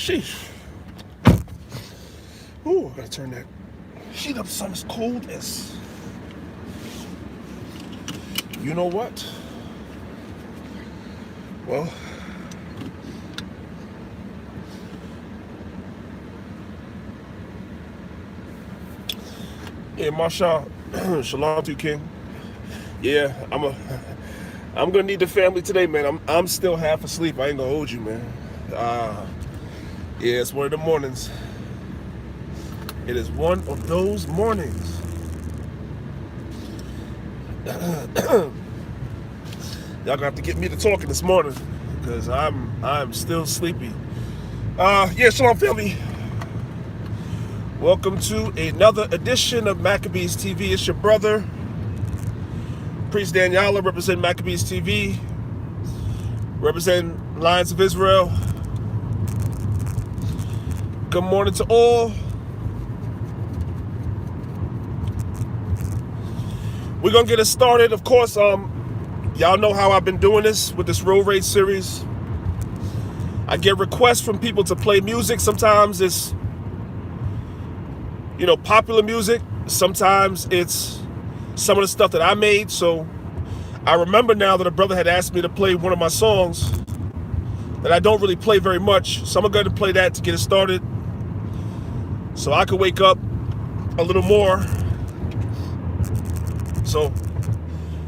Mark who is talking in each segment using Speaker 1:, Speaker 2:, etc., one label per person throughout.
Speaker 1: Sheesh. Ooh, I gotta turn that heat up. Something's cold as. You know what? Well, yeah, Masha, shalom to you, King. Yeah, I'm gonna need the family today, man. I'm still half asleep. I ain't gonna hold you, man. Yeah, it's one of the mornings. It is one of those mornings. Y'all gonna have to get me to talking this morning because I'm still sleepy. Yeah, shalom, family. Welcome to another edition of Maccabeestv. It's your brother, Priest Danyaahla, representing Maccabeestv, representing Lions of Israel. Good morning to all. We're gonna get it started. Of course, y'all know how I've been doing this with this road race series. I get requests from people to play music. Sometimes it's, popular music. Sometimes it's some of the stuff that I made. So I remember now that a brother had asked me to play one of my songs that I don't really play very much. So I'm going to play that to get it started so I could wake up a little more. So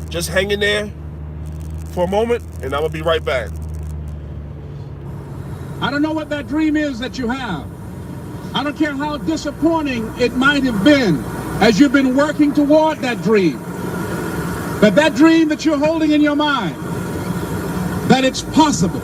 Speaker 1: just hang in there for a moment and I'm going to be right back.
Speaker 2: I don't know what that dream is that you have. I don't care how disappointing it might have been as you've been working toward that dream. But that dream that you're holding in your mind, that it's possible.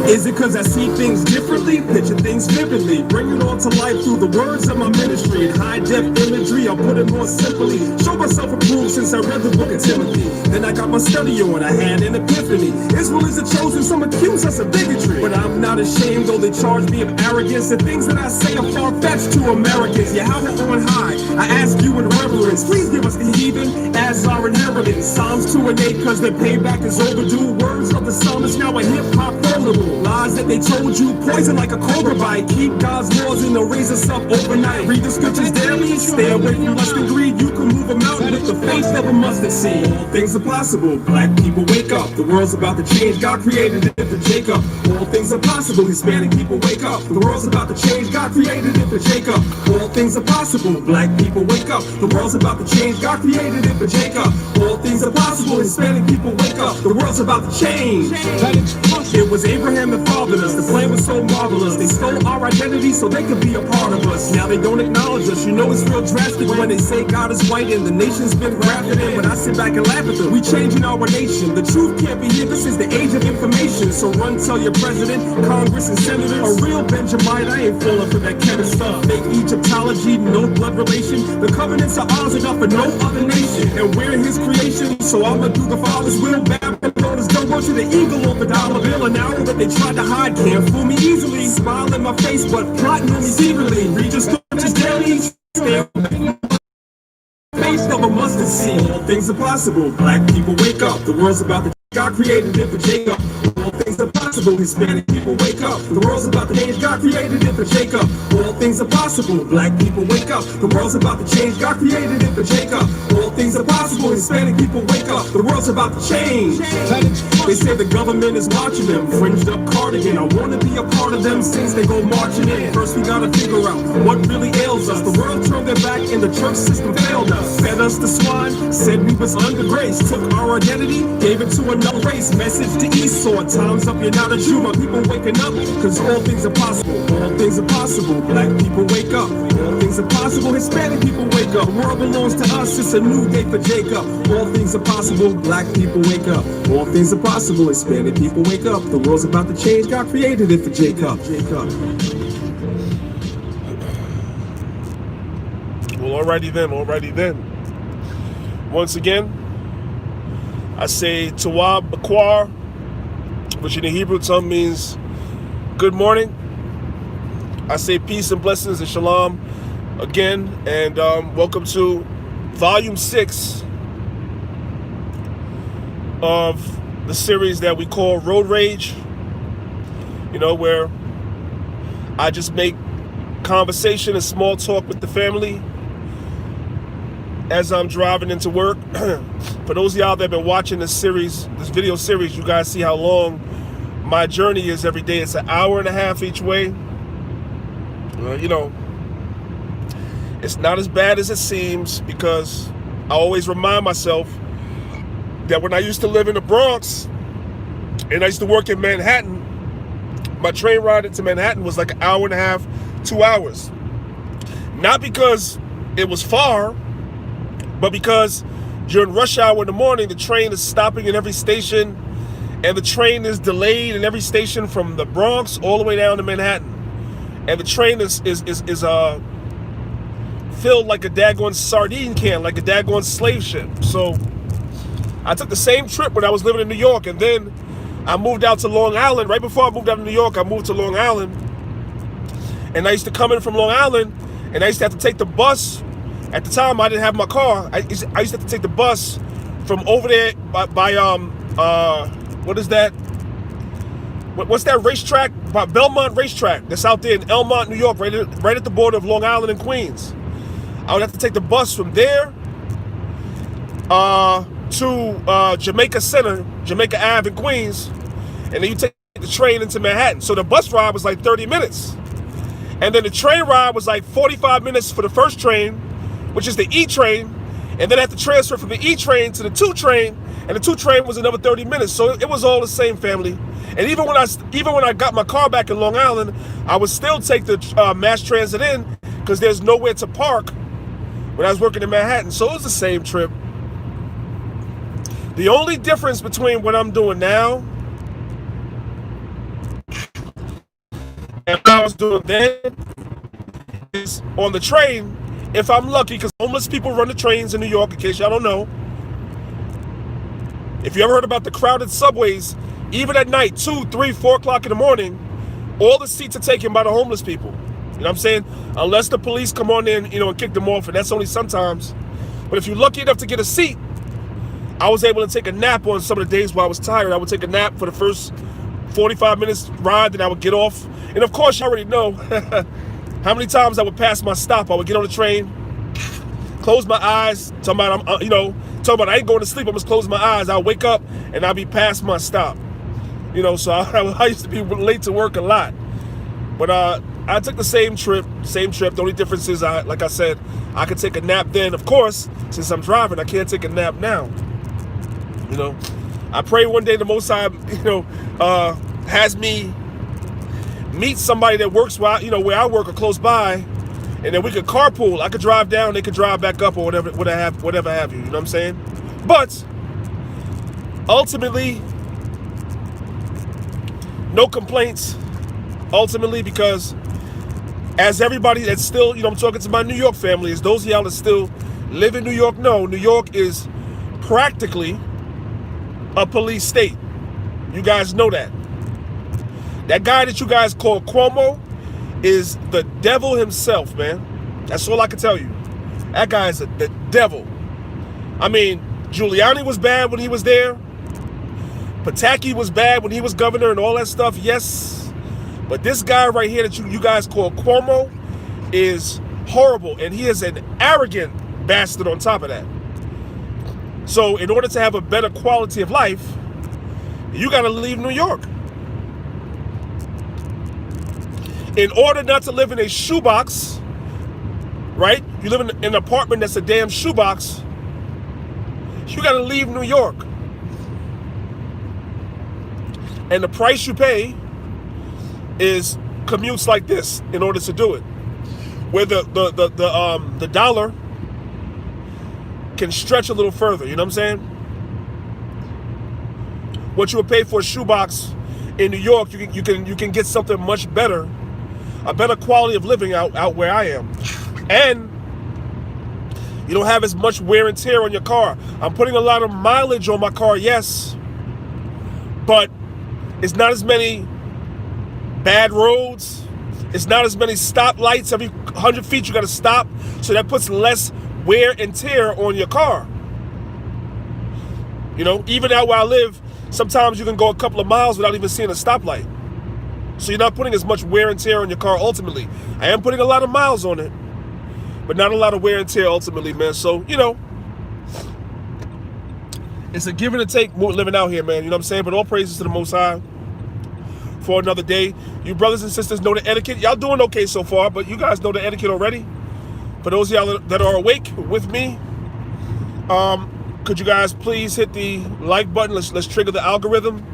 Speaker 3: Is it cause I see things differently, picture things vividly, bring it all to life through the words of my ministry. In high-def imagery, I'll put it more simply, show myself approved since I read the book of Timothy. Then I got my study on, I had an epiphany. Israel is the chosen, some accuse us of bigotry, but I'm not ashamed, though they charge me of arrogance. The things that I say are far-fetched to Americans. Yahweh on high, I ask you in reverence, please give us the heathen as our inheritance. Psalms 2 and 8, cause their payback is overdue. Words of the psalmist now a hip-hop quotable. Lies that they told you, poison like a cobra bite. Keep God's laws and they'll raise us up overnight. Read the scriptures daily, stay away from lust and greed. You can move a mountain with the faith of a mustard seed. All things are possible, black people wake up. The world's about to change, God created it for Jacob. All things are possible, Hispanic people wake up. The world's about to change, God created it for Jacob. All things are possible, black people wake up. The world's about to change, God created it for Jacob. All things are possible, Hispanic people wake up. The world's about to change. It was Abraham that fathered us, the plan was so marvelous. They stole our identity so they could be a part of us. Now they don't acknowledge us, you know it's real drastic when they say God is white and the nation's been grafted in. But I sit back and laugh at them, we changing our nation. The truth can't be here, this is the age of information. So run tell your president, Congress and senators. A real Benjamite, I ain't falling for that kind of stuff. Fake Egyptology, no blood relation. The covenants are ours enough for no other nation. And we're his creation, so I'ma do the Father's will. Babylon is done to the eagle on the dollar bill. An hour that they tried to hide can't fool me easily. Smile in my face, but plotting on me secretly. Read your scriptures daily, stay away. Face of a mustard seed. All things are possible. Black people wake up. The world's about to. God created it for Jacob. All things are possible. Hispanic people wake up. The world's about to change. God created it for Jacob. All things are possible. Black people wake up. The world's about to change. God created it for Jacob. All things are possible. Hispanic people wake up. The world's about to change. They say the government is watching them. Fringed up cardigan. I wanna be a part of them since they go marching in. First we gotta figure out what really ails us. The world turned their back and the church system failed us. Fed us the swine. Said we was under grace. Took our identity. Gave it to another race. Message to Esau. Time's up. You're not a Jew. My people waking up. Cause all things are possible. All things are possible. Black people wake up. All things are possible. Hispanic people wake up. The world belongs to us. It's a new day for Jacob. All things are possible. Black people wake up. All things are possible. Hispanic people wake up. The world's about to change. God created it for Jacob.
Speaker 1: Well, alrighty then. Once again, I say Tawab Bakwar, which in the Hebrew tongue means good morning. I say peace and blessings and shalom again, and welcome to volume 6 of the series that we call Road Rage, you know, where I just make conversation and small talk with the family as I'm driving into work. For those of y'all that have been watching this series, this video series, you guys see how long my journey is every day. It's an hour and a half each way. You know, it's not as bad as it seems, because I always remind myself that when I used to live in the Bronx and I used to work in Manhattan, my train ride into Manhattan was like an hour and a half, 2 hours. Not because it was far, but because during rush hour in the morning, the train is stopping in every station, and the train is delayed in every station from the Bronx all the way down to Manhattan. And the train is filled like a daggone sardine can, like a daggone slave ship. So I took the same trip when I was living in New York, and then I moved out to Long Island. Right before I moved out to New York, I moved to Long Island. And I used to come in from Long Island, and I used to have to take the bus. At the time, I didn't have my car. I used to have to take the bus from over there by what is that? What's that racetrack? By Belmont Racetrack. That's out there in Elmont, New York, right at the border of Long Island and Queens. I would have to take the bus from there to Jamaica Center, Jamaica Ave in Queens, and then you take the train into Manhattan. So the bus ride was like 30 minutes. And then the train ride was like 45 minutes for the first train, which is the E train, and then I had to transfer from the E train to the 2 train, and the 2 train was another 30 minutes. So it was all the same, family. And even when I got my car back in Long Island, I would still take the mass transit in, because there's nowhere to park when I was working in Manhattan. So it was the same trip. The only difference between what I'm doing now and what I was doing then is on the train, if I'm lucky, because homeless people run the trains in New York, in case y'all don't know. If you ever heard about the crowded subways, even at night, 2, 3, 4 o'clock in the morning, all the seats are taken by the homeless people. You know what I'm saying? Unless the police come on in, and kick them off, and that's only sometimes. But if you're lucky enough to get a seat, I was able to take a nap on some of the days while I was tired. I would take a nap for the first 45 minutes ride, then I would get off. And of course, you already know how many times I would pass my stop. I would get on the train, close my eyes, talking about I ain't going to sleep, I'm just closing my eyes. I'll wake up and I'll be past my stop. So I used to be late to work a lot. But I took the same trip. The only difference is, like I said, I could take a nap then. Of course, since I'm driving, I can't take a nap now. I pray one day the Most High, has me meet somebody that works where I work or close by, and then we could carpool. I could drive down, they could drive back up, or whatever have you. You know what I'm saying? But ultimately, no complaints. Ultimately, because as everybody that's still, I'm talking to my New York family, as those of y'all that still live in New York know, New York is practically a police state. You guys know that. That guy that you guys call Cuomo is the devil himself, man. That's all I can tell you. That guy is the devil. I mean, Giuliani was bad when he was there. Pataki was bad when he was governor and all that stuff, yes. But this guy right here that you guys call Cuomo is horrible, and he is an arrogant bastard on top of that. So in order to have a better quality of life, you got to leave New York. In order not to live in a shoebox, right? You live in an apartment that's a damn shoebox, you got to leave New York. And the price you pay is commutes like this in order to do it. Where the dollar can stretch a little further, you know what I'm saying? What you would pay for a shoebox in New York, you can get something much better, a better quality of living out where I am. And you don't have as much wear and tear on your car. I'm putting a lot of mileage on my car, yes, but it's not as many bad roads. It's not as many stoplights. Every 100 feet you got to stop. So that puts less wear and tear on your car. You know, even out where I live, sometimes you can go a couple of miles without even seeing a stoplight. So you're not putting as much wear and tear on your car ultimately. I am putting a lot of miles on it, but not a lot of wear and tear ultimately, man. So, you know, it's a give and a take living out here, man. You know what I'm saying? But all praises to the Most High for another day. You brothers and sisters know the etiquette. Y'all doing okay so far, but you guys know the etiquette already. For those of y'all that are awake with me, could you guys please hit the like button? Let's trigger the algorithm.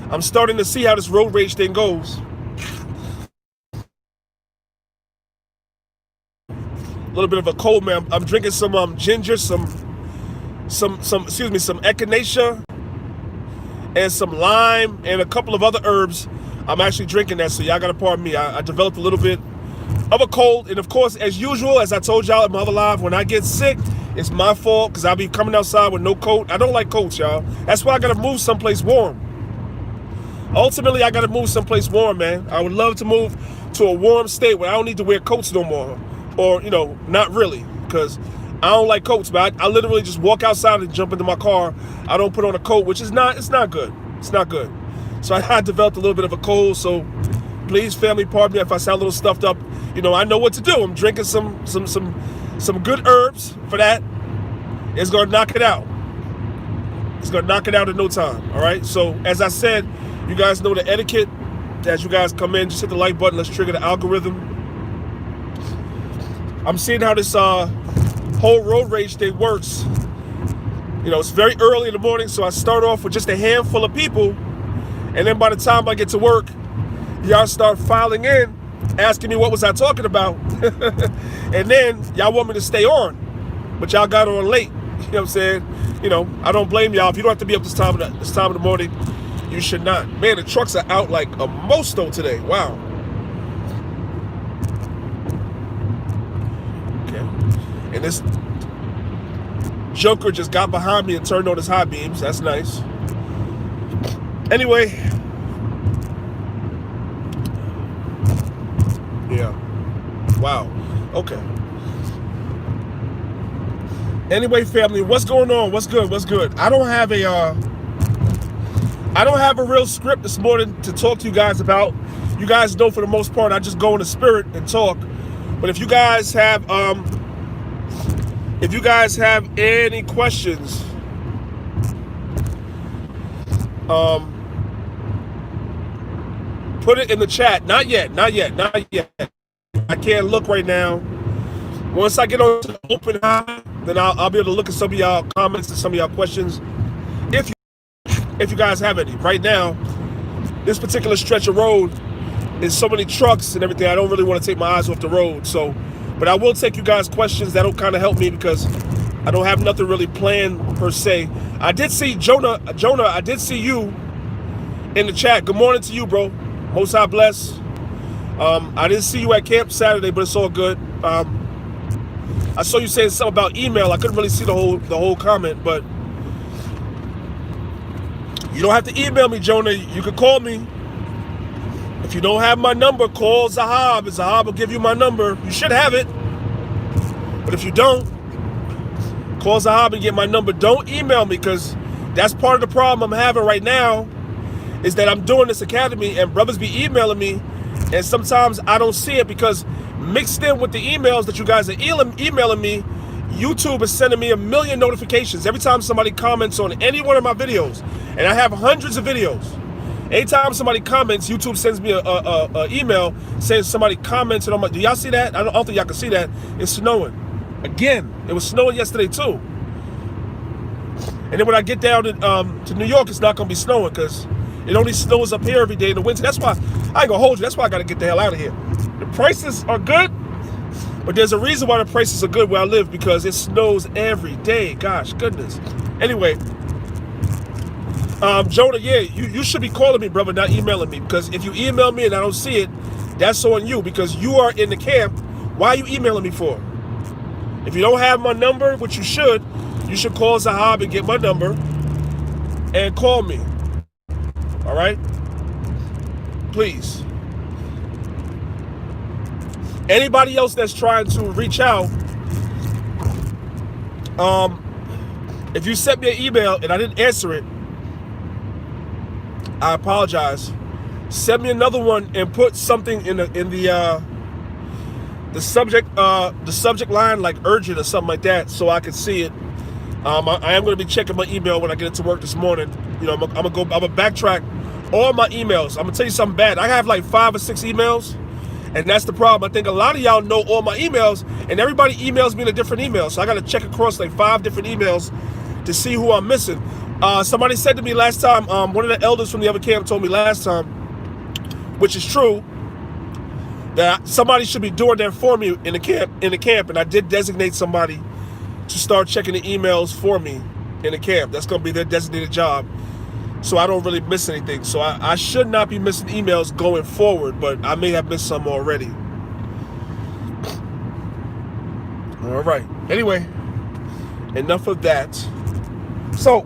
Speaker 1: I'm starting to see how this road rage thing goes. A little bit of a cold, man. I'm drinking some ginger, some echinacea, and some lime, and a couple of other herbs. I'm actually drinking that, so y'all gotta pardon me. I developed a little bit of a cold, and of course, as usual, as I told y'all at my other live, when I get sick, it's my fault because I'll be coming outside with no coat. I don't like coats, y'all. That's why I gotta move someplace warm. Ultimately, I gotta move someplace warm, man. I would love to move to a warm state where I don't need to wear coats no more. Or, you know, not really, because I don't like coats, but I literally just walk outside and jump into my car. I don't put on a coat, which is it's not good. It's not good. So I developed a little bit of a cold, so please, family, pardon me if I sound a little stuffed up. You know, I know what to do. I'm drinking some good herbs for that. It's gonna knock it out. It's gonna knock it out in no time. All right. So as I said, you guys know the etiquette. As you guys come in, just hit the like button. Let's trigger the algorithm. I'm seeing how this whole road rage thing works. You know, it's very early in the morning, so I start off with just a handful of people, and then by the time I get to work, y'all start filing in, asking me what was I talking about, and then y'all want me to stay on, but y'all got on late. You know what I'm saying? You know, I don't blame y'all. If you don't have to be up this time of the morning, you should not. Man, the trucks are out like a mosto today. Wow. Okay. And this Joker just got behind me and turned on his high beams. That's nice. Anyway. Yeah. Wow. Okay. Anyway, family, what's going on? What's good? What's good? I don't have a real script this morning to talk to you guys about. You guys know for the most part I just go in the spirit and talk. But if you guys have any questions, put it in the chat. Not yet. I can't look right now. Once I get on to the open high, then I'll be able to look at some of y'all comments and some of y'all questions. If you guys have any. Right now, this particular stretch of road is so many trucks and everything, I don't really want to take my eyes off the road. So, but I will take you guys questions. That'll kind of help me because I don't have nothing really planned per se. I did see Jonah, I did see you in the chat. Good morning to you, bro. Most High bless. I didn't see you at camp Saturday, but it's all good. I saw you saying something about email. I couldn't really see the whole comment, but you don't have to email me, Jonah. You can call me. If you don't have my number, call Zahab, and Zahab will give you my number. You should have it. But if you don't, call Zahab and get my number. Don't email me, because that's part of the problem I'm having right now, is that I'm doing this academy and brothers be emailing me, and sometimes I don't see it because mixed in with the emails that you guys are emailing me, YouTube is sending me 1 million notifications every time somebody comments on any one of my videos. And I have hundreds of videos. Anytime somebody comments, YouTube sends me a email saying somebody commented on my... Do y'all see that? I don't think y'all can see that. It's snowing. Again, it was snowing yesterday too. And then when I get down to New York, it's not going to be snowing because it only snows up here every day in the winter. That's why, I ain't going to hold you, that's why I got to get the hell out of here. The prices are good, but there's a reason why the prices are good where I live, because it snows every day. Gosh, goodness. Anyway, Jonah, yeah, you should be calling me, brother, not emailing me, because if you email me and I don't see it, that's on you, because you are in the camp. Why are you emailing me for? If you don't have my number, which you should call Zahab and get my number and call me. All right? Please. Anybody else that's trying to reach out, If you sent me an email and I didn't answer it, I apologize. Send me another one and put something in the subject line, like urgent or something like that, so I can see it. I am going to be checking my email when I get into work this morning. You know, I'm gonna backtrack all my emails. I'm gonna tell you something bad. I have like 5 or 6 emails, and that's the problem. I think a lot of y'all know all my emails, and everybody emails me in a different email. So I got to check across like 5 different emails to see who I'm missing. Somebody said to me last time, one of the elders from the other camp told me last time, which is true, that somebody should be doing that for me in the camp, and I did designate somebody to start checking the emails for me in the camp. That's going to be their designated job, so I don't really miss anything. So I should not be missing emails going forward, but I may have missed some already. All right. Anyway, enough of that. So,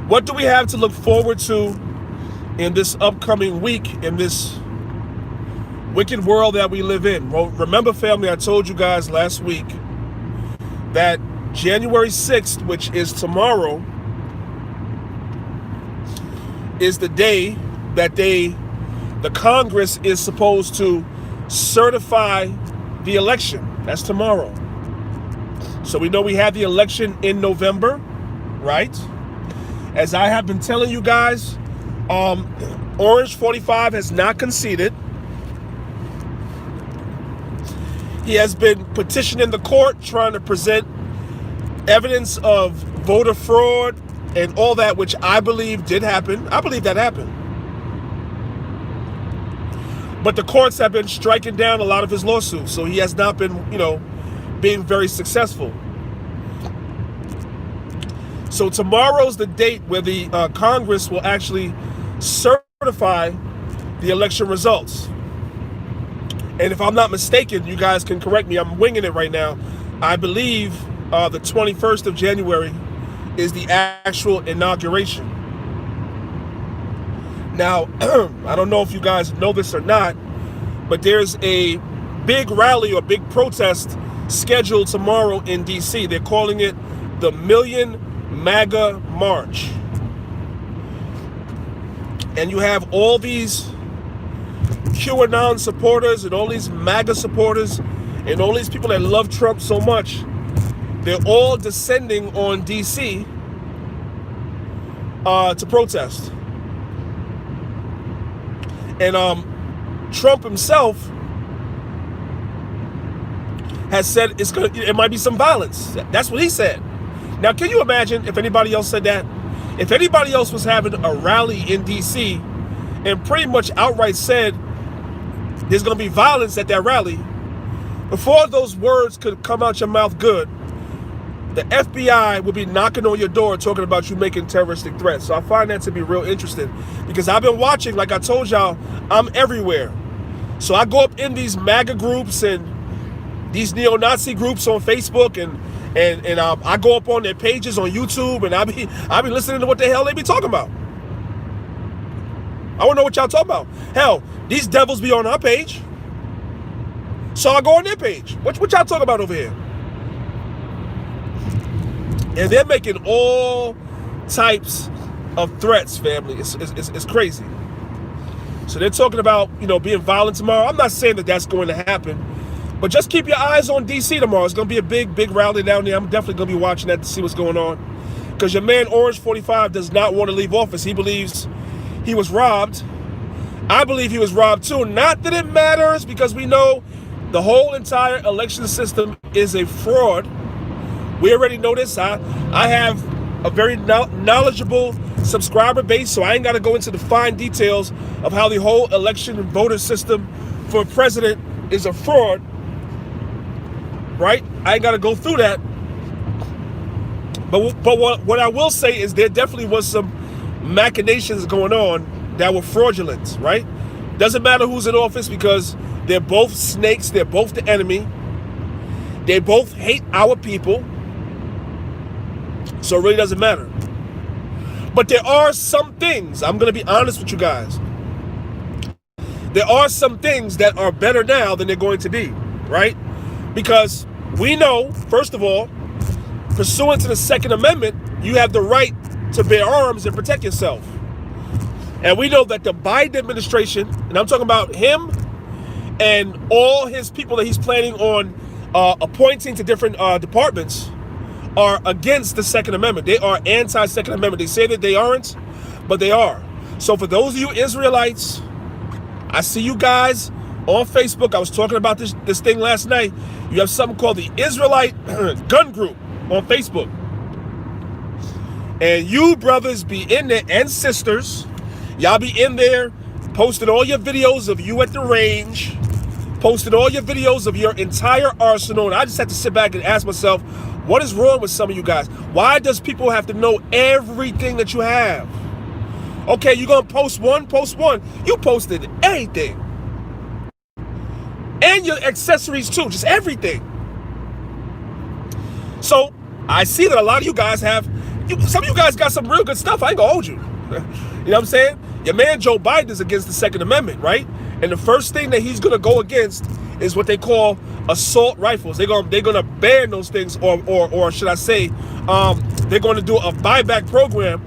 Speaker 1: what do we have to look forward to in this upcoming week, in this wicked world that we live in? Well, remember, family, I told you guys last week that January 6th, which is tomorrow, is the day that the Congress is supposed to certify the election. That's tomorrow. So we know we have the election in November, right? As I have been telling you guys, Orange 45 has not conceded. He has been petitioning the court, trying to present evidence of voter fraud and all that, which I believe did happen. I believe that happened. But the courts have been striking down a lot of his lawsuits, so he has not been, being very successful. So tomorrow's the date where the Congress will actually certify the election results. And if I'm not mistaken, you guys can correct me, I'm winging it right now, I believe the 21st of January is the actual inauguration. Now, I don't know if you guys know this or not, but there's a big rally or big protest scheduled tomorrow in DC. They're calling it the Million MAGA March. And you have all these QAnon supporters and all these MAGA supporters and all these people that love Trump so much. They're all descending on DC to protest. And Trump himself has said it might be some violence. That's what he said. Now, can you imagine if anybody else said that? If anybody else was having a rally in DC and pretty much outright said there's going to be violence at that rally, before those words could come out your mouth good, the FBI would be knocking on your door talking about you making terroristic threats. So I find that to be real interesting because I've been watching, like I told y'all, I'm everywhere. So I go up in these MAGA groups and these neo-Nazi groups on Facebook and I go up on their pages on YouTube and I be listening to what the hell they be talking about. I want to know what y'all talking about. Hell, these devils be on our page. So I go on their page. What y'all talking about over here? And they're making all types of threats, family. It's crazy. So they're talking about, being violent tomorrow. I'm not saying that that's going to happen, but just keep your eyes on DC tomorrow. It's going to be a big rally down there. I'm definitely going to be watching that to see what's going on. Because your man Orange 45 does not want to leave office. He believes he was robbed. I believe he was robbed too. Not that it matters, because we know the whole entire election system is a fraud. We already know this. I have a very knowledgeable subscriber base, so I ain't got to go into the fine details of how the whole election and voter system for president is a fraud, right? I ain't got to go through that. But what I will say is there definitely was some machinations going on that were fraudulent, right? Doesn't matter who's in office because they're both snakes. They're both the enemy. They both hate our people. So it really doesn't matter. But there are some things, I'm going to be honest with you guys. There are some things that are better now than they're going to be, right? Because we know, first of all, pursuant to the Second Amendment, you have the right to bear arms and protect yourself. And we know that the Biden administration, and I'm talking about him and all his people that he's planning on appointing to different departments, are against the Second Amendment. They are anti-Second Amendment. They say that they aren't, but they are. So for those of you Israelites, I see you guys on Facebook. I was talking about this thing last night. You have something called the Israelite Gun Group on Facebook. And you brothers be in there, and sisters, y'all be in there posting all your videos of you at the range, posting all your videos of your entire arsenal. And I just had to sit back and ask myself, what is wrong with some of you guys? Why does people have to know everything that you have? Okay, you're going to post one. You posted everything. And your accessories too, just everything. So I see that a lot of you guys have, some of you guys got some real good stuff. I ain't going to hold you. You know what I'm saying? Your man Joe Biden is against the Second Amendment, right? And the first thing that he's going to go against is what they call assault rifles. They're gonna ban those things, or should I say, they're going to do a buyback program.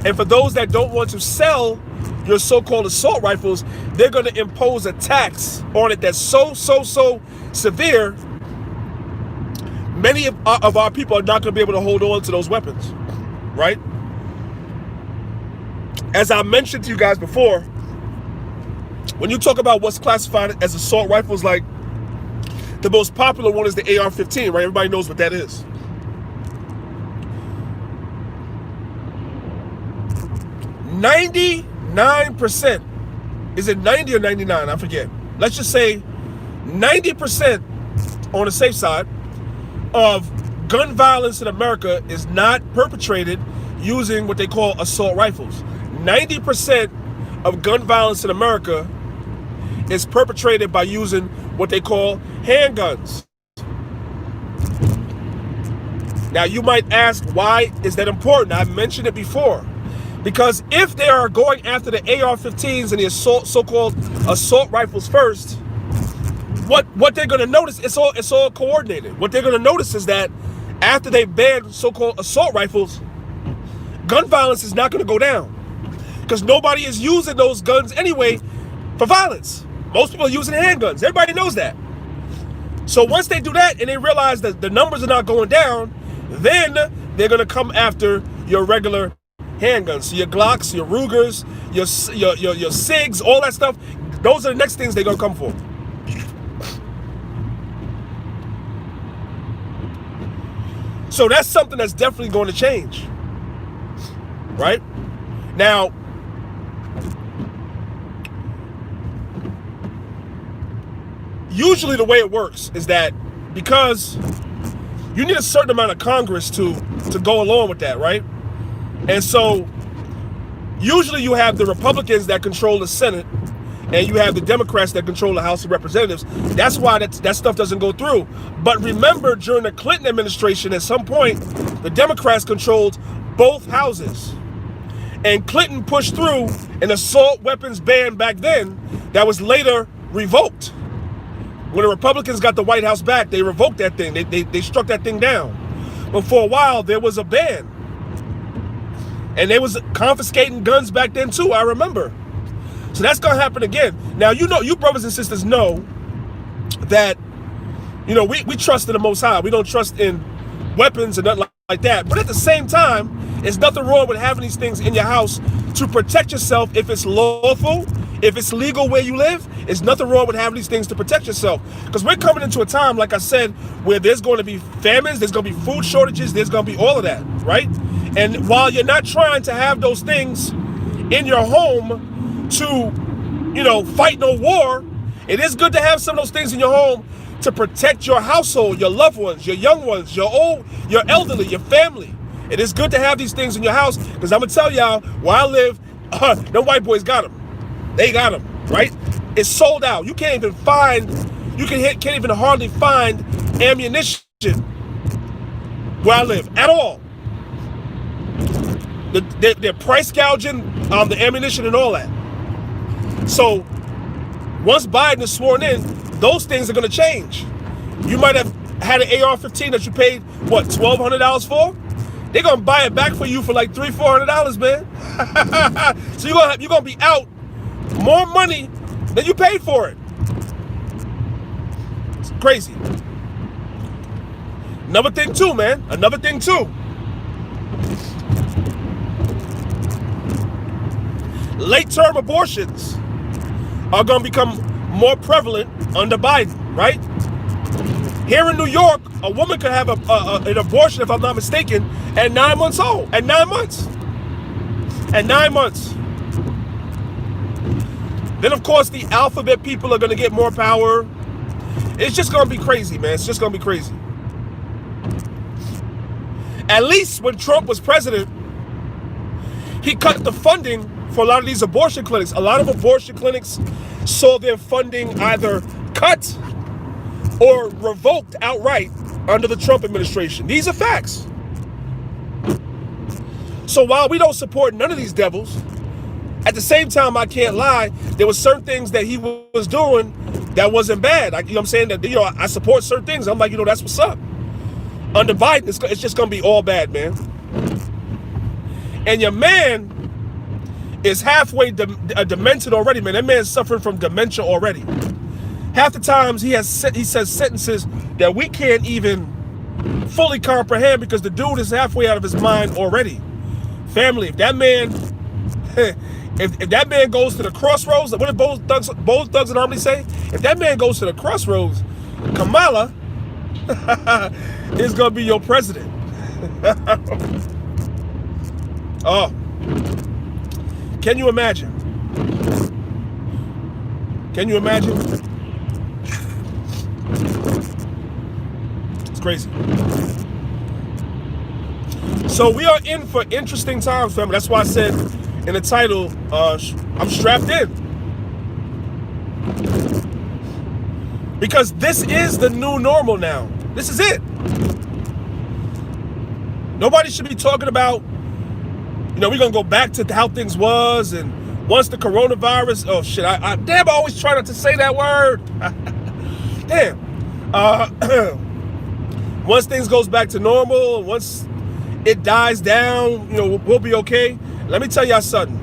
Speaker 1: And for those that don't want to sell your so-called assault rifles, they're going to impose a tax on it that's so severe. Many of our people are not going to be able to hold on to those weapons, right? As I mentioned to you guys before, when you talk about what's classified as assault rifles, like the most popular one is the AR-15, right? Everybody knows what that is. %, is it 90 or 99? I forget. Let's just say 90% on the safe side of gun violence in America is not perpetrated using what they call assault rifles. 90% of gun violence in America is perpetrated by using what they call handguns. Now you might ask, why is that important? I've mentioned it before. Because if they are going after the AR-15s and the so-called assault rifles first, what they're going to notice, it's all coordinated. What they're going to notice is that after they ban so-called assault rifles, gun violence is not going to go down. Because nobody is using those guns anyway for violence. Most people are using handguns. Everybody knows that. So once they do that and they realize that the numbers are not going down, then they're going to come after your regular handguns. So your Glocks, your Rugers, your SIGs, all that stuff, those are the next things they're going to come for. So that's something that's definitely going to change. Right? Now, usually the way it works is that because you need a certain amount of Congress to go along with that, right? And so usually you have the Republicans that control the Senate and you have the Democrats that control the House of Representatives. That's why that stuff doesn't go through. But remember, during the Clinton administration, at some point, the Democrats controlled both houses. And Clinton pushed through an assault weapons ban back then that was later revoked. When the Republicans got the White House back, they revoked that thing. They struck that thing down. But for a while, there was a ban. And they was confiscating guns back then too, I remember. So that's going to happen again. Now, you brothers and sisters know that, we trust in the Most High. We don't trust in weapons and nothing like that. But at the same time, there's nothing wrong with having these things in your house to protect yourself if it's lawful, if it's legal where you live. There's nothing wrong with having these things to protect yourself. Because we're coming into a time, like I said, where there's going to be famines, there's going to be food shortages, there's going to be all of that, right? And while you're not trying to have those things in your home to, fight no war, it is good to have some of those things in your home to protect your household, your loved ones, your young ones, your elderly, your family. It is good to have these things in your house, because I'm going to tell y'all, where I live, them white boys got them. They got them, right? It's sold out. You can't even hardly find ammunition where I live at all. They're price gouging the ammunition and all that. So once Biden is sworn in, those things are going to change. You might have had an AR-15 that you paid, what, $1,200 for? They're going to buy it back for you for like $300-400, man. So you're gonna be out more money than you paid for it. It's crazy. Another thing too, man. Another thing too. Late-term abortions are going to become more prevalent under Biden, right? Here in New York, a woman could have an abortion, if I'm not mistaken, at 9 months old. At 9 months. At 9 months. Then, of course, the alphabet people are going to get more power. It's just going to be crazy, man. It's just going to be crazy. At least when Trump was president, he cut the funding for a lot of these abortion clinics. A lot of abortion clinics saw their funding either cut or revoked outright under the Trump administration. These are facts. So while we don't support none of these devils, at the same time, I can't lie, there were certain things that he was doing that wasn't bad. You know what I'm saying? That, I support certain things. I'm like, that's what's up. Under Biden, it's just going to be all bad, man. And your man is halfway demented already, man. That man's suffering from dementia already. Half the times he says sentences that we can't even fully comprehend because the dude is halfway out of his mind already. Family, if that man, if that man goes to the crossroads, what did both thugs in Harmony say? If that man goes to the crossroads, Kamala is gonna be your president. Oh, can you imagine? Can you imagine? It's crazy. So we are in for interesting times, family. That's why I said in the title, I'm strapped in. Because this is the new normal now. This is it. Nobody should be talking about, we're going to go back to how things was, and once the coronavirus, oh shit, I always try not to say that word. Damn. Once things goes back to normal, once it dies down, we'll be okay. Let me tell y'all something.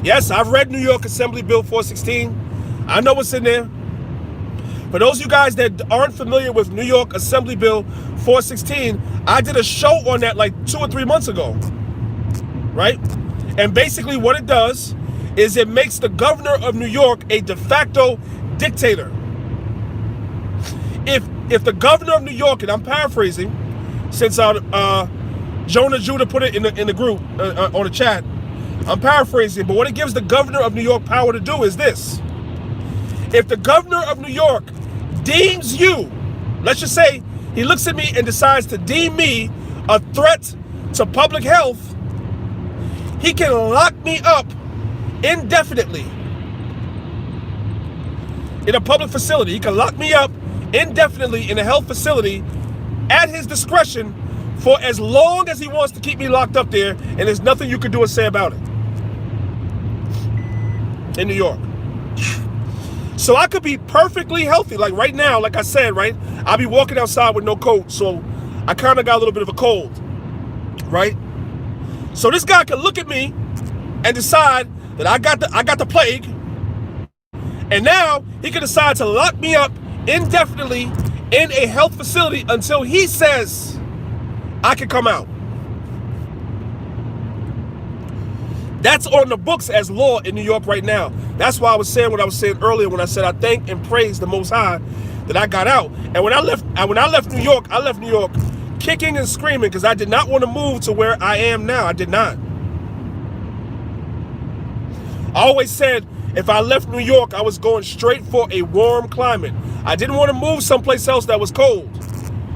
Speaker 1: Yes, I've read New York Assembly Bill 416. I know what's in there. For those of you guys that aren't familiar with New York Assembly Bill 416, I did a show on that like 2 or 3 months ago, right? And basically what it does is it makes the governor of New York a de facto dictator. If the governor of New York, and I'm paraphrasing, since Jonah Judah put it in the group on the chat, I'm paraphrasing, but what it gives the governor of New York power to do is this. If the governor of New York deems you, let's just say he looks at me and decides to deem me a threat to public health, he can lock me up indefinitely in a public facility. He can lock me up indefinitely in a health facility at his discretion for as long as he wants to keep me locked up there, and there's nothing you can do or say about it in New York. So I could be perfectly healthy, like right now, like I said, right? I'll be walking outside with no coat, so I kind of got a little bit of a cold, right? So this guy could look at me and decide that I got the plague, and now he could decide to lock me up indefinitely in a health facility until he says I can come out. That's on the books as law in New York right now. That's why I was saying what I was saying earlier when I said I thank and praise the Most High that I got out. And when I left New York, I left New York kicking and screaming because I did not want to move to where I am now. I did not. I always said if I left New York, I was going straight for a warm climate. I didn't want to move someplace else that was cold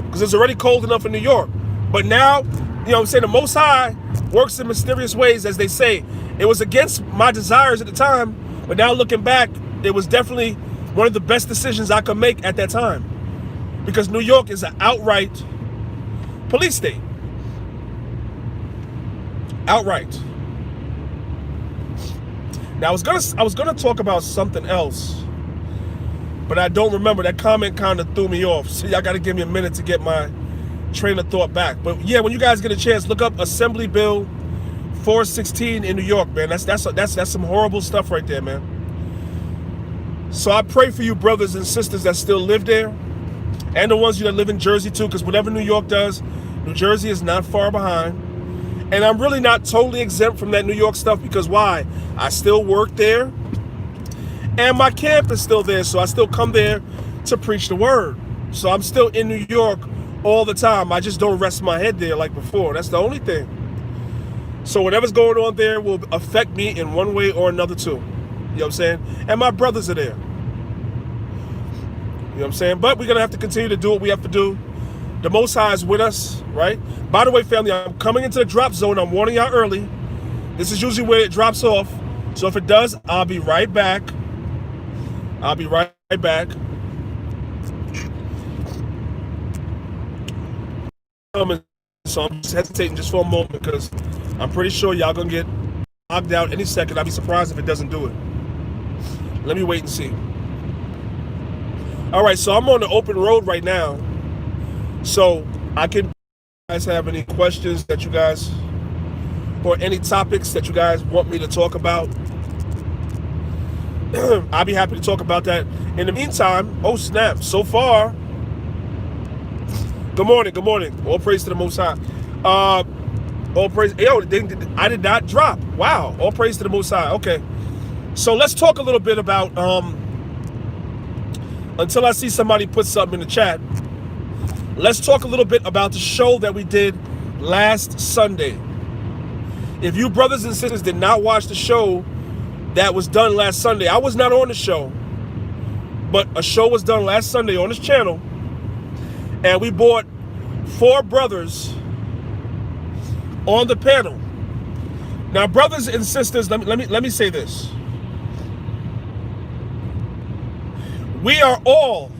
Speaker 1: because it's already cold enough in New York. But now, I'm saying, the Most High works in mysterious ways, as they say. It was against my desires at the time, but now looking back, it was definitely one of the best decisions I could make at that time, because New York is an outright police state. Outright. Now I was gonna talk about something else. but I don't remember. That comment kind of threw me off. So y'all got to give me a minute to get my train of thought back. But yeah, when you guys get a chance, look up Assembly Bill 416 in New York, man. That's some horrible stuff right there, man. So I pray for you brothers and sisters that still live there, and the ones that live in Jersey too, because whatever New York does, New Jersey is not far behind. And I'm really not totally exempt from that New York stuff, because why? I still work there, and my camp is still there, so I still come there to preach the word. So I'm still in New York all the time. I just don't rest my head there like before. That's the only thing. So whatever's going on there will affect me in one way or another too. You know what I'm saying? And my brothers are there. You know what I'm saying? But we're going to have to continue to do what we have to do. The Most High is with us, right? By the way, family, I'm coming into the drop zone. I'm warning y'all early. This is usually where it drops off. So if it does, I'll be right back. I'll be right back. So I'm just hesitating just for a moment, because I'm pretty sure y'all gonna get knocked out any second. I'd be surprised if it doesn't do it. Let me wait and see. All right, so I'm on the open road right now. So I can, you guys have any questions that you guys, or any topics that you guys want me to talk about, I'll be happy to talk about that. In the meantime, oh snap, so far, good morning. All praise to the Most High. All praise, yo, I did not drop. Wow, all praise to the Most High. Okay, so let's talk a little bit about, until I see somebody put something in the chat, let's talk a little bit about the show that we did last Sunday. If you brothers and sisters did not watch the show that was done last Sunday, I was not on the show, but a show was done last Sunday on this channel, and we brought 4 brothers on the panel. Now, brothers and sisters, let me say this. We are all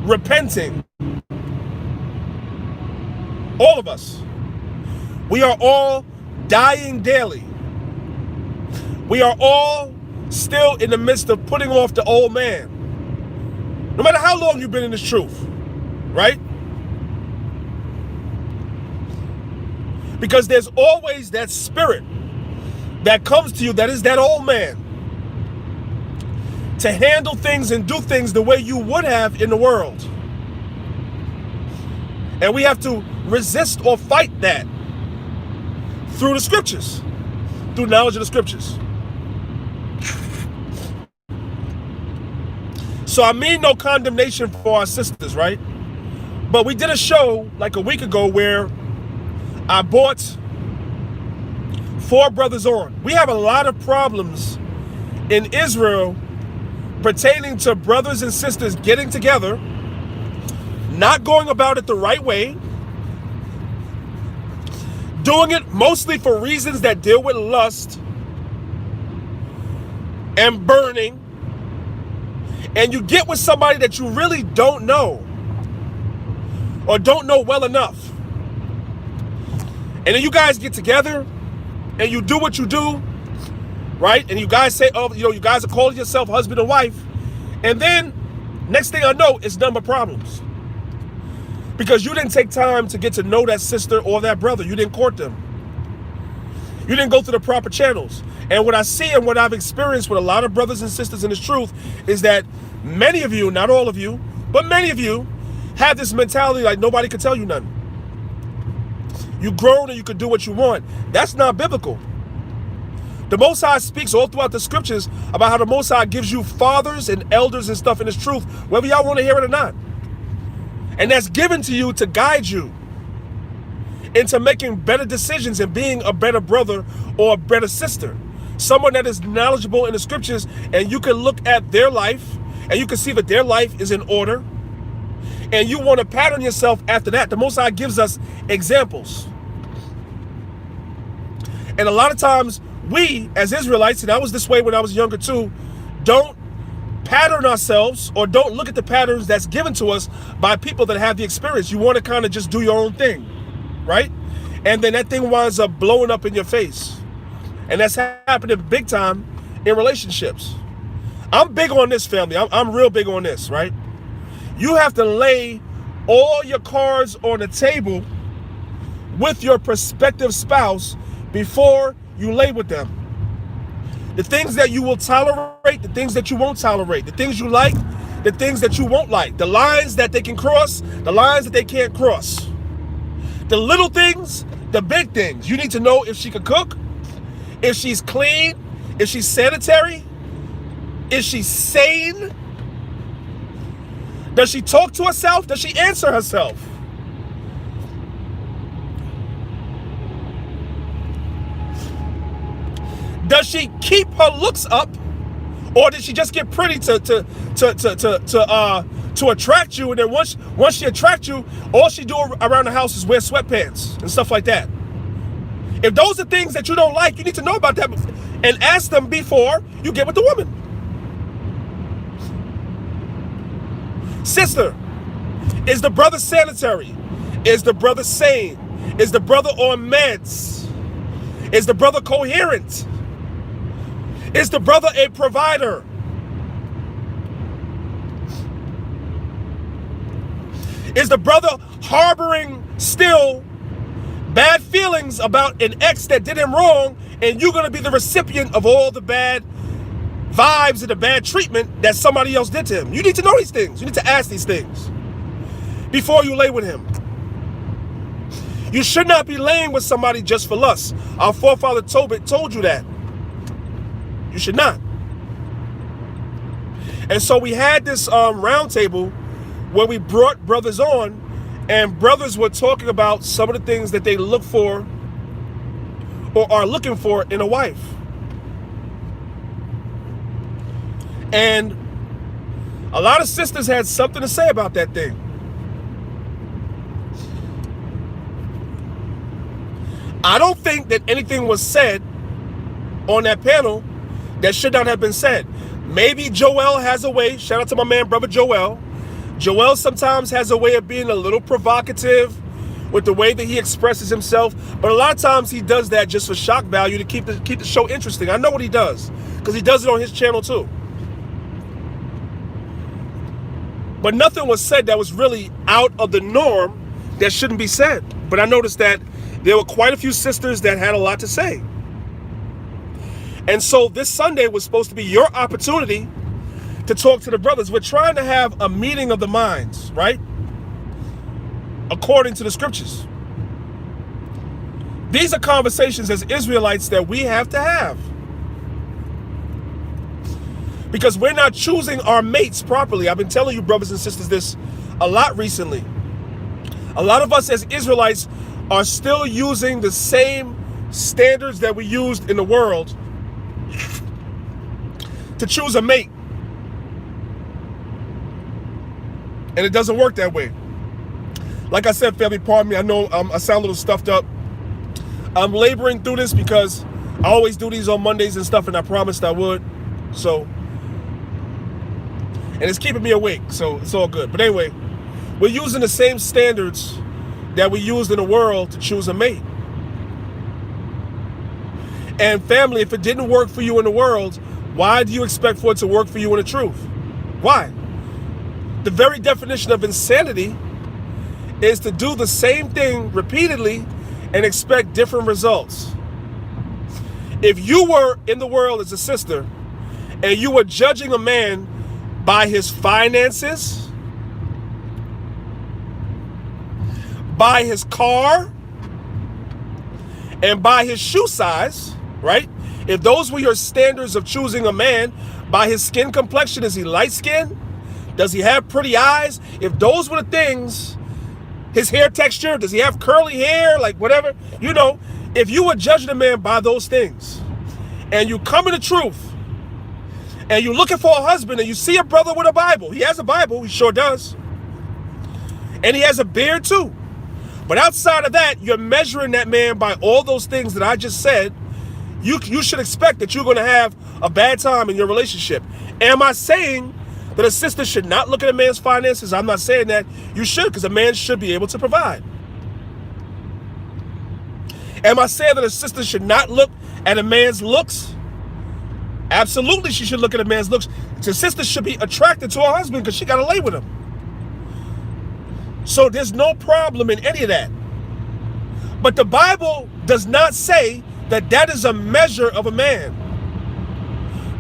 Speaker 1: repenting. All of us. We are all dying daily. We are all still in the midst of putting off the old man. No matter how long you've been in this truth, right? Because there's always that spirit that comes to you that is that old man, to handle things and do things the way you would have in the world. And we have to resist or fight that through the scriptures, through knowledge of the scriptures. So I mean no condemnation for our sisters, right? But we did a show like a week ago where I brought 4 brothers on. We have a lot of problems in Israel pertaining to brothers and sisters getting together, not going about it the right way, doing it mostly for reasons that deal with lust and burning, and you get with somebody that you really don't know or don't know well enough, and then you guys get together and you do what you do, right? And you guys say, oh, you guys are calling yourself husband and wife, and then next thing I know, it's number problems. Because you didn't take time to get to know that sister or that brother. You didn't court them. You didn't go through the proper channels. And what I see and what I've experienced with a lot of brothers and sisters in this truth is that many of you, not all of you, but many of you have this mentality like nobody can tell you nothing. You grown and you can do what you want. That's not biblical. The Most High speaks all throughout the scriptures about how the Most High gives you fathers and elders and stuff in this truth, whether y'all want to hear it or not. And that's given to you to guide you into making better decisions and being a better brother or a better sister. Someone that is knowledgeable in the scriptures, and you can look at their life and you can see that their life is in order, and you want to pattern yourself after that. The Most High gives us examples. And a lot of times we as Israelites, and I was this way when I was younger too, don't pattern ourselves or don't look at the patterns that's given to us by people that have the experience. You want to kind of just do your own thing, right? And then that thing winds up blowing up in your face. And that's happening big time in relationships. I'm big on this, family. I'm real big on this, right? You have to lay all your cards on the table with your prospective spouse before you lay with them. The things that you will tolerate, the things that you won't tolerate, the things you like, the things that you won't like, the lines that they can cross, the lines that they can't cross. The little things, the big things. You need to know if she can cook, if she's clean, if she's sanitary, is she sane? Does she talk to herself? Does she answer herself? Does she keep her looks up, or did she just get pretty to attract you? And then once she attracts you, all she do around the house is wear sweatpants and stuff like that. If those are things that you don't like, you need to know about that and ask them before you get with the woman. Sister, is the brother sanitary? Is the brother sane? Is the brother on meds? Is the brother coherent? Is the brother a provider? Is the brother harboring still bad feelings about an ex that did him wrong, and you're going to be the recipient of all the bad vibes and the bad treatment that somebody else did to him? You need to know these things. You need to ask these things before you lay with him. You should not be laying with somebody just for lust. Our forefather Tobit told you that. You should not. And so we had this round table where we brought brothers on, and brothers were talking about some of the things that they look for or are looking for in a wife. And a lot of sisters had something to say about that thing. I don't think that anything was said on that panel that should not have been said. Maybe Joel has a way, shout out to my man, brother Joel. Joel sometimes has a way of being a little provocative with the way that he expresses himself, but a lot of times he does that just for shock value to keep the show interesting. I know what he does, because he does it on his channel too. But nothing was said that was really out of the norm that shouldn't be said. But I noticed that there were quite a few sisters that had a lot to say. And so this Sunday was supposed to be your opportunity to talk to the brothers. We're trying to have a meeting of the minds, right? According to the scriptures. These are conversations as Israelites that we have to have. Because we're not choosing our mates properly. I've been telling you, brothers and sisters, this a lot recently. A lot of us as Israelites are still using the same standards that we used in the world to choose a mate. And it doesn't work that way. Like I said, family, pardon me, I know I sound a little stuffed up. I'm laboring through this because I always do these on Mondays and stuff, and I promised I would. So, and it's keeping me awake, so it's all good. But anyway, we're using the same standards that we used in the world to choose a mate. And family, if it didn't work for you in the world, why do you expect for it to work for you in the truth? Why? The very definition of insanity is to do the same thing repeatedly and expect different results. If you were in the world as a sister and you were judging a man by his finances, by his car, and by his shoe size, right? If those were your standards of choosing a man, by his skin complexion, is he light skinned? Does he have pretty eyes? If those were the things, his hair texture, does he have curly hair, like whatever? You know, if you were judging a man by those things, and you come in the truth, and you're looking for a husband, and you see a brother with a Bible, he has a Bible, he sure does, and he has a beard too. But outside of that, you're measuring that man by all those things that I just said. You should expect that you're going to have a bad time in your relationship. Am I saying that a sister should not look at a man's finances? I'm not saying that. You should, because a man should be able to provide. Am I saying that a sister should not look at a man's looks? Absolutely, she should look at a man's looks. The sister should be attracted to her husband because she got to lay with him. So there's no problem in any of that. But the Bible does not say that that is a measure of a man.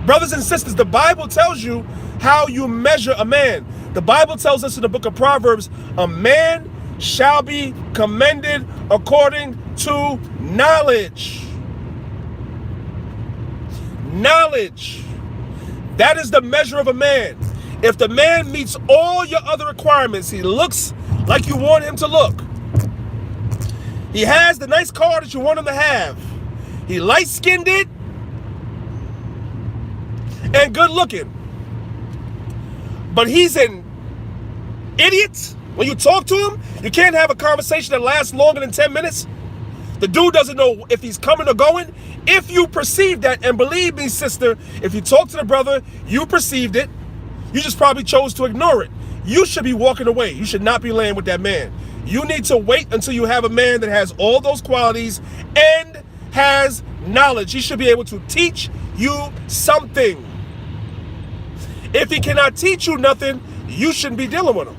Speaker 1: Brothers and sisters, the Bible tells you how you measure a man. The Bible tells us in the book of Proverbs, a man shall be commended according to knowledge. Knowledge. That is the measure of a man. If the man meets all your other requirements, he looks like you want him to look. He has the nice car that you want him to have. He light-skinned it and good looking. But he's an idiot. When you talk to him, you can't have a conversation that lasts longer than 10 minutes. The dude doesn't know if he's coming or going. If you perceive that, and believe me, sister, if you talk to the brother, you perceived it. You just probably chose to ignore it. You should be walking away. You should not be laying with that man. You need to wait until you have a man that has all those qualities and has knowledge. He should be able to teach you something. If he cannot teach you nothing, you shouldn't be dealing with him.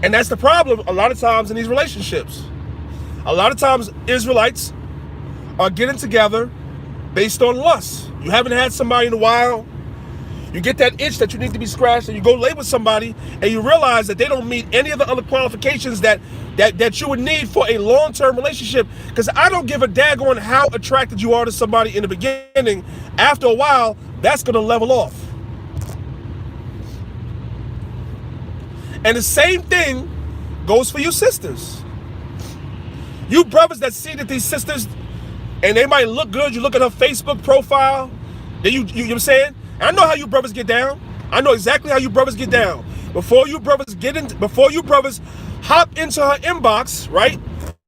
Speaker 1: And that's the problem a lot of times in these relationships. A lot of times Israelites are getting together based on lust. You haven't had somebody in a while. You get that itch that you need to be scratched, and you go lay with somebody, and you realize that they don't meet any of the other qualifications that you would need for a long-term relationship. Because I don't give a daggone how attracted you are to somebody in the beginning. After a while, that's going to level off. And the same thing goes for you sisters. You brothers that see that these sisters, and they might look good, you look at her Facebook profile, then you know what I'm saying? I know how you brothers get down. I know exactly how you brothers get down. Before you brothers hop into her inbox, right?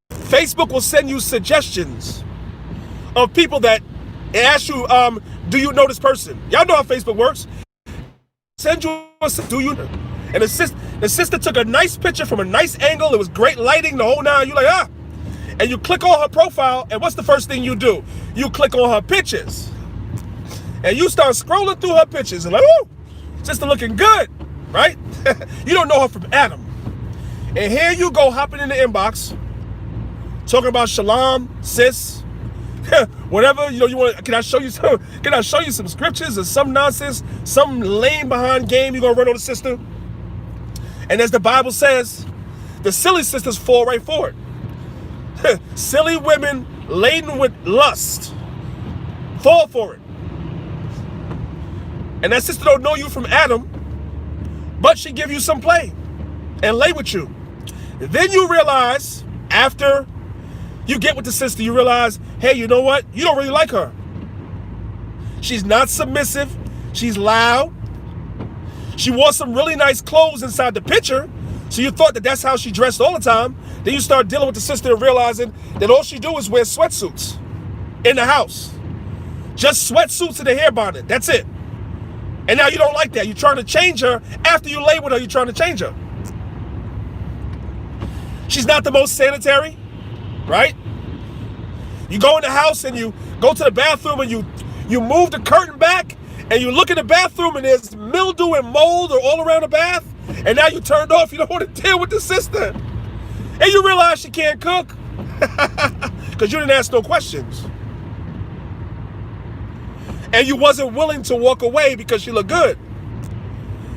Speaker 1: Facebook will send you suggestions of people that ask you, do you know this person? Y'all know how Facebook works. Send you a, do you know? And the sister took a nice picture from a nice angle. It was great lighting, the whole nine. You like, ah. And you click on her profile, and what's the first thing you do? You click on her pictures. And you start scrolling through her pictures and like, oh, sister looking good, right? You don't know her from Adam. And here you go hopping in the inbox, talking about shalom, sis, whatever, you know, you want. Can I show you some scriptures or some nonsense, some lame behind game you're gonna run on the sister? And as the Bible says, the silly sisters fall right for it. Silly women laden with lust fall for it. And that sister don't know you from Adam, but she give you some play and lay with you. Then you realize, after you get with the sister, you realize, hey, you know what? You don't really like her. She's not submissive. She's loud. She wore some really nice clothes inside the picture, so you thought that that's how she dressed all the time. Then you start dealing with the sister and realizing that all she do is wear sweatsuits in the house. Just sweatsuits and a hair bonnet. That's it. And now you don't like that. You're trying to change her. After you lay with her, you're trying to change her. She's not the most sanitary, right? You go in the house and you go to the bathroom and you move the curtain back and you look in the bathroom and there's mildew and mold all around the bath. And now you turned off. You don't want to deal with the sister. And you realize she can't cook because you didn't ask no questions. And you wasn't willing to walk away because she looked good.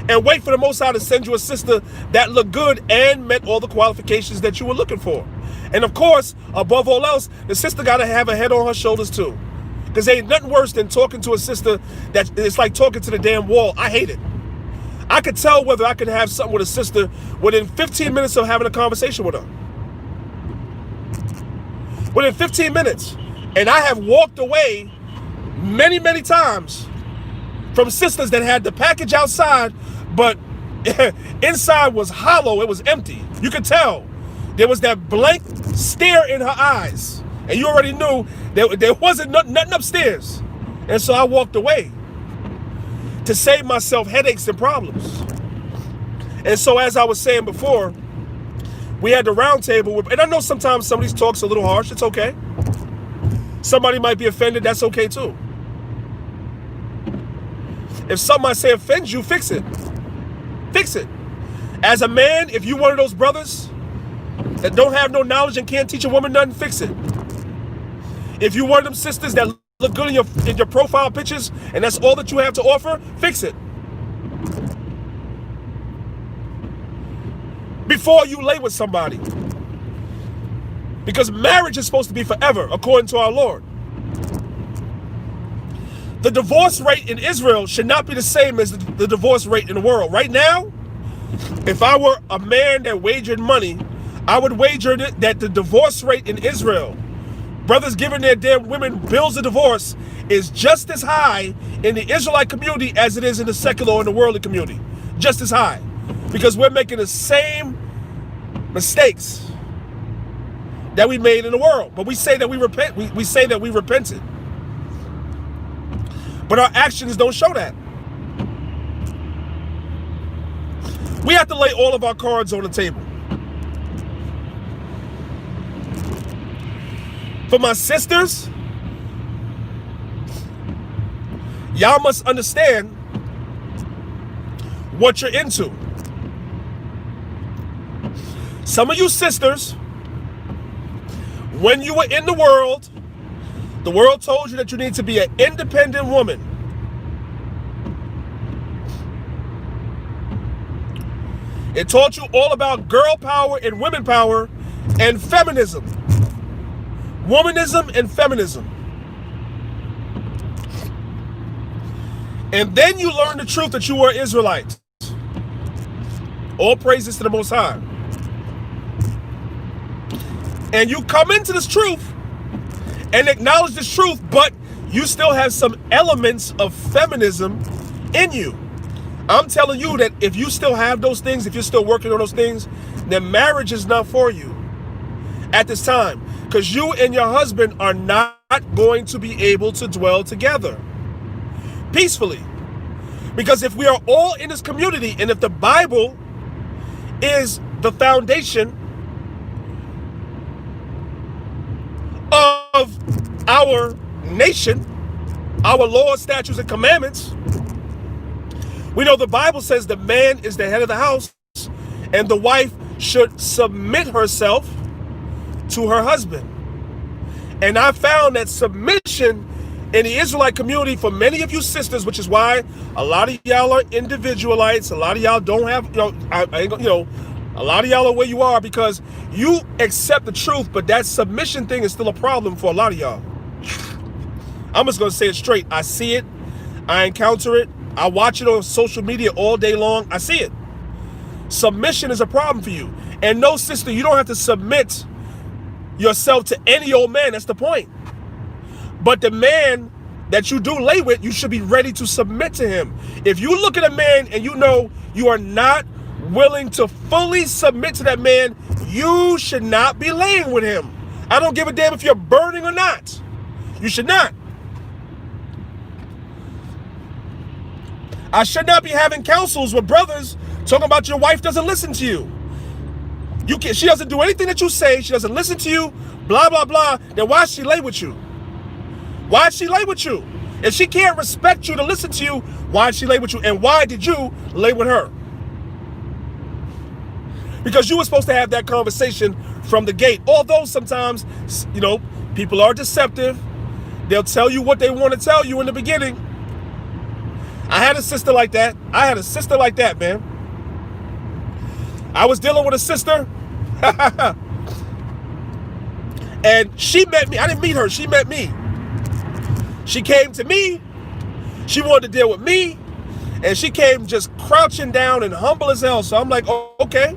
Speaker 1: And wait for the Most High to send you a sister that looked good and met all the qualifications that you were looking for. And of course, above all else, the sister got to have a head on her shoulders too. Because ain't nothing worse than talking to a sister that it's like talking to the damn wall. I hate it. I could tell whether I could have something with a sister within 15 minutes of having a conversation with her. Within 15 minutes. And I have walked away many, many times from sisters that had the package outside, but inside was hollow. It was empty. You could tell. There was that blank stare in her eyes. And you already knew there wasn't nothing upstairs. And so I walked away to save myself headaches and problems. And so as I was saying before, we had the round table, and I know sometimes some of these talks are a little harsh. It's okay. Somebody might be offended. That's okay too. If something I say offends you, fix it. Fix it. As a man, if you one of those brothers that don't have no knowledge and can't teach a woman nothing, fix it. If you one of them sisters that look good in your profile pictures and that's all that you have to offer, fix it. Before you lay with somebody. Because marriage is supposed to be forever, according to our Lord. The divorce rate in Israel should not be the same as the divorce rate in the world. Right now, if I were a man that wagered money, I would wager that the divorce rate in Israel, brothers giving their damn women bills of divorce, is just as high in the Israelite community as it is in the secular or in the worldly community. Just as high. Because we're making the same mistakes that we made in the world. But we say that we repent. We say that we repented. But our actions don't show that. We have to lay all of our cards on the table. For my sisters, y'all must understand what you're into. Some of you sisters, when you were in the world told you that you need to be an independent woman. It taught you all about girl power and women power and feminism. Womanism and feminism. And then you learn the truth that you were Israelites. All praises to the Most High. And you come into this truth and acknowledge this truth, but you still have some elements of feminism in you. I'm telling you that if you still have those things, if you're still working on those things, then marriage is not for you at this time. Because you and your husband are not going to be able to dwell together peacefully. Because if we are all in this community, and if the Bible is the foundation of our nation, our laws, statutes, and commandments, we know the Bible says the man is the head of the house and the wife should submit herself to her husband. And I found that submission in the Israelite community for many of you sisters, which is why a lot of y'all are individualites, a lot of y'all don't have, a lot of y'all are where you are because you accept the truth, but that submission thing is still a problem for a lot of y'all. I'm just going to say it straight. I see it. I encounter it. I watch it on social media all day long. I see it. Submission is a problem for you. And no, sister, you don't have to submit yourself to any old man. That's the point. But the man that you do lay with, you should be ready to submit to him. If you look at a man and you know you are not willing to fully submit to that man, you should not be laying with him. I don't give a damn if you're burning or not. You should not. I should not be having counsels with brothers talking about your wife doesn't listen to you. She doesn't do anything that you say. She doesn't listen to you, blah, blah, blah. Then why she lay with you? Why'd she lay with you? If she can't respect you to listen to you, why'd she lay with you? And why did you lay with her? Because you were supposed to have that conversation from the gate. Although sometimes, people are deceptive. They'll tell you what they want to tell you in the beginning. I had a sister like that. Man. I was dealing with a sister. And she met me. I didn't meet her. She met me. She came to me. She wanted to deal with me. And she came just crouching down and humble as hell. So I'm like, oh, okay.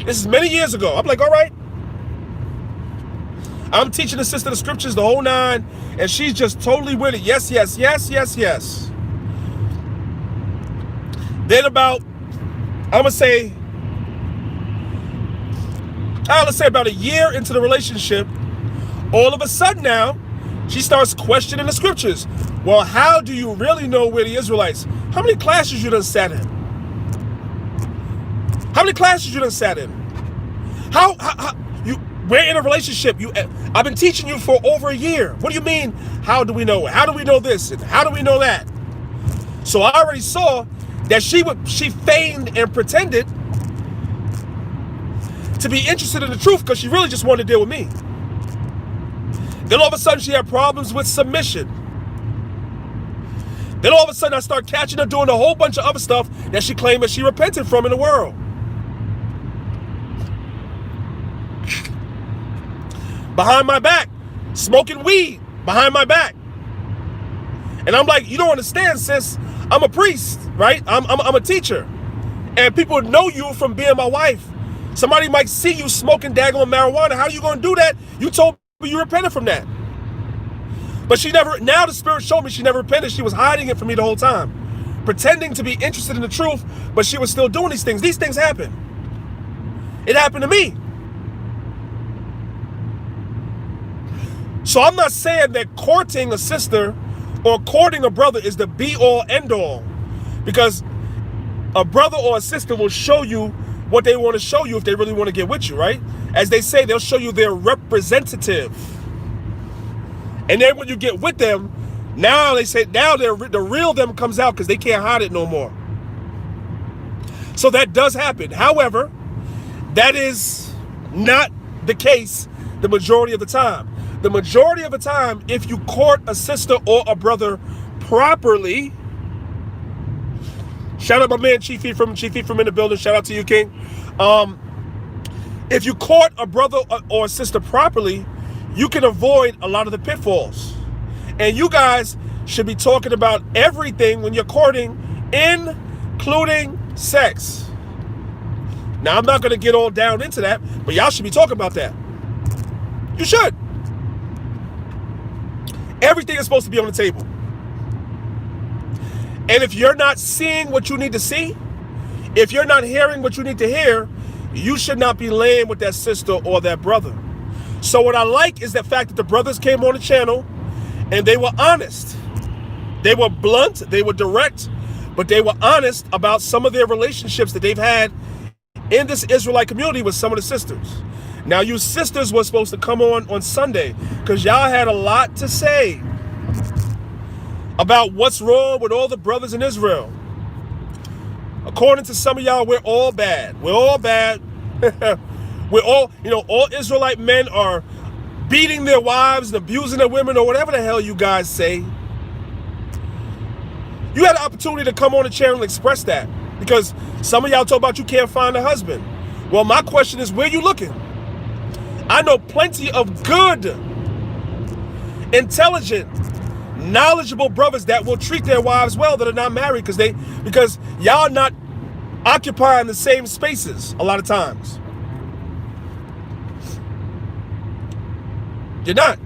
Speaker 1: This is many years ago. I'm like, all right. I'm teaching the sister the scriptures, the whole nine. And she's just totally with it. Yes, yes, yes, yes, yes. Then about, let's say about a year into the relationship, all of a sudden now, she starts questioning the scriptures. Well, how do you really know we're the Israelites? How many classes you done sat in? How many classes you done sat in? How we're in a relationship. I've been teaching you for over a year. What do you mean? How do we know it? How do we know this? And how do we know that? So I already saw that she feigned and pretended to be interested in the truth because she really just wanted to deal with me. Then all of a sudden she had problems with submission. Then all of a sudden I start catching her doing a whole bunch of other stuff that she claimed that she repented from in the world. Behind my back, smoking weed behind my back. And I'm like, you don't understand, sis. I'm a priest, right? I'm a teacher. And people know you from being my wife. Somebody might see you smoking daggone marijuana. How are you going to do that? You told me you repented from that. But she never, now the Spirit showed me she never repented. She was hiding it from me the whole time. Pretending to be interested in the truth, but she was still doing these things. These things happen. It happened to me. So I'm not saying that courting a sister or courting a brother is the be-all, end-all. Because a brother or a sister will show you what they want to show you if they really want to get with you, right? As they say, they'll show you their representative. And then when you get with them, now they say, now the real them comes out because they can't hide it no more. So that does happen. However, that is not the case the majority of the time. The majority of the time, if you court a sister or a brother properly, shout out my man Chief E from in the building. Shout out to you, King. If you court a brother or a sister properly, you can avoid a lot of the pitfalls. And you guys should be talking about everything when you're courting, including sex. Now, I'm not going to get all down into that, but y'all should be talking about that. You should. Everything is supposed to be on the table. And if you're not seeing what you need to see, if you're not hearing what you need to hear, you should not be laying with that sister or that brother. So what I like is the fact that the brothers came on the channel and they were honest. They were blunt, they were direct, but they were honest about some of their relationships that they've had in this Israelite community with some of the sisters. Now, you sisters were supposed to come on Sunday because y'all had a lot to say about what's wrong with all the brothers in Israel. According to some of y'all, we're all bad. We're all bad. We're all, all Israelite men are beating their wives and abusing their women or whatever the hell you guys say. You had the opportunity to come on the channel and express that because some of y'all talk about you can't find a husband. Well, my question is, where you looking? I know plenty of good, intelligent, knowledgeable brothers that will treat their wives well that are not married because y'all not occupying the same spaces a lot of times. You're not.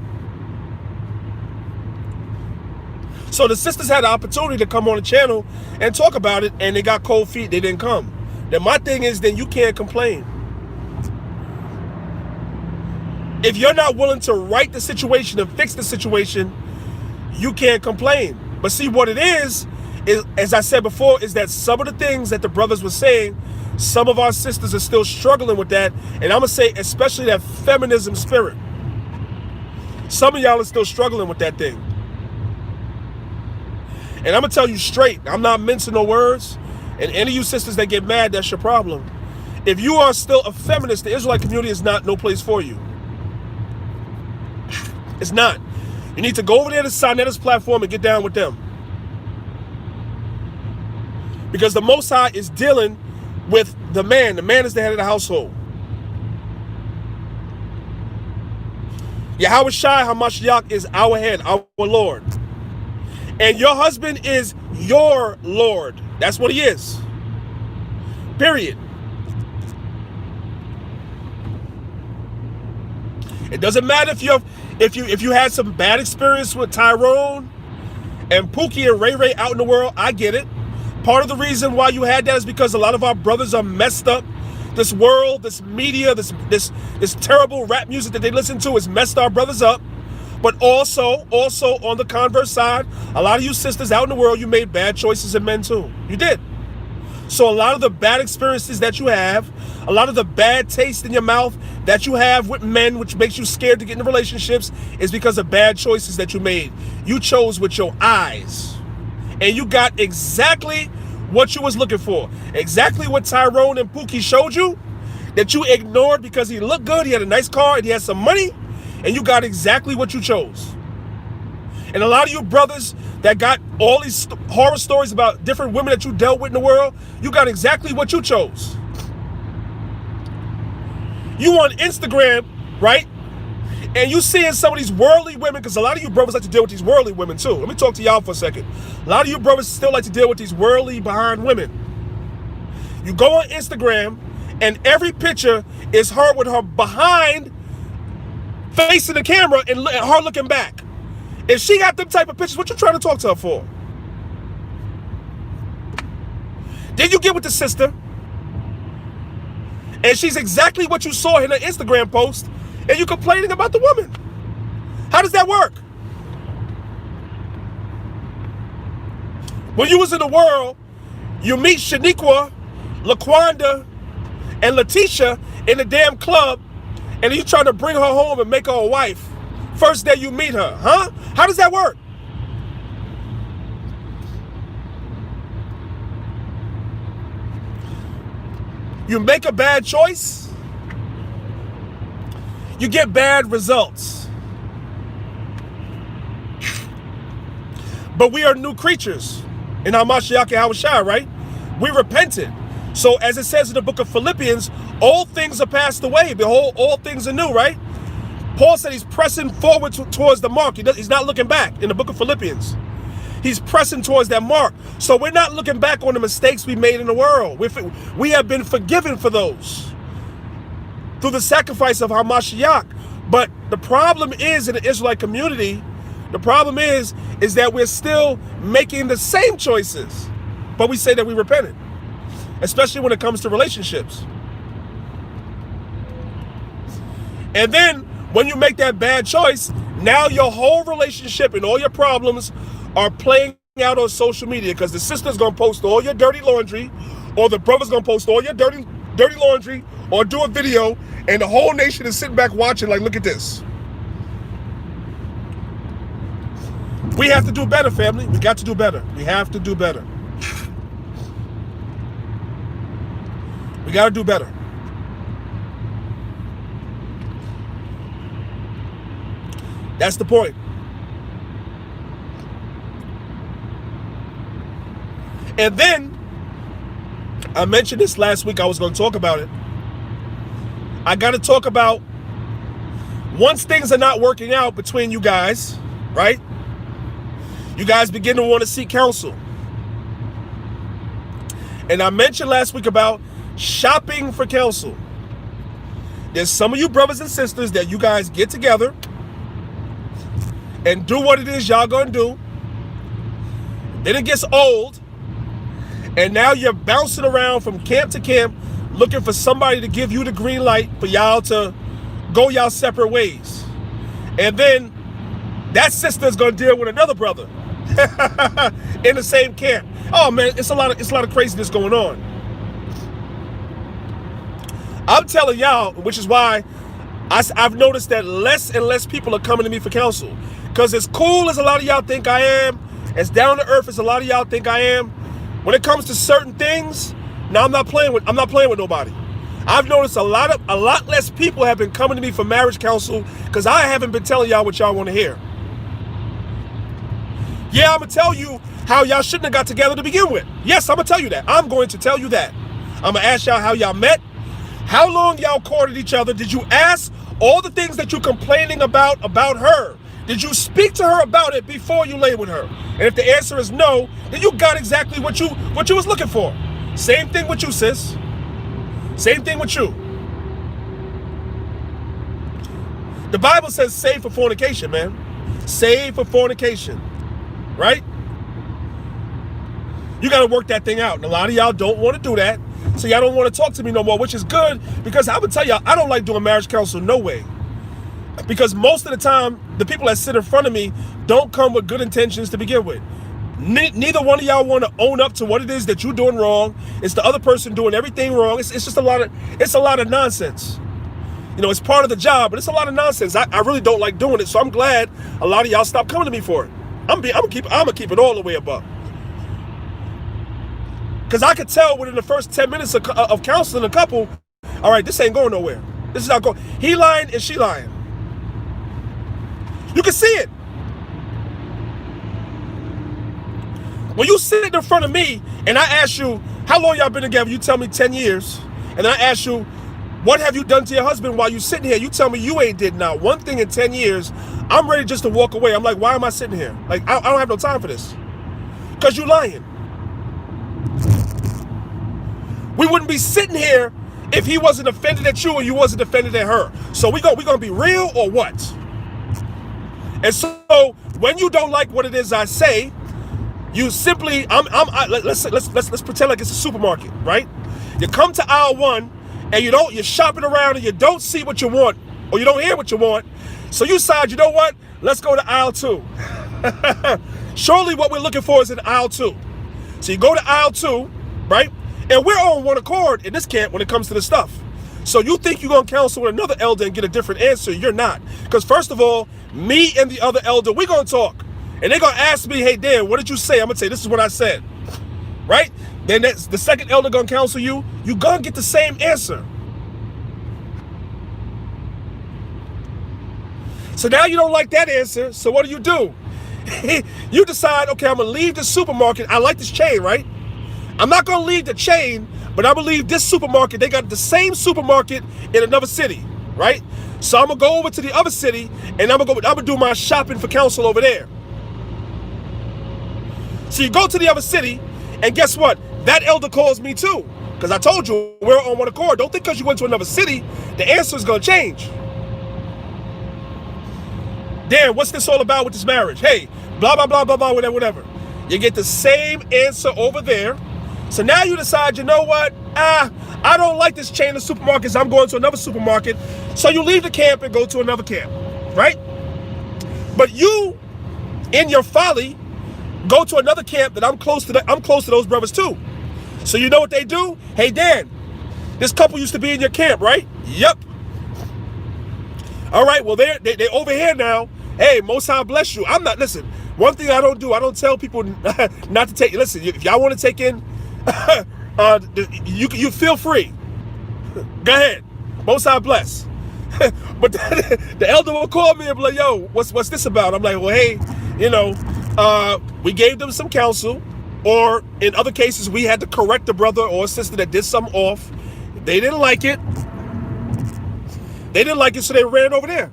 Speaker 1: So the sisters had the opportunity to come on the channel and talk about it, and they got cold feet. They didn't come. Then my thing is, then you can't complain. If you're not willing to right the situation and fix the situation, you can't complain. But see, what it is, as I said before, is that some of the things that the brothers were saying, some of our sisters are still struggling with that. And I'm going to say, especially that feminism spirit. Some of y'all are still struggling with that thing. And I'm going to tell you straight, I'm not mincing no words. And any of you sisters that get mad, that's your problem. If you are still a feminist, the Israelite community is not no place for you. It's not. You need to go over there to Sonetta's platform and get down with them. Because the Most High is dealing with the man. The man is the head of the household. Yahweh Shai HaMashiach is our head, our Lord. And your husband is your Lord. That's what he is. Period. It doesn't matter if you had some bad experience with Tyrone and Pookie and Ray Ray out in the world. I get it. Part of the reason why you had that is because a lot of our brothers are messed up. This world, this media, this terrible rap music that they listen to has messed our brothers up. But also on the converse side, a lot of you sisters out in the world, you made bad choices in men too. You did. So a lot of the bad experiences that you have, a lot of the bad taste in your mouth that you have with men, which makes you scared to get into relationships, is because of bad choices that you made. You chose with your eyes. And you got exactly what you was looking for. Exactly what Tyrone and Pookie showed you, that you ignored because he looked good, he had a nice car, and he had some money, and you got exactly what you chose. And a lot of you brothers that got all these horror stories about different women that you dealt with in the world, you got exactly what you chose. You on Instagram, right? And you seeing some of these worldly women, because a lot of you brothers like to deal with these worldly women too. Let me talk to y'all for a second. A lot of you brothers still like to deal with these worldly behind women. You go on Instagram, and every picture is her with her behind facing the camera and her looking back. If she got them type of pictures, what you trying to talk to her for? Then you get with the sister, and she's exactly what you saw in her Instagram post, and you complaining about the woman. How does that work? When you was in the world, you meet Shaniqua, LaQuanda, and Letitia in the damn club, and you trying to bring her home and make her a wife. First day you meet her, huh? How does that work? You make a bad choice, you get bad results. But we are new creatures in Hamashiach Yahushua, right? We repented. So as it says in the book of Philippians, old things are passed away. Behold, all things are new, right? Paul said he's pressing forward towards the mark. He's not looking back in the book of Philippians. He's pressing towards that mark. So we're not looking back on the mistakes we made in the world. We have been forgiven for those through the sacrifice of Hamashiach. But the problem is, in the Israelite community, the problem is that we're still making the same choices, but we say that we repented, especially when it comes to relationships. And then when you make that bad choice, now your whole relationship and all your problems are playing out on social media, because the sister's gonna post all your dirty laundry, or the brother's gonna post all your dirty laundry, or do a video, and the whole nation is sitting back watching like, look at this. We have to do better, family. We got to do better. We have to do better. We got to do better. That's the point. And then, I mentioned this last week, I was going to talk about it. I got to talk about, once things are not working out between you guys, right? You guys begin to want to seek counsel. And I mentioned last week about shopping for counsel. There's some of you brothers and sisters that you guys get together and do what it is y'all gonna do. Then it gets old, and now you're bouncing around from camp to camp looking for somebody to give you the green light for y'all to go y'all separate ways. And then that sister's gonna deal with another brother in the same camp. Oh man, it's a lot of craziness going on. I'm telling y'all, which is why I've noticed that less and less people are coming to me for counsel. Because as cool as a lot of y'all think I am, as down to earth as a lot of y'all think I am, when it comes to certain things, now I'm not playing with nobody. I've noticed a lot less people have been coming to me for marriage counsel because I haven't been telling y'all what y'all want to hear. Yeah, I'm going to tell you how y'all shouldn't have got together to begin with. Yes, I'm going to tell you that. I'm going to tell you that. I'm going to ask y'all how y'all met, how long y'all courted each other. Did you ask all the things that you're complaining about her? Did you speak to her about it before you lay with her? And if the answer is no, then you got exactly what you was looking for. Same thing with you, sis. Same thing with you. The Bible says save for fornication, man. Save for fornication. Right? You got to work that thing out. And a lot of y'all don't want to do that. So y'all don't want to talk to me no more, which is good, because I'm going to tell y'all, I don't like doing marriage counsel, no way. Because most of the time, the people that sit in front of me don't come with good intentions to begin with. Neither one of y'all want to own up to what it is that you're doing wrong. It's the other person doing everything wrong. It's just a lot of nonsense. You know, it's part of the job, but it's a lot of nonsense. I really don't like doing it, so I'm glad a lot of y'all stopped coming to me for it. I'm gonna keep it all the way above. Because I could tell within the first 10 minutes of counseling a couple, all right, this ain't going nowhere. This is not going. He lying and she lying. You can see it. When you sit in front of me and I ask you, how long y'all been together? You tell me 10 years. And I ask you, what have you done to your husband while you sitting here? You tell me you ain't did not one thing in 10 years. I'm ready just to walk away. I'm like, why am I sitting here? Like, I don't have no time for this. Because you lying. We wouldn't be sitting here if he wasn't offended at you or you wasn't offended at her. So we gonna be real or what? And so when you don't like what it is I say, you simply let's pretend like it's a supermarket, right? You come to aisle 1 and you're shopping around and you don't see what you want or you don't hear what you want. So you decide, you know what? Let's go to aisle 2. Surely what we're looking for is in aisle 2. So you go to aisle 2, right? And we're on one accord in this camp when it comes to this stuff. So you think you're going to counsel with another elder and get a different answer. You're not. Because first of all, me and the other elder, we're going to talk. And they're going to ask me, hey, Dan, what did you say? I'm going to say, this is what I said. Right? Then the second elder going to counsel you. You're going to get the same answer. So now you don't like that answer. So what do? You decide, okay, I'm going to leave this supermarket. I like this chain, right? I'm not going to leave the chain, but I'm going to leave this supermarket. They got the same supermarket in another city, right? So I'm going to go over to the other city, and I'm going to do my shopping for counsel over there. So you go to the other city, and guess what? That elder calls me too. Because I told you, we're on one accord. Don't think because you went to another city, the answer is going to change. Dan, what's this all about with this marriage? Hey, blah, blah, blah, blah, blah, whatever. You get the same answer over there. So now you decide, you know what? I don't like this chain of supermarkets. I'm going to another supermarket. So you leave the camp and go to another camp, right? But you, in your folly, go to another camp that I'm close to those brothers too. So you know what they do? Hey, Dan, this couple used to be in your camp, right? Yep. All right, well, they're over here now. Hey, Most High bless you. Listen, one thing I don't do, I don't tell people not to take, listen, if y'all want to take in, you feel free. Go ahead. Most High bless. But the elder will call me and be like, yo, what's this about? I'm like, well, hey, we gave them some counsel, or in other cases, we had to correct the brother or sister that did something off. They didn't like it. So they ran over there.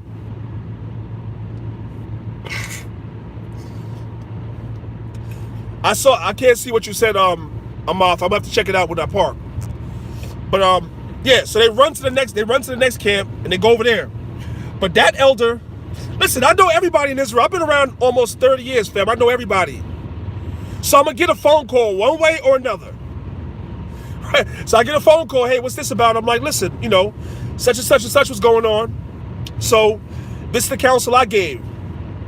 Speaker 1: I can't see what you said, Amoth. I'm gonna have to check it out when I park. But yeah, so they run to the next camp and they go over there. But that elder, listen, I know everybody in Israel. I've been around almost 30 years, fam. I know everybody. So I'm gonna get a phone call one way or another. Right? So I get a phone call, hey, what's this about? I'm like, listen, such and such and such was going on. So this is the counsel I gave.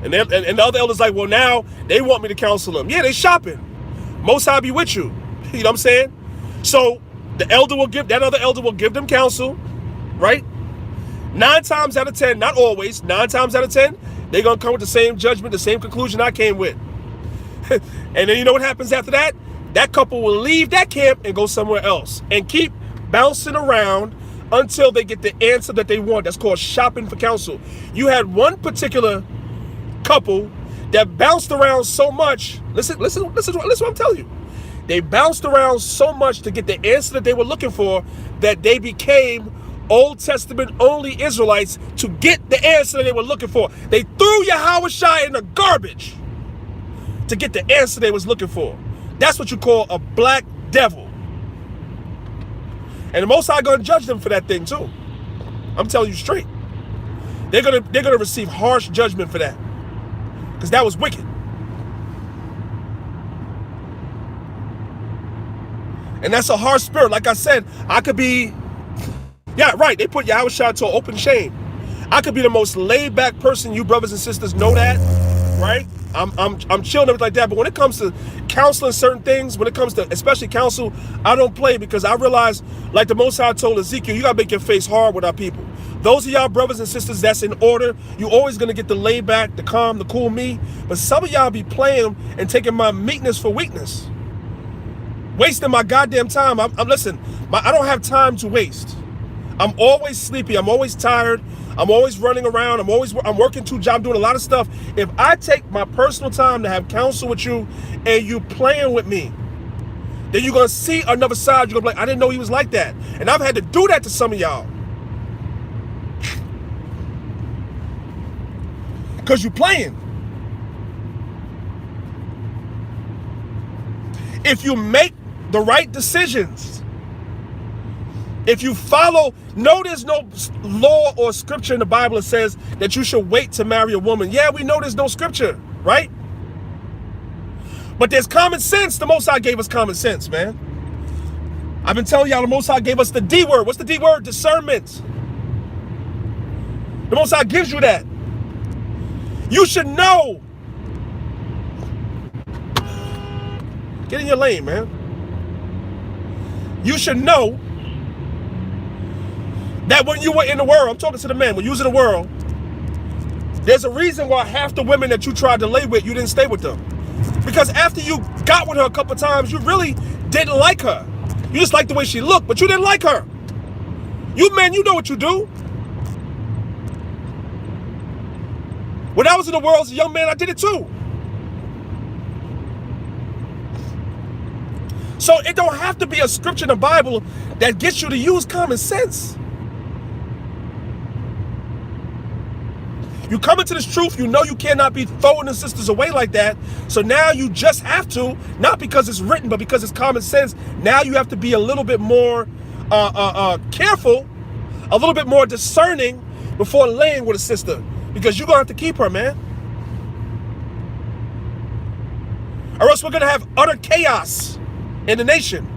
Speaker 1: And the other elder's like, well, now they want me to counsel them. Yeah, they shopping. Most High be with you. You know what I'm saying? So that other elder will give them counsel, right? 9 times out of 10, not always, 9 times out of 10, they're going to come with the same judgment, the same conclusion I came with. And then you know what happens after that? That couple will leave that camp and go somewhere else and keep bouncing around until they get the answer that they want. That's called shopping for counsel. You had one particular couple that bounced around so much. Listen what I'm telling you. They bounced around so much to get the answer that they were looking for that they became Old Testament only Israelites to get the answer that they were looking for. They threw Yahushua in the garbage to get the answer they was looking for. That's what you call a black devil. And the Most High gonna judge them for that thing too. I'm telling you straight. They're gonna receive harsh judgment for that. Because that was wicked. And that's a harsh spirit. Like I said, I could be, yeah, right, they put Yahushua to an open shame. I could be the most laid back person, you brothers and sisters know that, right? I'm chill and everything like that. But when it comes to counseling certain things, when it comes to especially counsel, I don't play, because I realize, like the Most High told Ezekiel, you gotta make your face hard with our people. Those of y'all brothers and sisters, that's in order. You always gonna get the laid back, the calm, the cool me. But some of y'all be playing and taking my meekness for weakness, wasting my goddamn time. Listen, I don't have time to waste. I'm always sleepy. I'm always tired. I'm always running around. I'm working 2 jobs, I'm doing a lot of stuff. If I take my personal time to have counsel with you and you playing with me, then you're gonna see another side. You're gonna be like, I didn't know he was like that. And I've had to do that to some of y'all. Because you playing. If you make the right decisions, if you follow, no, there's no law or scripture in the Bible that says that you should wait to marry a woman. Yeah, we know there's no scripture, right? But there's common sense. The Most High gave us common sense, man. I've been telling y'all, the Most High gave us the D word. What's the D word? Discernment. The Most High gives you that. You should know. Get in your lane, man. You should know that when you were in the world, I'm talking to the men, when you was in the world, there's a reason why half the women that you tried to lay with, you didn't stay with them. Because after you got with her a couple times, you really didn't like her. You just liked the way she looked, but you didn't like her. You men, you know what you do. When I was in the world as a young man, I did it too. So it don't have to be a scripture in the Bible that gets you to use common sense. You come into this truth, you know you cannot be throwing the sisters away like that. So now you just have to, not because it's written, but because it's common sense. Now you have to be a little bit more careful, a little bit more discerning before laying with a sister, because you're going to have to keep her, man. Or else we're going to have utter chaos in the nation,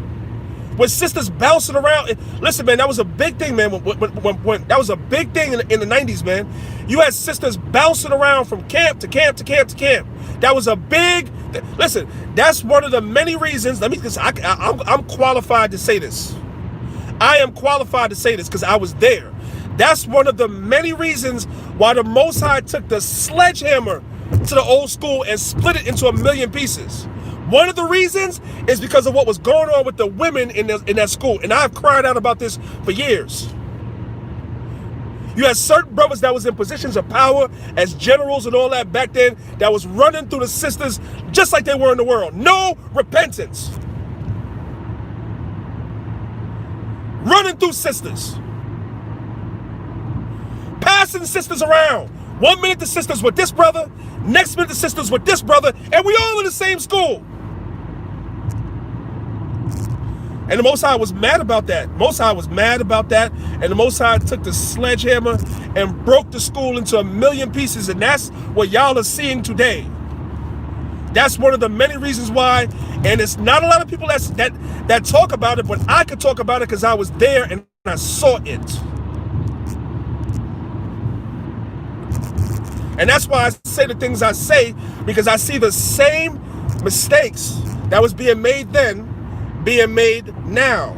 Speaker 1: with sisters bouncing around. Listen, man, that was a big thing, man. When that was a big thing in the 90s, man. You had sisters bouncing around from camp to camp to camp to camp. That was a big. Listen, that's one of the many reasons. I'm qualified to say this. I am qualified to say this because I was there. That's one of the many reasons why the Most High took the sledgehammer to the old school and split it into a million pieces. One of the reasons is because of what was going on with the women in that school. And I've cried out about this for years. You had certain brothers that was in positions of power as generals and all that back then that was running through the sisters just like they were in the world. No repentance. Running through sisters. Passing sisters around. 1 minute the sisters with this brother, next minute the sisters with this brother, and we all in the same school. And the Most High was mad about that. Most High was mad about that. And the Most High took the sledgehammer and broke the school into a million pieces. And that's what y'all are seeing today. That's one of the many reasons why. And it's not a lot of people that talk about it, but I could talk about it because I was there and I saw it. And that's why I say the things I say, because I see the same mistakes that was being made then being made now.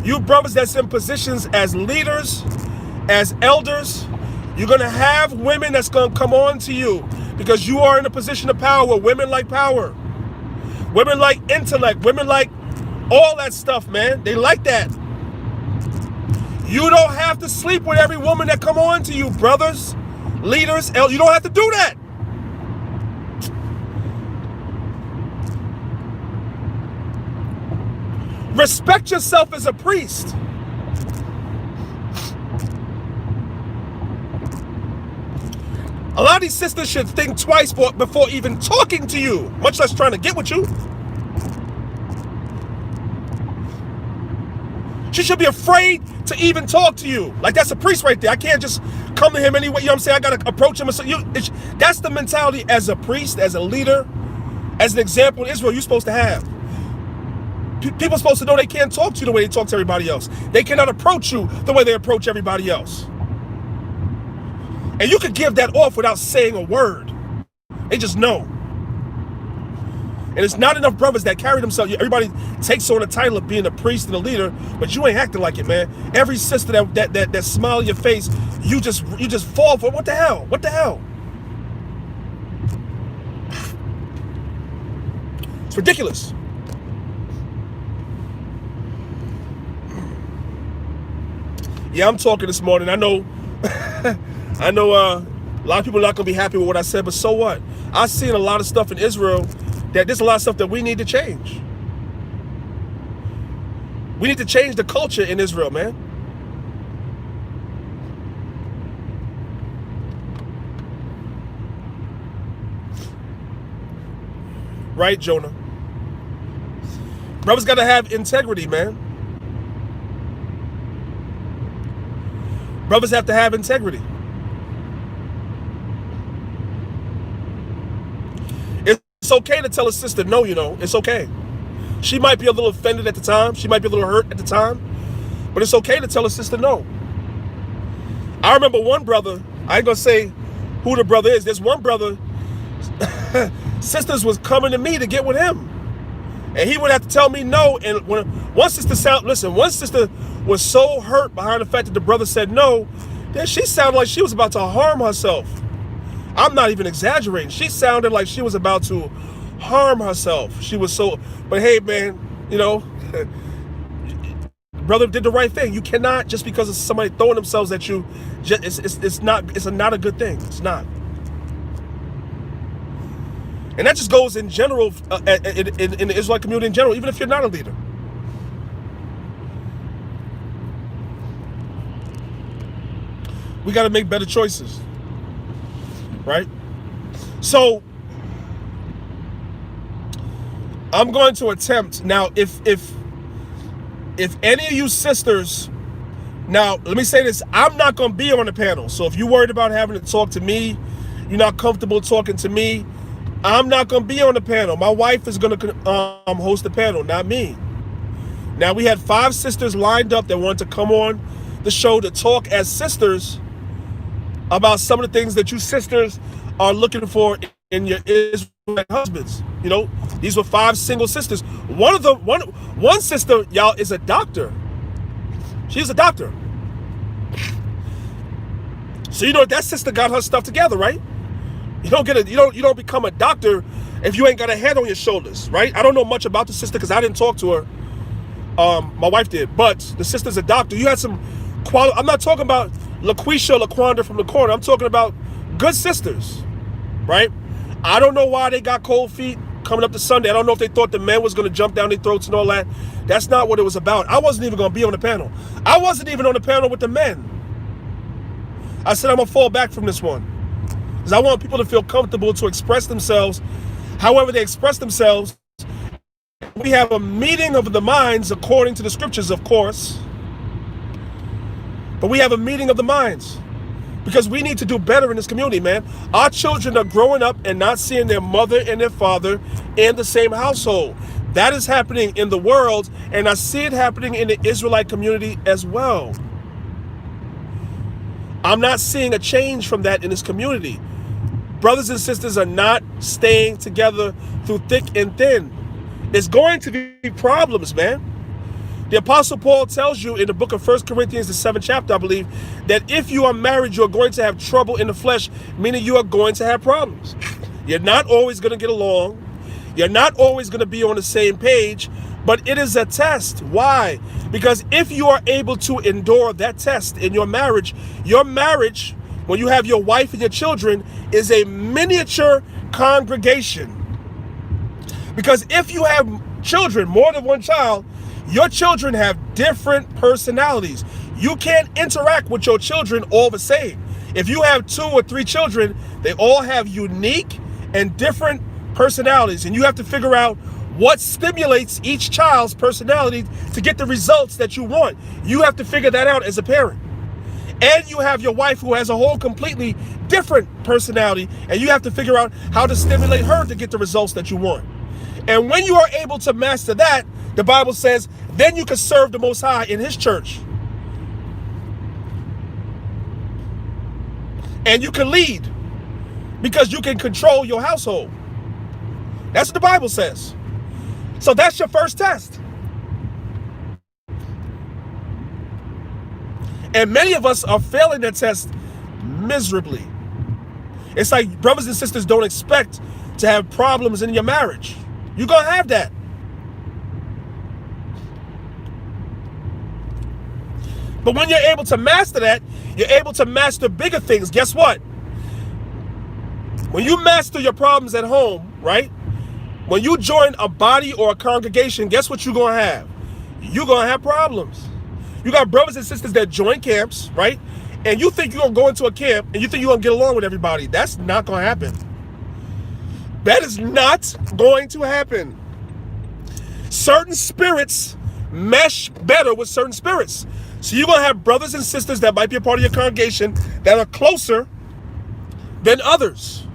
Speaker 1: You brothers that's in positions as leaders, as elders, you're going to have women that's going to come on to you because you are in a position of power. Women like power. Women like intellect. Women like all that stuff, man. They like that. You don't have to sleep with every woman that come on to you, brothers, leaders. You don't have to do that. Respect yourself as a priest. A lot of these sisters should think twice before even talking to you, much less trying to get with you. She should be afraid to even talk to you. Like, that's a priest right there. I can't just come to him anyway. You know what I'm saying? I got to approach him. That's the mentality as a priest, as a leader, as an example in Israel you're supposed to have. People are supposed to know they can't talk to you the way they talk to everybody else. They cannot approach you the way they approach everybody else. And you could give that off without saying a word. They just know. And it's not enough brothers that carry themselves. Everybody takes on the title of being a priest and a leader, but you ain't acting like it, man. Every sister that smile in your face, you just fall for it. What the hell? What the hell? It's ridiculous. Yeah, I'm talking this morning. I know I know a lot of people are not going to be happy with what I said, but so what? I've seen a lot of stuff in Israel that there's a lot of stuff that we need to change. We need to change the culture in Israel, man. Right, Jonah? Brothers got to have integrity, man. Brothers have to have integrity. It's okay to tell a sister no, you know. It's okay. She might be a little offended at the time. She might be a little hurt at the time. But it's okay to tell a sister no. I remember one brother, I ain't going to say who the brother is. There's one brother, sisters was coming to me to get with him. And he would have to tell me no. And when one sister was so hurt behind the fact that the brother said no, that she sounded like she was about to harm herself. I'm not even exaggerating. She sounded like she was about to harm herself. She was so, but hey, man, you know, brother did the right thing. You cannot, just because of somebody throwing themselves at you, it's not a good thing. It's not. And that just goes in general, in the Israelite community in general, even if you're not a leader. We got to make better choices, right? So I'm going to attempt now. If any of you sisters, now let me say this: I'm not going to be on the panel. So if you're worried about having to talk to me, you're not comfortable talking to me, I'm not going to be on the panel. My wife is going to host the panel, not me. Now, we had 5 sisters lined up that wanted to come on the show to talk as sisters about some of the things that you sisters are looking for in your Israelite husbands. You know, these were 5 single sisters. One sister, y'all, is a doctor. She's a doctor. So you know that sister got her stuff together, right? You don't become a doctor if you ain't got a head on your shoulders, right? I don't know much about the sister because I didn't talk to her. My wife did, but the sister's a doctor. You had some quality. I'm not talking about LaQuisha or LaQuanda from the corner. I'm talking about good sisters, right? I don't know why they got cold feet coming up to Sunday. I don't know if they thought the men was going to jump down their throats and all that. That's not what it was about. I wasn't even going to be on the panel. I wasn't even on the panel with the men. I said I'm going to fall back from this one because I want people to feel comfortable to express themselves however they express themselves. We have a meeting of the minds according to the scriptures, of course. But we have a meeting of the minds because we need to do better in this community, man. Our children are growing up and not seeing their mother and their father in the same household. That is happening in the world, and I see it happening in the Israelite community as well. I'm not seeing a change from that in this community. Brothers and sisters are not staying together through thick and thin. There's going to be problems, man. The Apostle Paul tells you in the book of 1 Corinthians, the 7th chapter, I believe, that if you are married, you're going to have trouble in the flesh, meaning you are going to have problems. You're not always going to get along. You're not always going to be on the same page, but it is a test. Why? Because if you are able to endure that test in your marriage, when you have your wife and your children, is a miniature congregation. Because if you have children, more than one child, your children have different personalities. You can't interact with your children all the same. If you have 2 or 3 children, they all have unique and different personalities, and you have to figure out what stimulates each child's personality to get the results that you want. You have to figure that out as a parent. And you have your wife who has a whole completely different personality, and you have to figure out how to stimulate her to get the results that you want. And when you are able to master that, the Bible says, then you can serve the Most High in His church. And you can lead. because you can control your household. That's what the Bible says. So that's your first test. And many of us are failing that test miserably. It's like brothers and sisters don't expect to have problems in your marriage. You're going to have that. But when you're able to master that, you're able to master bigger things. Guess what? When you master your problems at home, right? When you join a body or a congregation, guess what you're going to have? You're going to have problems. You got brothers and sisters that join camps, right? And you think you're going to go into a camp and you think you're going to get along with everybody. That's not going to happen. That is not going to happen. Certain spirits mesh better with certain spirits. So you're going to have brothers and sisters that might be a part of your congregation that are closer than others.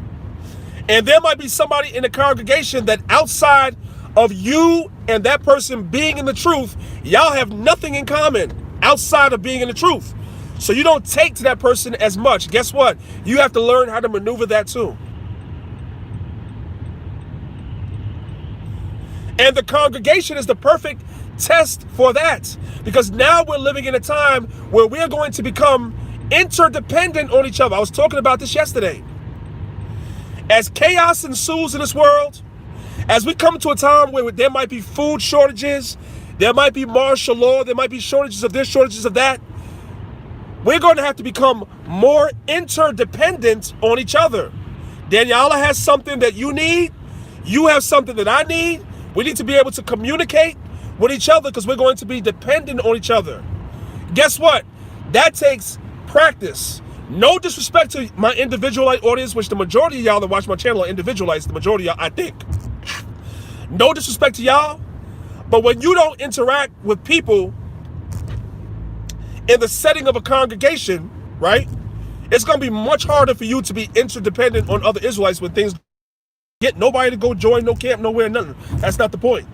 Speaker 1: And there might be somebody in the congregation that outside of you and that person being in the truth, y'all have nothing in common outside of being in the truth. So you don't take to that person as much. Guess what? You have to learn how to maneuver that too. And the congregation is the perfect test for that. Because now we're living in a time where we're going to become interdependent on each other. I was talking about this yesterday. As chaos ensues in this world, as we come to a time where there might be food shortages, there might be martial law, there might be shortages of this, shortages of that, we're going to have to become more interdependent on each other. Danyaahla has something that you need. You have something that I need. We need to be able to communicate with each other because we're going to be dependent on each other. Guess what? That takes practice. No disrespect to my individualite audience, which the majority of y'all that watch my channel are individualites, the majority of y'all, I think. No disrespect to y'all, but when you don't interact with people in the setting of a congregation, right, it's going to be much harder for you to be interdependent on other Israelites when things get nobody to go join no camp, nowhere, nothing. That's not the point.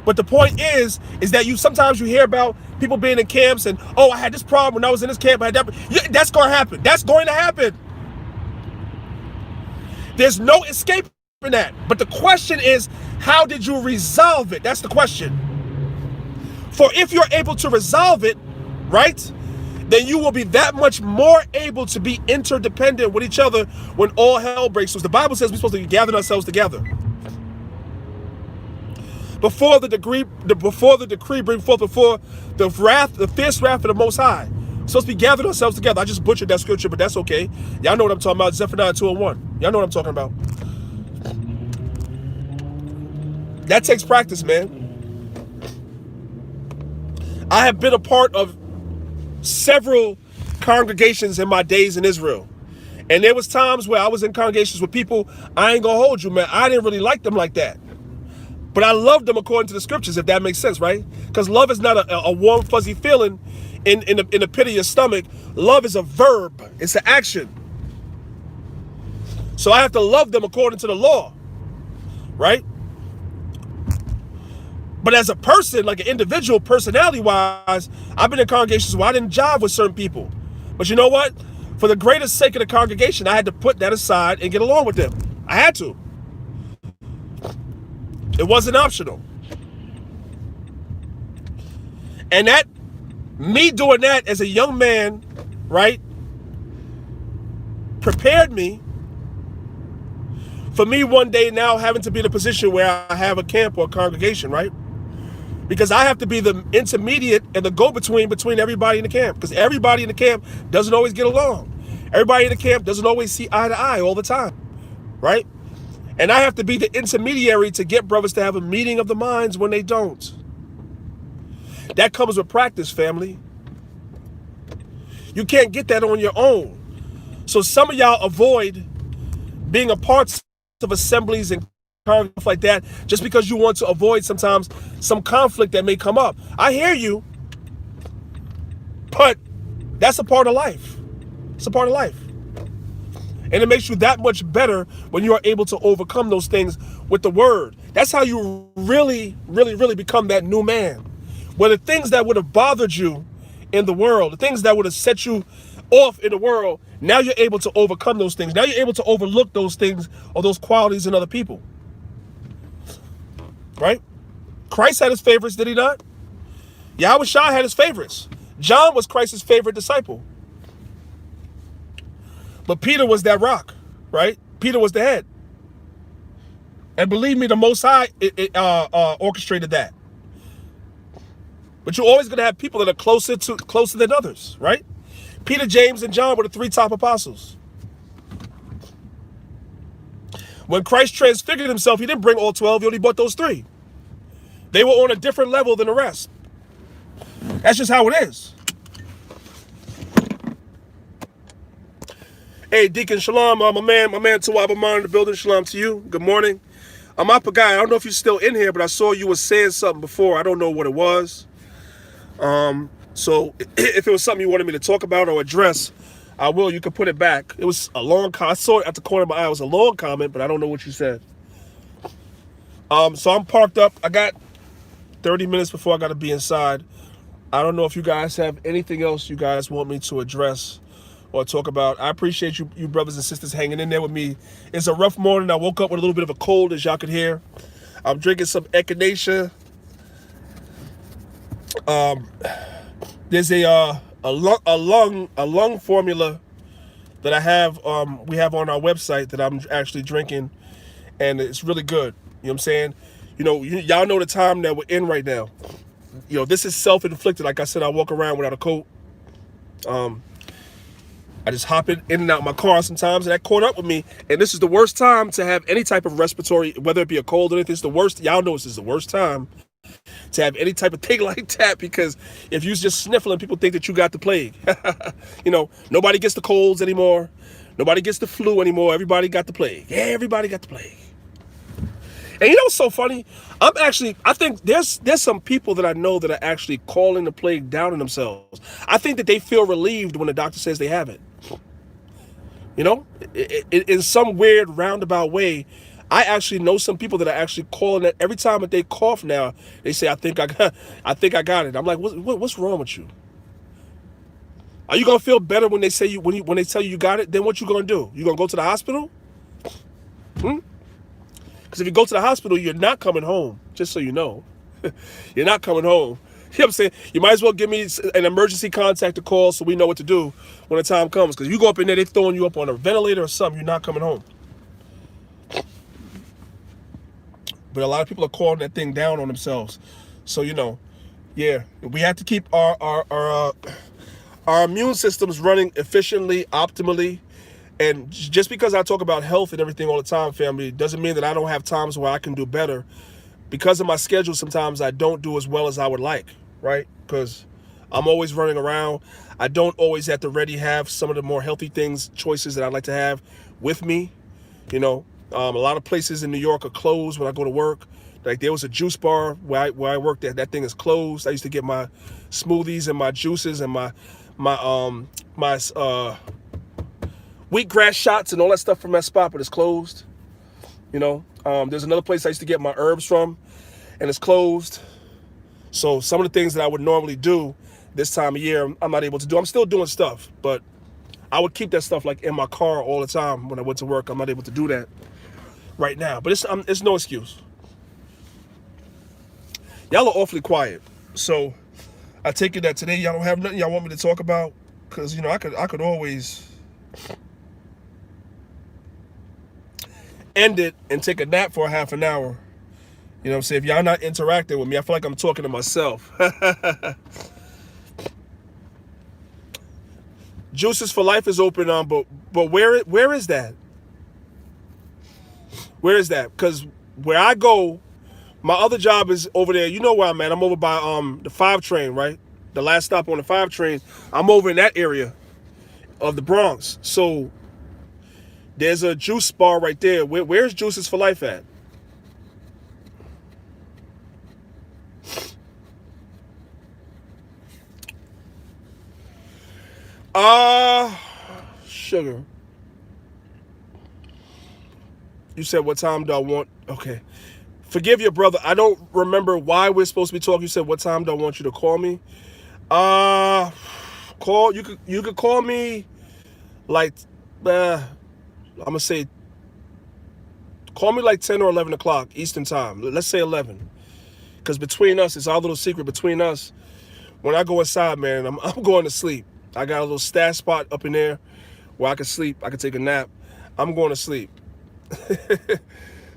Speaker 1: But the point is that sometimes you hear about people being in camps and, oh, I had this problem when I was in this camp. I had that. Yeah, that's going to happen. That's going to happen. There's no escaping that. But the question is, how did you resolve it? That's the question. For if you're able to resolve it, right, then you will be that much more able to be interdependent with each other when all hell breaks loose. The Bible says we're supposed to gather ourselves together. Before the decree bring forth, before the fierce wrath of the Most High. We're supposed to be gathering ourselves together. I just butchered that scripture, but that's okay. Y'all know what I'm talking about. Zephaniah 2:1. Y'all know what I'm talking about. That takes practice, man. I have been a part of several congregations in my days in Israel. And there was times where I was in congregations with people, I ain't gonna hold you, man. I didn't really like them like that. But I loved them according to the scriptures, if that makes sense, right? Because love is not a warm, fuzzy feeling in the pit of your stomach. Love is a verb. It's an action. So I have to love them according to the law, right? But as a person, like an individual, personality-wise, I've been in congregations where I didn't jive with certain people. But you know what? For the greatest sake of the congregation, I had to put that aside and get along with them. I had to. It wasn't optional. And me doing that as a young man, right, prepared me for me one day now having to be in a position where I have a camp or a congregation, right? Because I have to be the intermediate and the go-between between everybody in the camp. Because everybody in the camp doesn't always get along. Everybody in the camp doesn't always see eye to eye all the time, right? And I have to be the intermediary to get brothers to have a meeting of the minds when they don't. That comes with practice, family. You can't get that on your own. So some of y'all avoid being a part of assemblies and stuff like that just because you want to avoid sometimes some conflict that may come up. I hear you, but that's a part of life. It's a part of life. And it makes you that much better when you are able to overcome those things with the word. That's how you really, really, really become that new man. Where the things that would have bothered you in the world, the things that would have set you off in the world, Now you're able to overcome those things. Now you're able to overlook those things or those qualities in other people. Right? Christ had his favorites, did he not? Yahweh Shai had his favorites. John was Christ's favorite disciple. But Peter was that rock, right? Peter was the head. And believe me, the Most High orchestrated that. But you're always going to have people that are closer than others, right? Peter, James, and John were the 3 top apostles. When Christ transfigured himself, he didn't bring all 12. He only brought those 3. They were on a different level than the rest. That's just how it is. Hey, Deacon Shalom, my man Tawab Amar in the building. Shalom to you. Good morning. I'm up a guy. I don't know if you're still in here, but I saw you were saying something before. I don't know what it was. So if it was something you wanted me to talk about or address, I will. You can put it back. It was a long comment. I saw it at the corner of my eye. It was a long comment, but I don't know what you said. So I'm parked up. I got 30 minutes before I got to be inside. I don't know if you guys have anything else you guys want me to address or talk about. I appreciate you brothers and sisters hanging in there with me. It's a rough morning. I woke up with a little bit of a cold, as y'all could hear. I'm drinking some echinacea. There's a lung formula that I have we have on our website that I'm actually drinking, and it's really good. You know what I'm saying? You know, y'all know the time that we're in right now. You know, this is self-inflicted. Like I said, I walk around without a coat. I just hop in and out my car sometimes, and that caught up with me. And this is the worst time to have any type of respiratory, whether it be a cold or anything. It's the worst. Y'all know this is the worst time to have any type of thing like that, because if you're just sniffling, people think that you got the plague. You know, nobody gets the colds anymore. Nobody gets the flu anymore. Everybody got the plague. Yeah, everybody got the plague. And you know what's so funny? I think there's some people that I know that are actually calling the plague down on themselves. I think that they feel relieved when the doctor says they have it. You know, in some weird roundabout way, I actually know some people that are actually calling it every time that they cough now. They say, I think I got it. I'm like, what's wrong with you? Are you gonna feel better when they say when they tell you got it? Then what you gonna do? You gonna go to the hospital? Because if you go to the hospital, you're not coming home. Just so you know, you're not coming home. You know what I'm saying? You might as well give me an emergency contact to call so we know what to do when the time comes. Because you go up in there, they're throwing you up on a ventilator or something, you're not coming home. But a lot of people are calling that thing down on themselves. So, you know, yeah, we have to keep our immune systems running efficiently, optimally. And just because I talk about health and everything all the time, family, doesn't mean that I don't have times where I can do better. Because of my schedule, sometimes I don't do as well as I would like, right? Because I'm always running around. I don't always at the ready have some of the more healthy choices that I'd like to have with me. You know, a lot of places in New York are closed when I go to work. Like there was a juice bar where I worked at. That thing is closed. I used to get my smoothies and my juices and my wheatgrass shots and all that stuff from that spot, but it's closed. You know, there's another place I used to get my herbs from, and it's closed. So some of the things that I would normally do this time of year, I'm not able to do. I'm still doing stuff, but I would keep that stuff like in my car all the time when I went to work. I'm not able to do that right now, but it's no excuse. Y'all are awfully quiet, so I take it that today y'all don't have nothing y'all want me to talk about, because you know I could always end it and take a nap for a half an hour. You know what I'm saying? If y'all not interacting with me, I feel like I'm talking to myself. Juices for Life is open on, but where is that? Where is that? Because where I go, my other job is over there. You know where I'm at. I'm over by the 5 train, right? The last stop on the 5 train. I'm over in that area of the Bronx. So there's a juice bar right there. Where's Juices for Life at? Sugar. You said, what time do I want? Okay. Forgive your brother. I don't remember why we're supposed to be talking. You said, what time do I want you to call me? You could call me like, I'm going to say, call me like 10 or 11 o'clock Eastern time. Let's say 11. Because between us, it's our little secret between us. When I go inside, man, I'm going to sleep. I got a little stash spot up in there where I can sleep. I can take a nap. I'm going to sleep.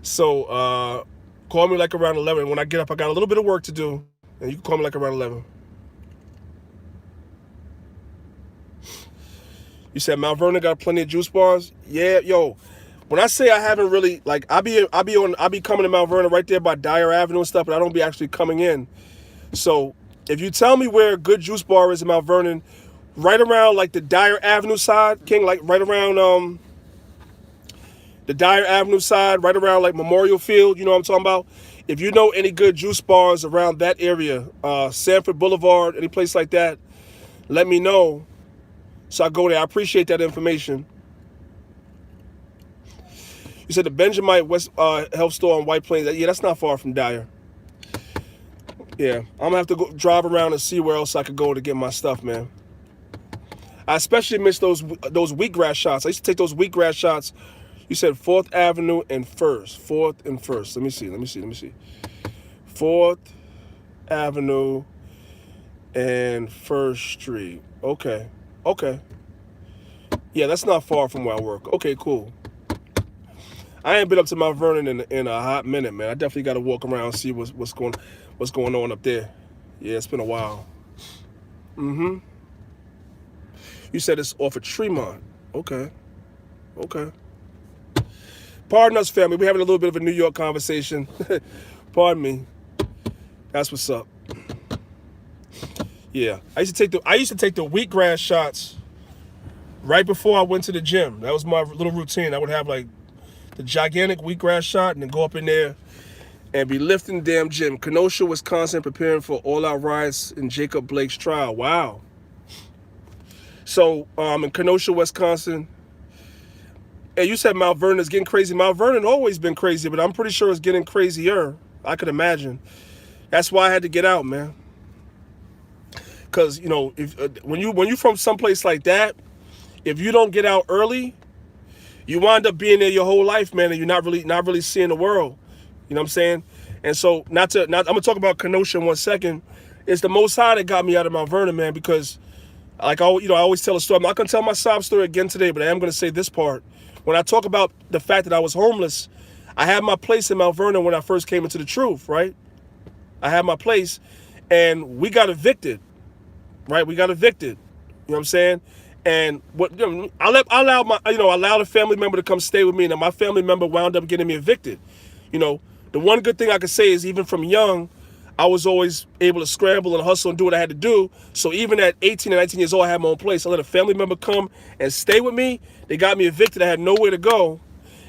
Speaker 1: So call me like around 11. When I get up, I got a little bit of work to do. And you can call me like around 11. You said Mount Vernon got plenty of juice bars? Yeah, yo. When I say I haven't really, like, I be coming to Mount Vernon right there by Dyer Avenue and stuff, but I don't be actually coming in. So if you tell me where a good juice bar is in Mount Vernon, right around like the Dyer Avenue side, King, like right around the Dyer Avenue side, right around like Memorial Field, you know what I'm talking about? If you know any good juice bars around that area, Sanford Boulevard, any place like that, let me know. So I go there. I appreciate that information. You said the Benjamite West Health Store on White Plains. Yeah, that's not far from Dyer. Yeah, I'm gonna have to go drive around and see where else I could go to get my stuff, man. I especially miss those wheatgrass shots. I used to take those wheatgrass shots. You said 4th Avenue and 1st. 4th and 1st. Let me see. 4th Avenue and 1st Street. Okay. Yeah, that's not far from where I work. Okay, cool. I ain't been up to Mount Vernon in a hot minute, man. I definitely got to walk around and see what's going on up there. Yeah, it's been a while. You said it's off of Tremont. Okay. Pardon us, family. We're having a little bit of a New York conversation. Pardon me. That's what's up. Yeah, I used to take the wheatgrass shots right before I went to the gym. That was my little routine. I would have like the gigantic wheatgrass shot and then go up in there and be lifting the damn gym. Kenosha, Wisconsin, preparing for all-out riots in Jacob Blake's trial. Wow. So in Kenosha, Wisconsin, and you said Mount Vernon is getting crazy. Mount Vernon always been crazy, but I'm pretty sure it's getting crazier. I could imagine. That's why I had to get out, man. Because, you know, if when you from someplace like that, if you don't get out early, you wind up being there your whole life, man, and you're not really seeing the world. You know what I'm saying? And so I'm gonna talk about Kenosha in 1 second. It's the Most High that got me out of Mount Vernon, man, because like I always tell a story. I'm not gonna tell my sob story again today, but I am gonna say this part. When I talk about the fact that I was homeless, I had my place in Mount Vernon when I first came into the truth, right? I had my place, and we got evicted. Right, we got evicted. You know what I'm saying? And I allowed a family member to come stay with me, and my family member wound up getting me evicted. You know, the one good thing I could say is even from young, I was always able to scramble and hustle and do what I had to do. So even at 18 and 19 years old, I had my own place. I let a family member come and stay with me. They got me evicted. I had nowhere to go,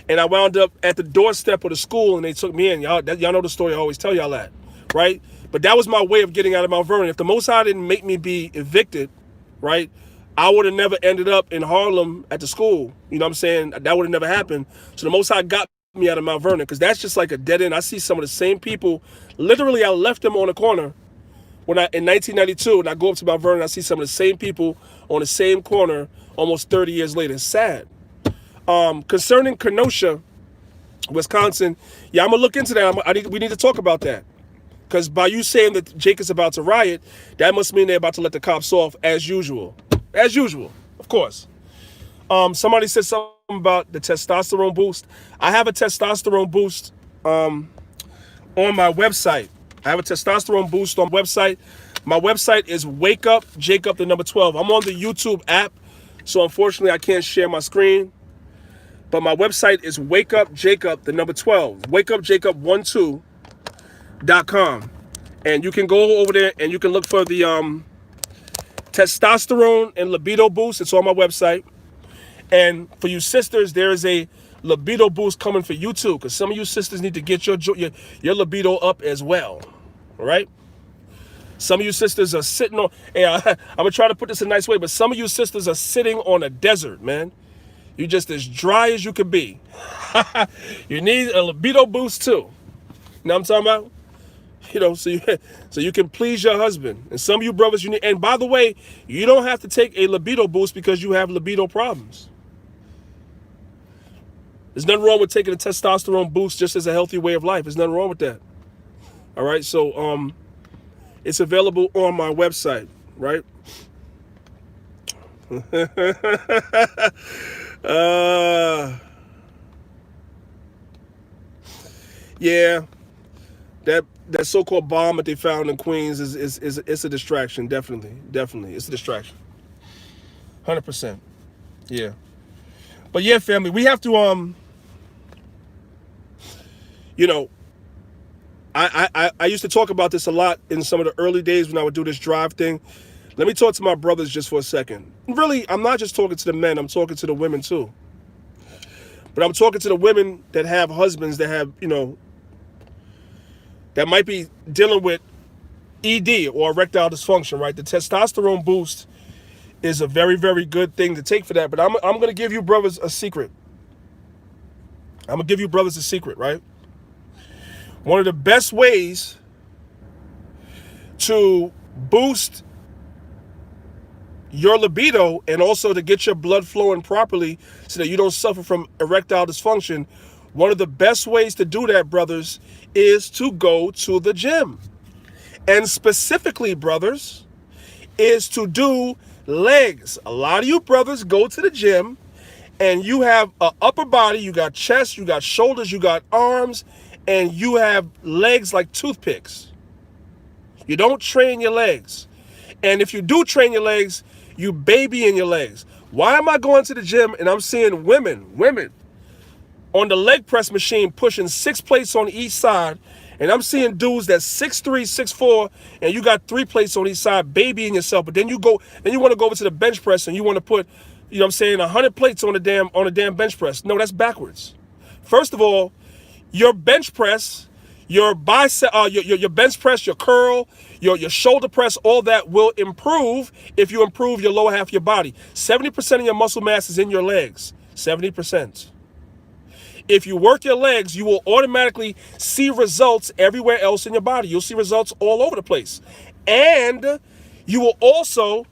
Speaker 1: and I wound up at the doorstep of the school, and they took me in. Y'all know the story. I always tell y'all that, right? But that was my way of getting out of Mount Vernon. If the Most High didn't make me be evicted, right, I would have never ended up in Harlem at the school. You know what I'm saying? That would have never happened. So the Most High got me out of Mount Vernon because that's just like a dead end. I see some of the same people. Literally, I left them on the corner in 1992, and I go up to Mount Vernon. I see some of the same people on the same corner almost 30 years later. It's sad. Concerning Kenosha, Wisconsin, yeah, I'm gonna look into that. We need to talk about that. Because by you saying that Jacob's about to riot, that must mean they're about to let the cops off as usual. As usual, of course. Somebody said something about the testosterone boost. I have a testosterone boost on my website. I have a testosterone boost on my website. My website is Wake Up Jacob the number 12. I'm on the YouTube app, so unfortunately I can't share my screen. But my website is Wake Up Jacob the number 12. WakeUpJacob12.com. And you can go over there and you can look for the testosterone and libido boost. It's on my website. And for you sisters, there is a libido boost coming for you too, because some of you sisters need to get your libido up as well. All right? Some of you sisters are sitting on, I'm gonna try to put this in a nice way, but some of you sisters are sitting on a desert, man. You just as dry as you can be. You need a libido boost too. You know what I'm talking about? You know, so you can please your husband. And some of you brothers, and by the way, you don't have to take a libido boost because you have libido problems. There's nothing wrong with taking a testosterone boost just as a healthy way of life. There's nothing wrong with that. All right, so it's available on my website, right? Yeah, that so-called bomb that they found in Queens is it's a distraction. Definitely, it's a distraction. 100%. Yeah, but yeah, family, we have to you know, I used to talk about this a lot in some of the early days when I would do this drive thing. Let me talk to my brothers just for a second. Really, I'm not just talking to the men, I'm talking to the women too. But I'm talking to the women that have husbands that have, that might be dealing with ED or erectile dysfunction, right? The testosterone boost is a very, very good thing to take for that. But I'm going to give you brothers a secret. Right? One of the best ways to boost your libido and also to get your blood flowing properly so that you don't suffer from erectile dysfunction, one of the best ways to do that, brothers, is to go to the gym. And specifically, brothers, is to do legs. A lot of you brothers go to the gym and you have an upper body, you got chest, you got shoulders, you got arms, and you have legs like toothpicks. You don't train your legs. And if you do train your legs, you baby in your legs. Why am I going to the gym and I'm seeing women on the leg press machine pushing 6 plates on each side, and I'm seeing dudes that's 6'3", 6'4", and you got 3 plates on each side babying yourself, but then you want to go over to the bench press and you want to put, 100 plates on the damn bench press. No, that's backwards. First of all, your bench press, your bicep, your bench press, your curl, your shoulder press, all that will improve if you improve your lower half of your body. 70% of your muscle mass is in your legs. 70%. If you work your legs, you will automatically see results everywhere else in your body. You'll see results all over the place. And you will also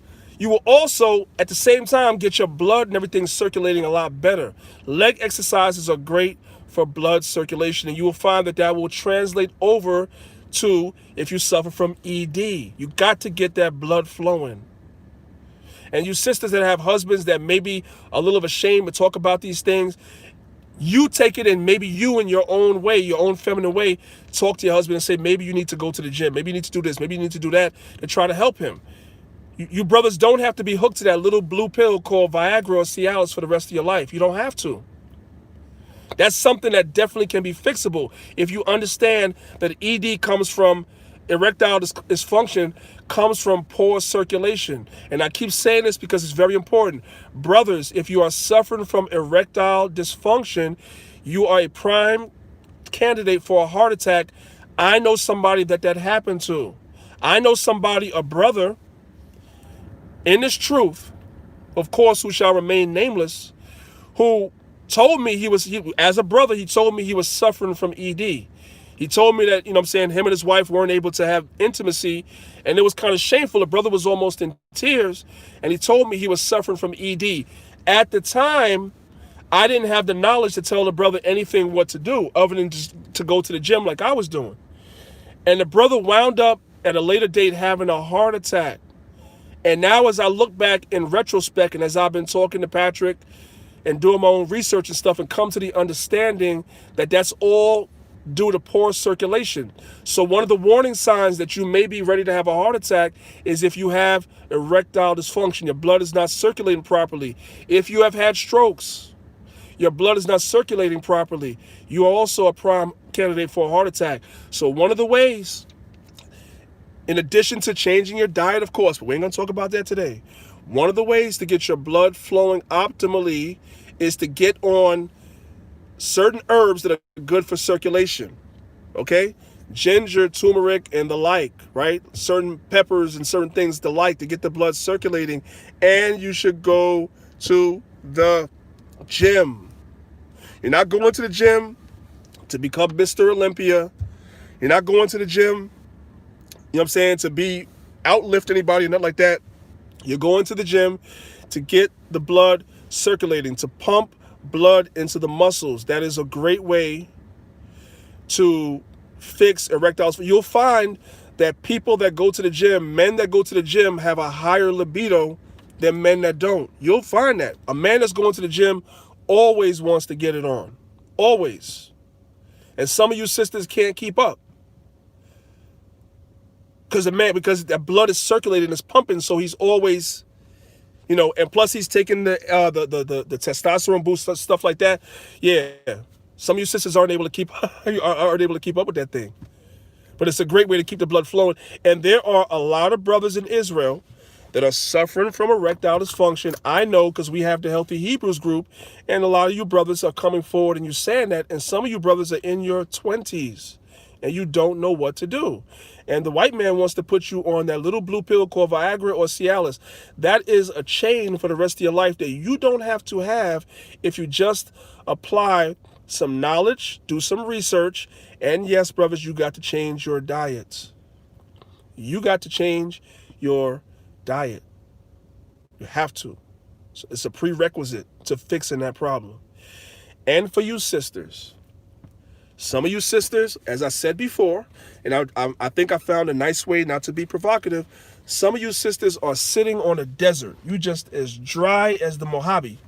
Speaker 1: at the same time get your blood and everything circulating a lot better. Leg exercises are great for blood circulation, and you will find that will translate over to if you suffer from ED. You got to get that blood flowing. And you sisters that have husbands that may be a little ashamed to talk about these things, you take it and maybe you in your own way, your own feminine way, talk to your husband and say, maybe you need to go to the gym. Maybe you need to do this. Maybe you need to do that, and try to help him. You brothers don't have to be hooked to that little blue pill called Viagra or Cialis for the rest of your life. You don't have to. That's something that definitely can be fixable if you understand that ED comes from erectile dysfunction, comes from poor circulation. And I keep saying this because it's very important. Brothers, if you are suffering from erectile dysfunction, you are a prime candidate for a heart attack. I know somebody that happened to. I know somebody, a brother, in this truth, of course, who shall remain nameless, who told me as a brother, he told me he was suffering from ED. He told me that, him and his wife weren't able to have intimacy, and it was kind of shameful. The brother was almost in tears, and he told me he was suffering from ED. At the time, I didn't have the knowledge to tell the brother anything what to do other than just to go to the gym like I was doing. And the brother wound up at a later date having a heart attack. And now as I look back in retrospect, and as I've been talking to Patrick and doing my own research and stuff, and come to the understanding that that's all due to poor circulation. So one of the warning signs that you may be ready to have a heart attack is if you have erectile dysfunction, your blood is not circulating properly. If you have had strokes, your blood is not circulating properly, you are also a prime candidate for a heart attack. So one of the ways, in addition to changing your diet, of course, but we ain't going to talk about that today. One of the ways to get your blood flowing optimally is to get on certain herbs that are good for circulation, okay? Ginger, turmeric, and the like, right? Certain peppers and certain things the like to get the blood circulating. And you should go to the gym. You're not going to the gym to become Mr. Olympia. You're not going to the gym, to be outlift anybody or nothing like that. You're going to the gym to get the blood circulating, to pump blood into the muscles. That is a great way to fix erectile. You'll find that people that go to the gym, men that go to the gym, have a higher libido than men that don't. You'll find that. A man that's going to the gym always wants to get it on. Always. And some of you sisters can't keep up. Because that blood is circulating, it's pumping, so he's always, and plus he's taking the testosterone boost, stuff like that. Yeah. Some of you sisters aren't able to keep up with that thing. But it's a great way to keep the blood flowing. And there are a lot of brothers in Israel that are suffering from erectile dysfunction. I know, because we have the Healthy Hebrews group, and a lot of you brothers are coming forward and you're saying that, and some of you brothers are in your 20s and you don't know what to do. And the white man wants to put you on that little blue pill called Viagra or Cialis. That is a chain for the rest of your life that you don't have to have if you just apply some knowledge, do some research, and yes, brothers, you got to change your diet. You got to change your diet. You have to. So it's a prerequisite to fixing that problem. And for you sisters, some of you sisters, as I said before, and I think I found a nice way not to be provocative, some of you sisters are sitting on a desert. You just as dry as the Mojave.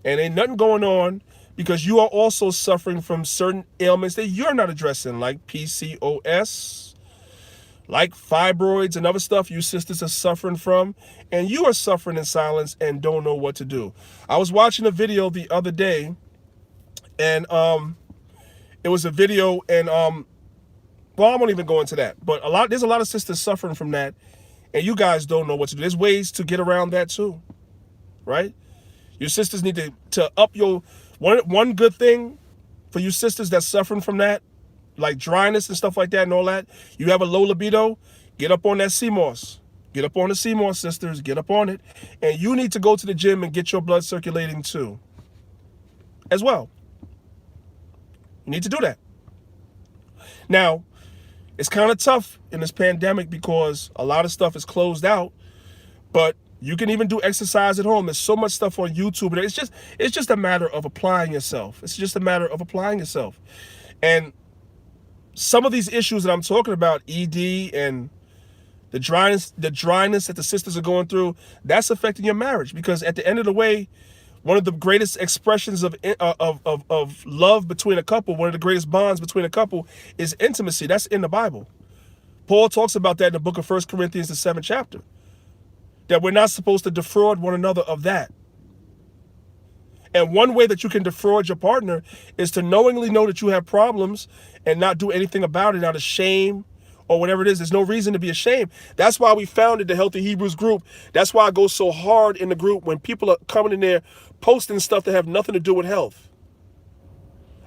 Speaker 1: And ain't nothing going on because you are also suffering from certain ailments that you're not addressing, like PCOS, like fibroids and other stuff you sisters are suffering from, and you are suffering in silence and don't know what to do. I was watching a video the other day, and it was a video, and well, I won't even go into that, but there's a lot of sisters suffering from that, and you guys don't know what to do. There's ways to get around that too, right? Your sisters need to up your one good thing for you sisters that's suffering from that, like dryness and stuff like that and all that. You have a low libido, get up on that CMOS. Get up on the CMOS, sisters. Get up on it. And you need to go to the gym and get your blood circulating too, as well. You need to do that. Now, it's kind of tough in this pandemic because a lot of stuff is closed out, but you can even do exercise at home. There's so much stuff on YouTube. It's just a matter of applying yourself. It's just a matter of applying yourself. And some of these issues that I'm talking about, ED and the dryness that the sisters are going through, that's affecting your marriage. Because at the end of the way, one of the greatest expressions of love between a couple, one of the greatest bonds between a couple is intimacy. That's in the Bible. Paul talks about that in the book of 1 Corinthians, the 7th chapter. That we're not supposed to defraud one another of that. And one way that you can defraud your partner is to knowingly know that you have problems and not do anything about it out of shame or whatever it is. There's no reason to be ashamed. That's why we founded the Healthy Hebrews group. That's why I go so hard in the group when people are coming in there posting stuff that have nothing to do with health.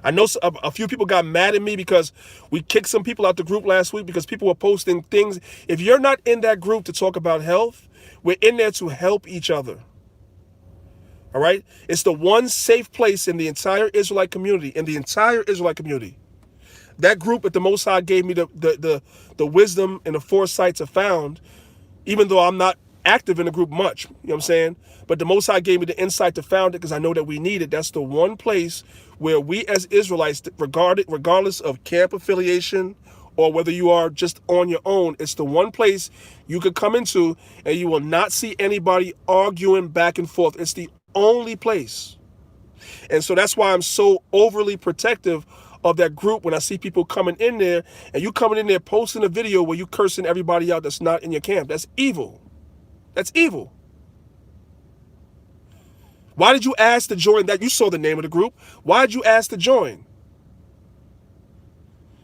Speaker 1: I know a few people got mad at me because we kicked some people out the group last week because people were posting things. If you're not in that group to talk about health, we're in there to help each other. All right? It's the one safe place in the entire Israelite community, That group that the Most High gave me the wisdom and the foresight to found, even though I'm not active in the group much, you know what I'm saying? But the Most High gave me the insight to found it because I know that we need it. That's the one place where we as Israelites, regardless of camp affiliation or whether you are just on your own, it's the one place you could come into and you will not see anybody arguing back and forth. It's the only place. And so that's why I'm so overly protective of that group when I see people coming in there and you coming in there posting a video where you cursing everybody out that's not in your camp. That's evil. That's evil. Why did you ask to join that? You saw the name of the group. Why did you ask to join?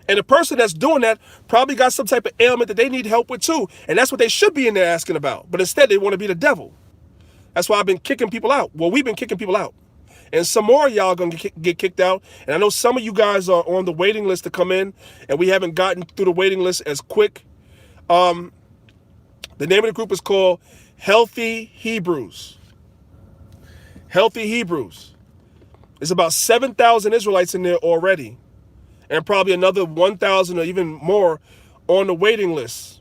Speaker 1: And the person that's doing that probably got some type of ailment that they need help with too. And that's what they should be in there asking about. But instead they want to be the devil. That's why I've been kicking people out. Well, we've been kicking people out. And some more of y'all are going to get kicked out. And I know some of you guys are on the waiting list to come in. And we haven't gotten through the waiting list as quick. The name of the group is called Healthy Hebrews. Healthy Hebrews. There's about 7,000 Israelites in there already. And probably another 1,000 or even more on the waiting list.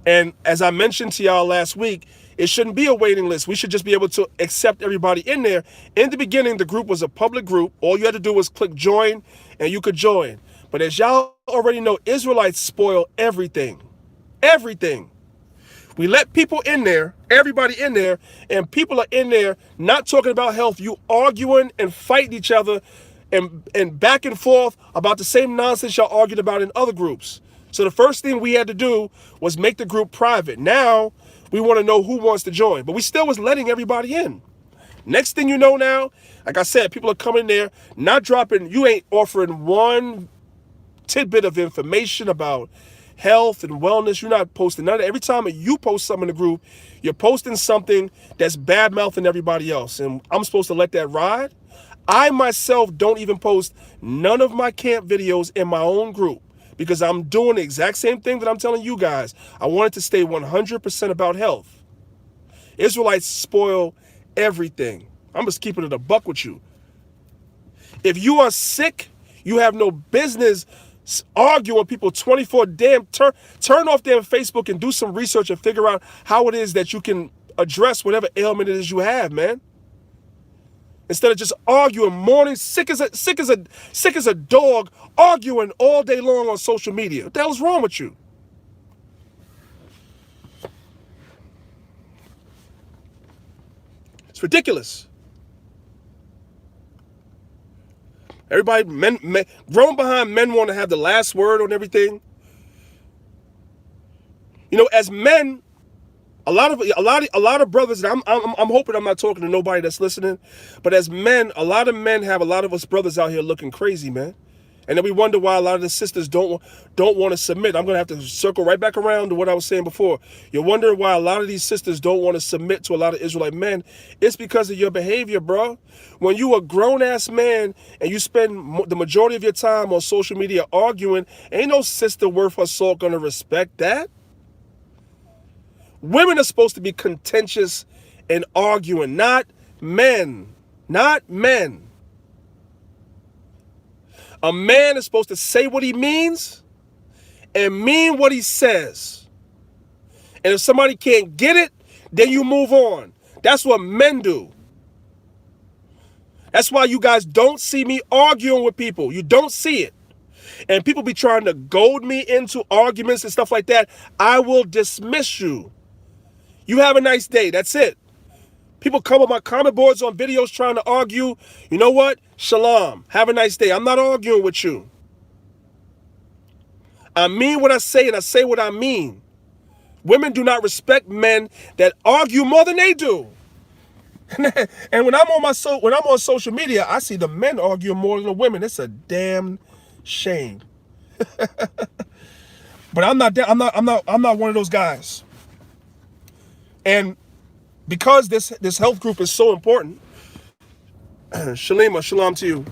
Speaker 1: And as I mentioned to y'all last week, It shouldn't be a waiting list. We should just be able to accept everybody in there. In the beginning, the group was a public group. All you had to do was click join and you could join. But as y'all already know, Israelites spoil everything. Everything. We let people in there, everybody in there, and people are in there not talking about health. You arguing and fighting each other and back and forth about the same nonsense y'all argued about in other groups. So the first thing we had to do was make the group private. Now we want to know who wants to join, but we still was letting everybody in. Next thing you know now, like I said, people are coming there, not dropping, you ain't offering one tidbit of information about health and wellness. You're not posting none of that. Every time you post something in the group, you're posting something that's bad mouthing everybody else. And I'm supposed to let that ride? I myself don't even post none of my camp videos in my own group because I'm doing the exact same thing that I'm telling you guys. I want it to stay 100% about health. Israelites spoil everything. I'm just keeping it a buck with you. If you are sick, you have no business arguing with people 24 damn turn off damn Facebook and do some research and figure out how it is that you can address whatever ailment it is you have, man. Instead of just arguing, mourning, sick as a dog, arguing all day long on social media. What the hell is wrong with you? It's ridiculous. Everybody, men, grown behind men want to have the last word on everything. You know, as men, a lot of brothers. And I'm hoping I'm not talking to nobody that's listening, but as men, a lot of men have a lot of us brothers out here looking crazy, man. And then we wonder why a lot of the sisters don't want to submit. I'm going to have to circle right back around to what I was saying before. You're wondering why a lot of these sisters don't want to submit to a lot of Israelite men. It's because of your behavior, bro. When you a grown-ass man and you spend the majority of your time on social media arguing, ain't no sister worth her salt going to respect that. Women are supposed to be contentious and arguing, not men. Not men. A man is supposed to say what he means and mean what he says. And if somebody can't get it, then you move on. That's what men do. That's why you guys don't see me arguing with people. You don't see it. And people be trying to goad me into arguments and stuff like that. I will dismiss you. You have a nice day. That's it. People come on my comment boards on videos trying to argue. You know what? Shalom. Have a nice day. I'm not arguing with you. I mean what I say and I say what I mean. Women do not respect men that argue more than they do. And when I'm on social media, I see the men arguing more than the women. It's a damn shame. But I'm not one of those guys. And because this health group is so important, Shalima, shalom to you.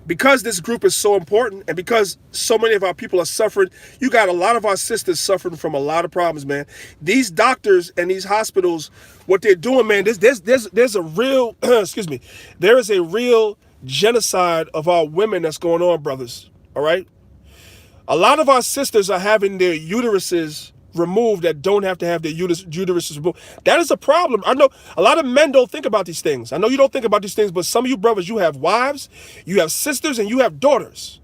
Speaker 1: Because this group is so important and because so many of our people are suffering, you got a lot of our sisters suffering from a lot of problems, man. These doctors and these hospitals, what they're doing, man, there's a real, excuse me, there is a real genocide of our women that's going on, brothers, all right? A lot of our sisters are having their uteruses removed that don't have to have their uteruses removed. That is a problem. I know a lot of men don't think about these things. I know you don't think about these things, but some of you brothers, you have wives, you have sisters, and you have daughters.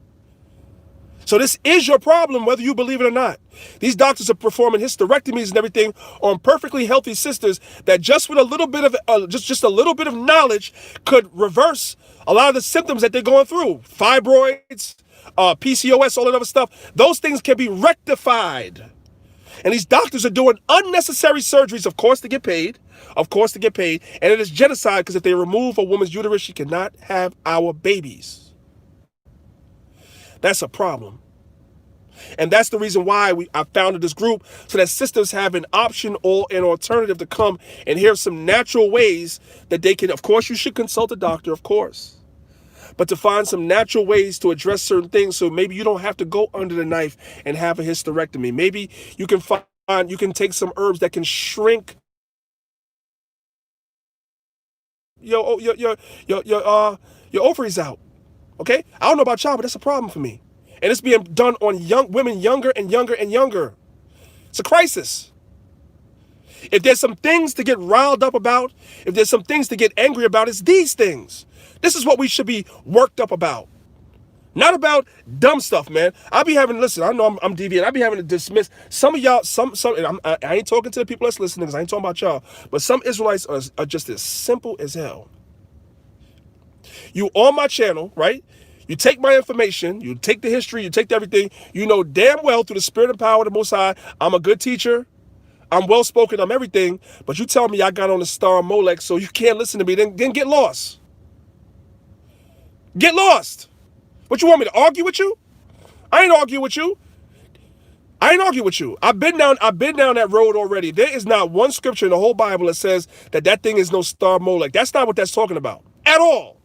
Speaker 1: So this is your problem, whether you believe it or not. These doctors are performing hysterectomies and everything on perfectly healthy sisters that just with a little bit of just a little bit of knowledge could reverse a lot of the symptoms that they're going through. Fibroids, PCOS, all that other stuff. Those things can be rectified. And these doctors are doing unnecessary surgeries, of course, to get paid. Of course, to get paid. And it is genocide because if they remove a woman's uterus, she cannot have our babies. That's a problem. And that's the reason why I founded this group, so that sisters have an option or an alternative to come and hear some natural ways that they can. Of course, you should consult a doctor, of course. But to find some natural ways to address certain things so maybe you don't have to go under the knife and have a hysterectomy. Maybe you can take some herbs that can shrink your ovaries out. Okay? I don't know about y'all, but that's a problem for me. And it's being done on young women, younger and younger and younger. It's a crisis. If there's some things to get riled up about, if there's some things to get angry about, it's these things. This is what we should be worked up about. Not about dumb stuff, man. I be having, listen, I know I'm deviant. I be having to dismiss some of y'all, and I ain't talking to the people that's listening because I ain't talking about y'all, but some Israelites are just as simple as hell. You on my channel, right? You take my information, you take the history, you take everything. You know damn well through the spirit and power of the Most High, I'm a good teacher. I'm well-spoken, I'm everything, but you tell me I got on the star Molech, so you can't listen to me, then get lost. Get lost. What, you want me to argue with you? I ain't arguing with you. I ain't arguing with you. I've been down that road already. There is not one scripture in the whole Bible that says that thing is no star Molech. That's not what that's talking about. At all.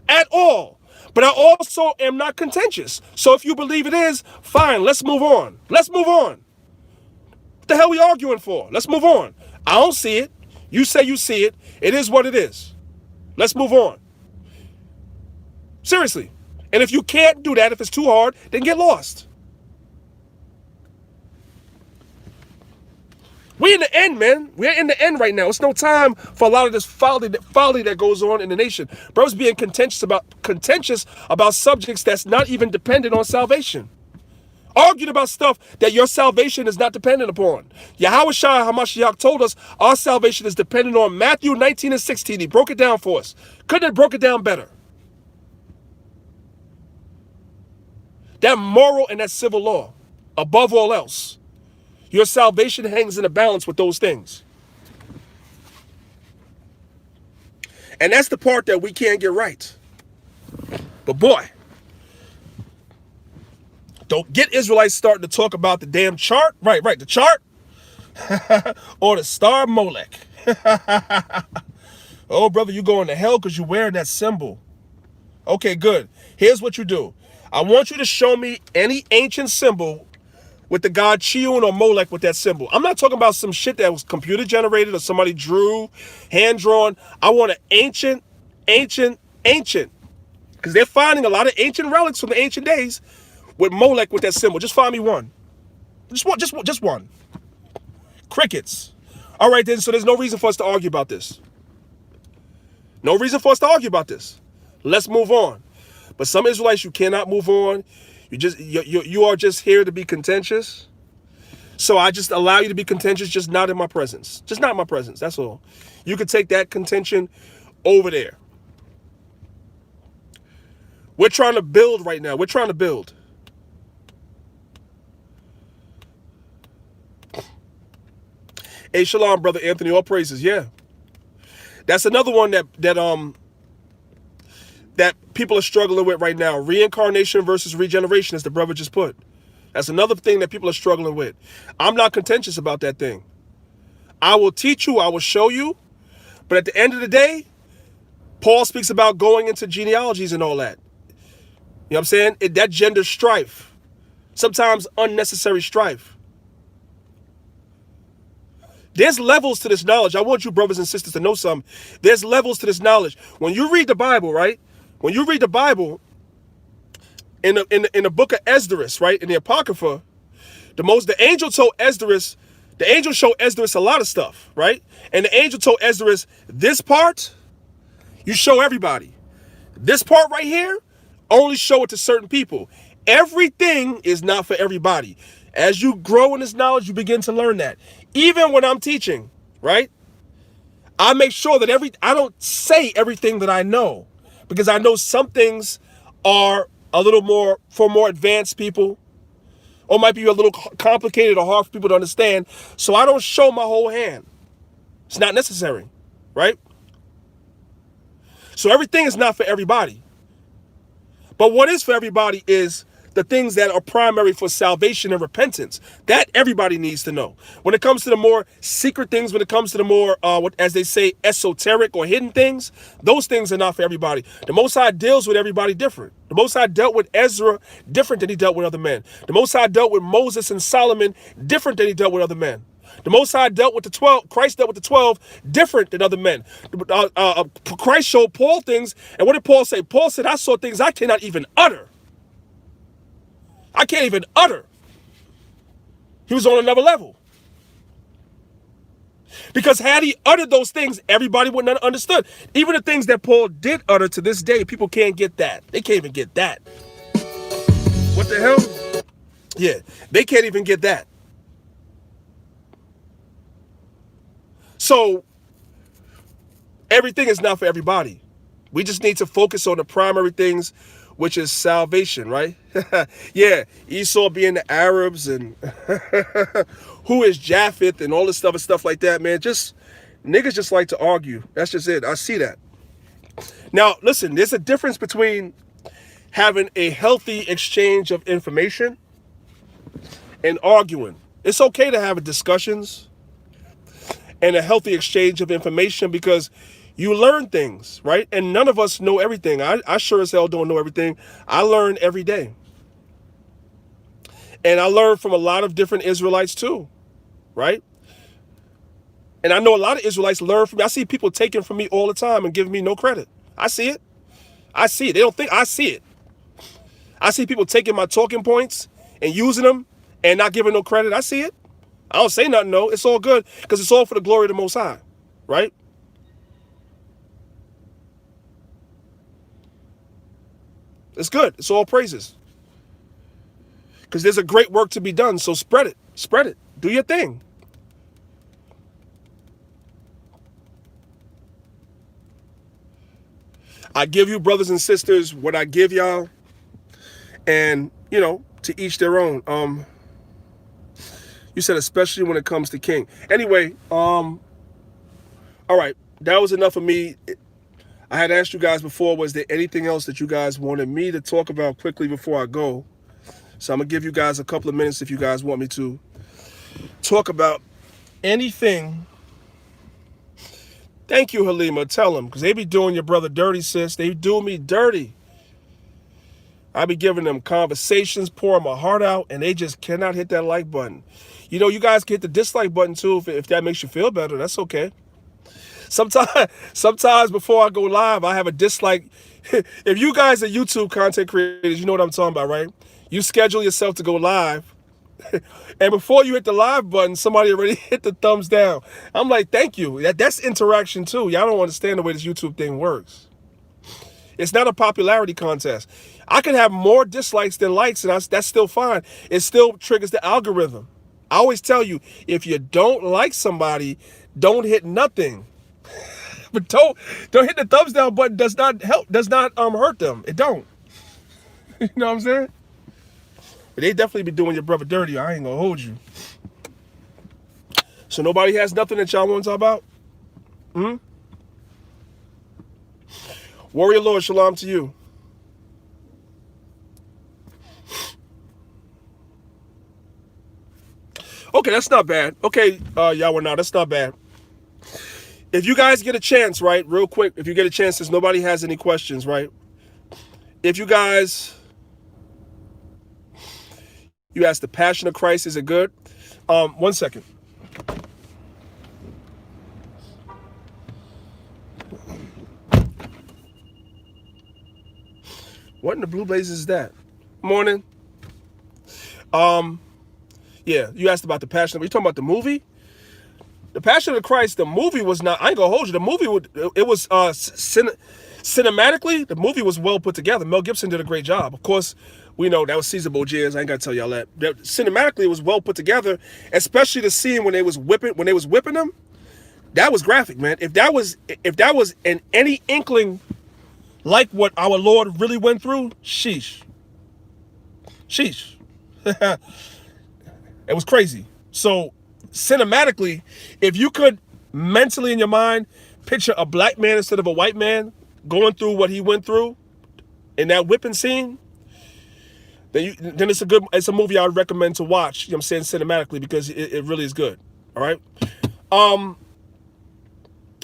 Speaker 1: At all. But I also am not contentious. So if you believe it is, fine, let's move on. Let's move on. What the hell are we arguing for? Let's move on. I don't see it. You say you see it. It is what it is. Let's move on. Seriously. And if you can't do that, if it's too hard, then get lost. We're in the end, man. We're in the end right now. It's no time for a lot of this folly that goes on in the nation. Bro's being contentious about subjects that's not even dependent on salvation. Arguing about stuff that your salvation is not dependent upon. Yahweh Shai HaMashiach told us our salvation is dependent on Matthew 19 and 16. He broke it down for us. Couldn't have broke it down better. That moral and that civil law, above all else. Your salvation hangs in a balance with those things. And that's the part that we can't get right. But boy, don't get Israelites starting to talk about the damn chart. Right, the chart. Or the star Molech. Oh, brother, you going to hell because you're wearing that symbol. Okay, good. Here's what you do. I want you to show me any ancient symbol with the god Chiun or Molech with that symbol. I'm not talking about some shit that was computer generated or somebody drew, hand drawn. I want an ancient. Because they're finding a lot of ancient relics from the ancient days with Molech with that symbol. Just find me one. Just one. Crickets. All right then, so there's no reason for us to argue about this. No reason for us to argue about this. Let's move on. But some Israelites, you cannot move on. You are just here to be contentious. So I just allow you to be contentious, just not in my presence. Just not in my presence, that's all. You can take that contention over there. We're trying to build right now. We're trying to build. Hey, shalom, brother Anthony. All praises. Yeah. That's another one that people are struggling with right now. Reincarnation versus regeneration, as the brother just put. That's another thing that people are struggling with. I'm not contentious about that thing. I will teach you, I will show you, but at the end of the day, Paul speaks about going into genealogies and all that. You know what I'm saying? That gender strife. Sometimes unnecessary strife. There's levels to this knowledge. I want you brothers and sisters to know something. There's levels to this knowledge. When you read the Bible, right? When you read the Bible in the book of Esdras, right? In the Apocrypha, the angel told Esdras, the angel showed Esdras a lot of stuff, right? And the angel told Esdras, this part, you show everybody. This part right here, only show it to certain people. Everything is not for everybody. As you grow in this knowledge, you begin to learn that. Even when I'm teaching, right? I make sure that I don't say everything that I know, because I know some things are a little more for more advanced people, or might be a little complicated or hard for people to understand. So I don't show my whole hand. It's not necessary, right? So everything is not for everybody. But what is for everybody is the things that are primary for salvation and repentance. That everybody needs to know. When it comes to the more secret things, when it comes to the more, as they say, esoteric or hidden things, those things are not for everybody. The Most High deals with everybody different. The Most High dealt with Ezra different than he dealt with other men. The Most High dealt with Moses and Solomon different than he dealt with other men. The Most High dealt with the 12, Christ dealt with the 12 different than other men. Christ showed Paul things, and what did Paul say? Paul said, I saw things I cannot even utter. I can't even utter. He was on another level. Because had he uttered those things, everybody wouldn't have understood. Even the things that Paul did utter to this day, people can't get that. They can't even get that. What the hell? Yeah, they can't even get that. So everything is not for everybody. We just need to focus on the primary things, which is salvation, right? Yeah, Esau being the Arabs and who is Japheth and all this stuff like that, man. Just niggas just like to argue. That's just it. I see that. Now, listen, there's a difference between having a healthy exchange of information and arguing. It's okay to have discussions and a healthy exchange of information because you learn things, right? And none of us know everything. I sure as hell don't know everything. I learn every day. And I learn from a lot of different Israelites too, right? And I know a lot of Israelites learn from me. I see people taking from me all the time and giving me no credit. I see it. I see it. They don't think I see it. I see people taking my talking points and using them and not giving no credit. I see it. I don't say nothing, no. It's all good because it's all for the glory of the Most High, right? It's good. It's all praises. Because there's a great work to be done, so spread it. Spread it. Do your thing. I give you, brothers and sisters, what I give y'all. And, you know, to each their own. You said especially when it comes to King. Anyway, all right. That was enough of me. I had asked you guys before, was there anything else that you guys wanted me to talk about quickly before I go? So I'm going to give you guys a couple of minutes if you guys want me to talk about anything. Thank you, Halima. Tell them, because they be doing your brother dirty, sis. They do me dirty. I be giving them conversations, pouring my heart out, and they just cannot hit that like button. You know, you guys can hit the dislike button too if that makes you feel better. That's okay. Sometimes before I go live, I have a dislike. If you guys are YouTube content creators, you know what I'm talking about, right? You schedule yourself to go live, and before you hit the live button, somebody already hit the thumbs down. I'm like, thank you. That's interaction too. Y'all don't understand the way this YouTube thing works. It's not a popularity contest. I can have more dislikes than likes, and that's still fine. It still triggers the algorithm. I always tell you, if you don't like somebody, don't hit nothing. But don't hit the thumbs down button. Does not help. Does not hurt them. It don't. You know what I'm saying? But they definitely be doing your brother dirty. I ain't gonna hold you. So nobody has nothing that y'all want to talk about? Warrior Lord, shalom to you. Okay, that's not bad. Okay, y'all were now. That's not bad. If you guys get a chance, right, real quick, if you get a chance, since nobody has any questions, right? If you guys, you ask the Passion of Christ, is it good? 1 second. What in the blue blazes is that? Morning. Yeah, you asked about the Passion. Are you talking about the movie? The Passion of Christ, the movie was not, I ain't gonna hold you. The movie, it was cinematically, the movie was well put together. Mel Gibson did a great job. Of course, we know that was Cesar Borgias. I ain't gotta tell y'all that. Cinematically, it was well put together, especially the scene when they was whipping them. That was graphic, man. If that was in any inkling like what our Lord really went through, sheesh. It was crazy. So cinematically, if you could mentally in your mind picture a black man instead of a white man going through what he went through in that whipping scene, then it's a movie I would recommend to watch, you know what I'm saying, cinematically, because it really is good. All right.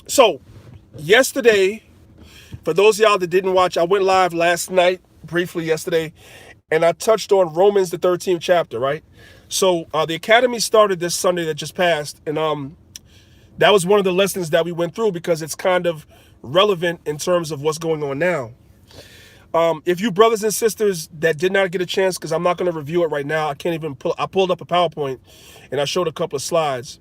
Speaker 1: So yesterday, for those of y'all that didn't watch, I went live last night, briefly yesterday, and I touched on Romans, the 13th chapter, right? So the Academy started this Sunday that just passed, and that was one of the lessons that we went through because it's kind of relevant in terms of what's going on now. If you brothers and sisters that did not get a chance, because I'm not going to review it right now, I can't even I pulled up a PowerPoint and I showed a couple of slides.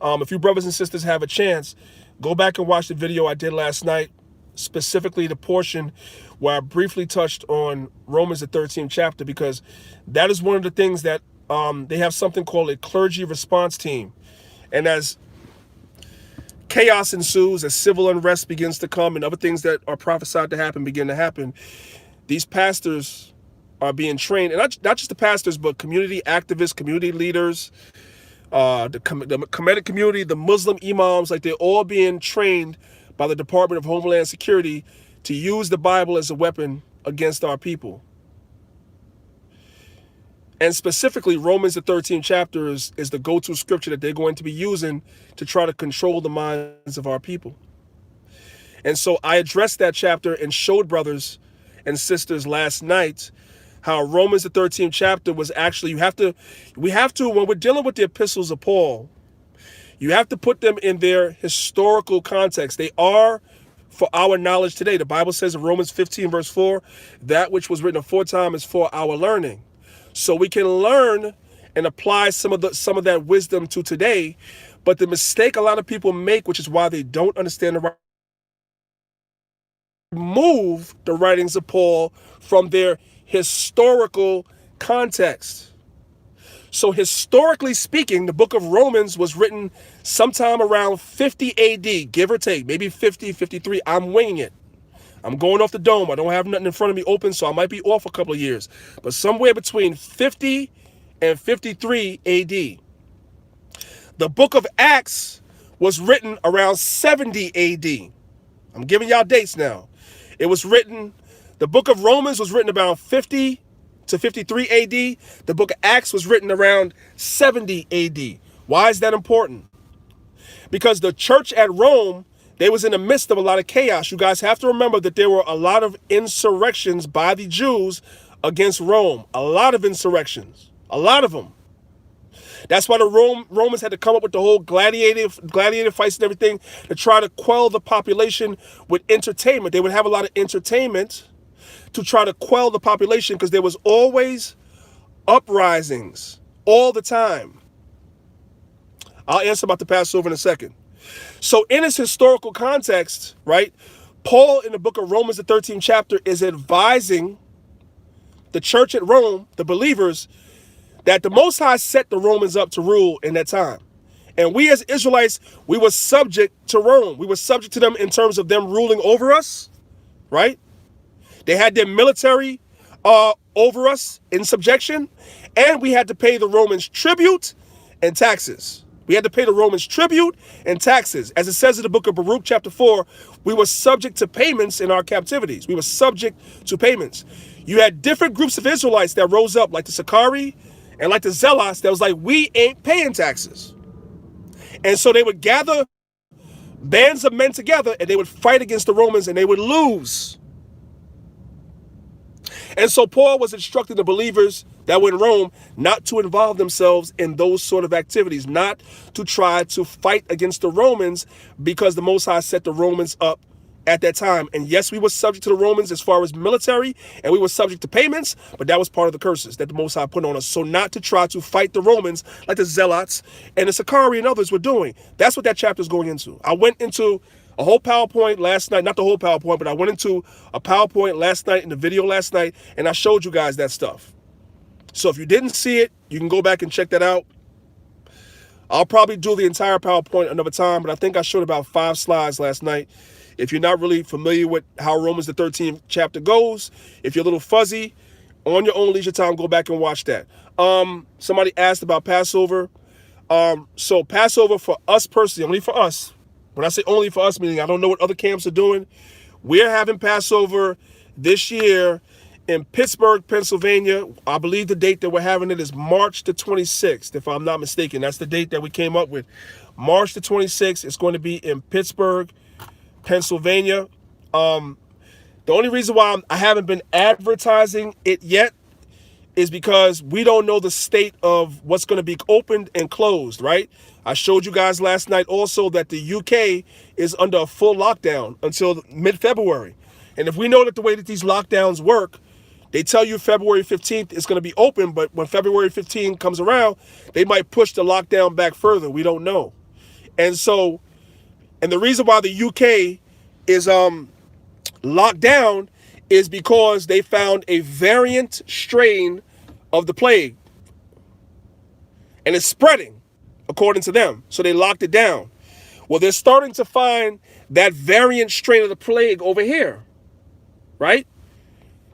Speaker 1: If you brothers and sisters have a chance, go back and watch the video I did last night, specifically the portion where I briefly touched on Romans the 13th chapter, because that is one of the things that they have something called a clergy response team. And as chaos ensues, as civil unrest begins to come and other things that are prophesied to happen begin to happen, these pastors are being trained, and not just the pastors, but community activists, community leaders, the Kemetic community, the Muslim imams, like they're all being trained by the Department of Homeland Security to use the Bible as a weapon against our people. And specifically, Romans the 13th chapter is the go-to scripture that they're going to be using to try to control the minds of our people. And so I addressed that chapter and showed brothers and sisters last night how Romans the 13th chapter was actually, we have to, when we're dealing with the epistles of Paul, you have to put them in their historical context. They are for our knowledge today. The Bible says in Romans 15 verse 4, that which was written aforetime is for our learning. So we can learn and apply some of that wisdom to today. But the mistake a lot of people make, which is why they don't understand the right, remove the writings of Paul from their historical context. So historically speaking, the book of Romans was written sometime around 50 AD, give or take, maybe 50, 53. I'm winging it. I'm going off the dome. I don't have nothing in front of me open, so I might be off a couple of years. But somewhere between 50 and 53 AD. The book of Acts was written around 70 AD. I'm giving y'all dates now. It was written, the book of Romans was written about 50 to 53 AD. The book of Acts was written around 70 AD. Why is that important? Because the church at Rome, they was in the midst of a lot of chaos. You guys have to remember that there were a lot of insurrections by the Jews against Rome. A lot of insurrections. A lot of them. That's why the Romans had to come up with the whole gladiator fights and everything to try to quell the population with entertainment. They would have a lot of entertainment to try to quell the population because there was always uprisings all the time. I'll answer about the Passover in a second. So in its historical context, right, Paul in the book of Romans, the 13th chapter, is advising the church at Rome, the believers, that the Most High set the Romans up to rule in that time. And we as Israelites, we were subject to Rome. We were subject to them in terms of them ruling over us, right? They had their military over us in subjection, and we had to pay the Romans tribute and taxes. We had to pay the Romans tribute and taxes. As it says in the book of Baruch chapter 4, we were subject to payments in our captivities. We were subject to payments. You had different groups of Israelites that rose up, like the Sakari and like the Zealots, that was like, we ain't paying taxes. And so they would gather bands of men together and they would fight against the Romans and they would lose. And so Paul was instructing the believers that were in Rome not to involve themselves in those sort of activities, not to try to fight against the Romans, because the Most High set the Romans up at that time. And yes, we were subject to the Romans as far as military, and we were subject to payments, but that was part of the curses that the Most High put on us. So not to try to fight the Romans like the Zealots and the Sakari and others were doing. That's what that chapter is going into. I went into a whole PowerPoint last night, not the whole PowerPoint, but I went into a PowerPoint last night in the video last night, and I showed you guys that stuff. So if you didn't see it, you can go back and check that out. I'll probably do the entire PowerPoint another time, but I think I showed about 5 slides last night. If you're not really familiar with how Romans the 13th chapter goes, if you're a little fuzzy, on your own leisure time, go back and watch that. Somebody asked about Passover. So Passover for us personally, only for us. When I say only for us, meaning I don't know what other camps are doing. We're having Passover this year in Pittsburgh, Pennsylvania. I believe the date that we're having it is March the 26th, if I'm not mistaken. That's the date that we came up with. March the 26th. It's going to be in Pittsburgh, Pennsylvania. The only reason why I haven't been advertising it yet is because we don't know the state of what's going to be opened and closed, right? I showed you guys last night also that the UK is under a full lockdown until mid-February. And if we know that the way that these lockdowns work, they tell you February 15th is going to be open, but when February 15th comes around, they might push the lockdown back further. We don't know. And so, and the reason why the UK is locked down is because they found a variant strain of the plague. And it's spreading, according to them. So they locked it down. Well, they're starting to find that variant strain of the plague over here, right?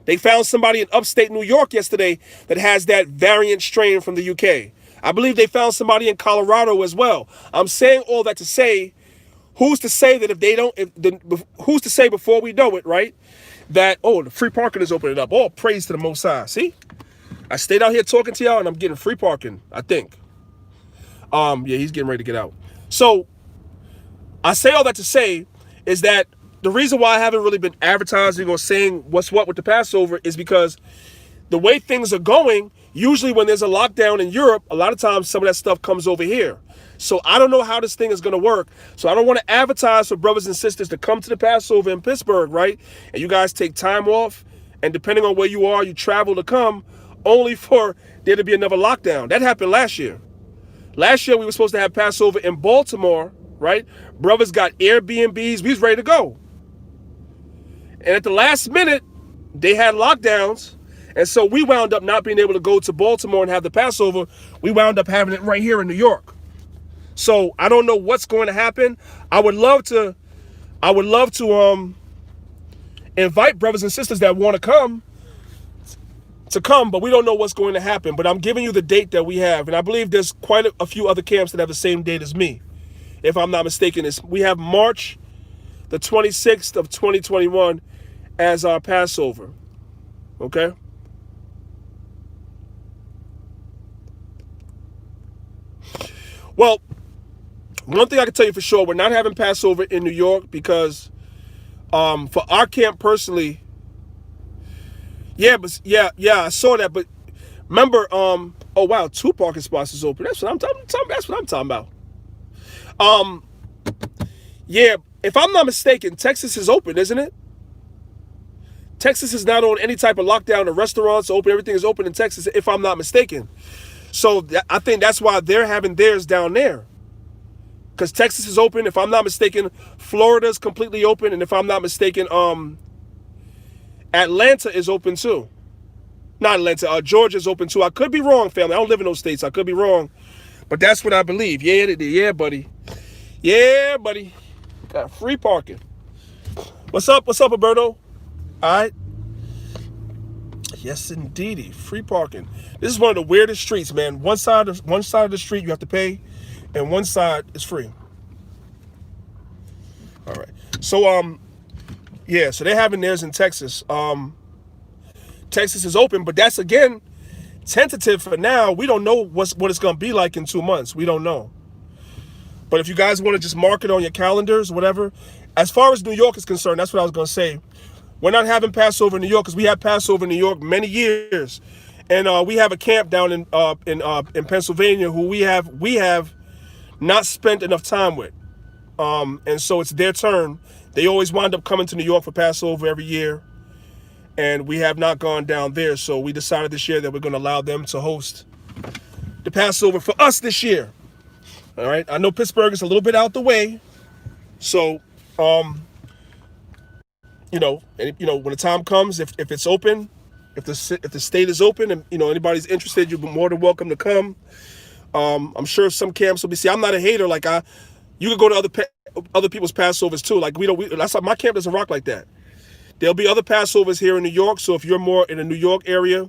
Speaker 1: They found somebody in upstate New York yesterday that has that variant strain from the UK. I believe they found somebody in Colorado as well. I'm saying all that to say, who's to say that if they don't, who's to say before we know it, right? That, oh, the free parking is opening up. Oh, praise to the Most High. See? I stayed out here talking to y'all and I'm getting free parking, I think. Yeah, he's getting ready to get out. So I say all that to say is that the reason why I haven't really been advertising or saying what's what with the Passover is because the way things are going, usually when there's a lockdown in Europe, a lot of times some of that stuff comes over here. So I don't know how this thing is going to work. So I don't want to advertise for brothers and sisters to come to the Passover in Pittsburgh, right? And you guys take time off, and depending on where you are, you travel to come only for there to be another lockdown. That happened last year. Last year, we were supposed to have Passover in Baltimore, right? Brothers got Airbnbs. We was ready to go. And at the last minute, they had lockdowns. And so we wound up not being able to go to Baltimore and have the Passover. We wound up having it right here in New York. So I don't know what's going to happen. I would love to invite brothers and sisters that want to come, but we don't know what's going to happen. But I'm giving you the date that we have. And I believe there's quite a few other camps that have the same date as me. If I'm not mistaken, we have March the 26th of 2021 as our Passover. Okay? Well, one thing I can tell you for sure, we're not having Passover in New York because for our camp personally, I saw that, but remember, oh wow, 2 parking spots is open. That's what I'm talking about. Yeah, if I'm not mistaken, Texas is open, isn't it? Texas is not on any type of lockdown. The restaurants are open. Everything is open in Texas, if I'm not mistaken. So I think that's why they're having theirs down there. Because Texas is open. If I'm not mistaken, Florida's completely open. And if I'm not mistaken, Atlanta is open too. Not Atlanta, Georgia's open too. I could be wrong, family. I don't live in those states. I could be wrong. But that's what I believe. Yeah, buddy. Yeah, buddy. Got free parking. What's up, Alberto? All right. Yes, indeedy. Free parking. This is one of the weirdest streets, man. One side of the street you have to pay, and one side is free. All right. So yeah, so they're having theirs in Texas. Texas is open, but that's again tentative for now. We don't know what it's gonna be like in 2 months. We don't know. But if you guys want to just mark it on your calendars, whatever. As far as New York is concerned, that's what I was gonna say. We're not having Passover in New York because we had Passover in New York many years, and we have a camp down in Pennsylvania who we have not spent enough time with, and so it's their turn. They always wind up coming to New York for Passover every year, and we have not gone down there. So we decided this year that we're going to allow them to host the Passover for us this year. All right. I know Pittsburgh is a little bit out the way, so when the time comes, if it's open, if the state is open, and anybody's interested, you're more than welcome to come. I'm sure some camps will be. See, I'm not a hater. Like you could go to other people's Passovers too. Like that's why my camp doesn't rock like that. There'll be other Passovers here in New York. So if you're more in the New York area,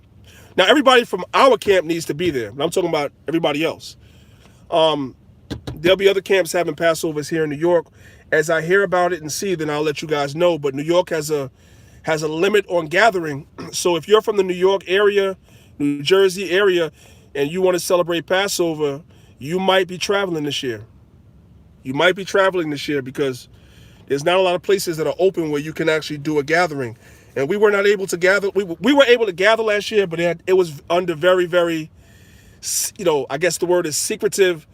Speaker 1: now everybody from our camp needs to be there. I'm talking about everybody else. There'll be other camps having Passovers here in New York. As I hear about it and see, then I'll let you guys know. But New York has a limit on gathering. So if you're from the New York area, New Jersey area, and you want to celebrate Passover, you might be traveling this year. You might be traveling this year because there's not a lot of places that are open where you can actually do a gathering. And we were not able to gather. We were able to gather last year, but it was under very, very, I guess the word is secretive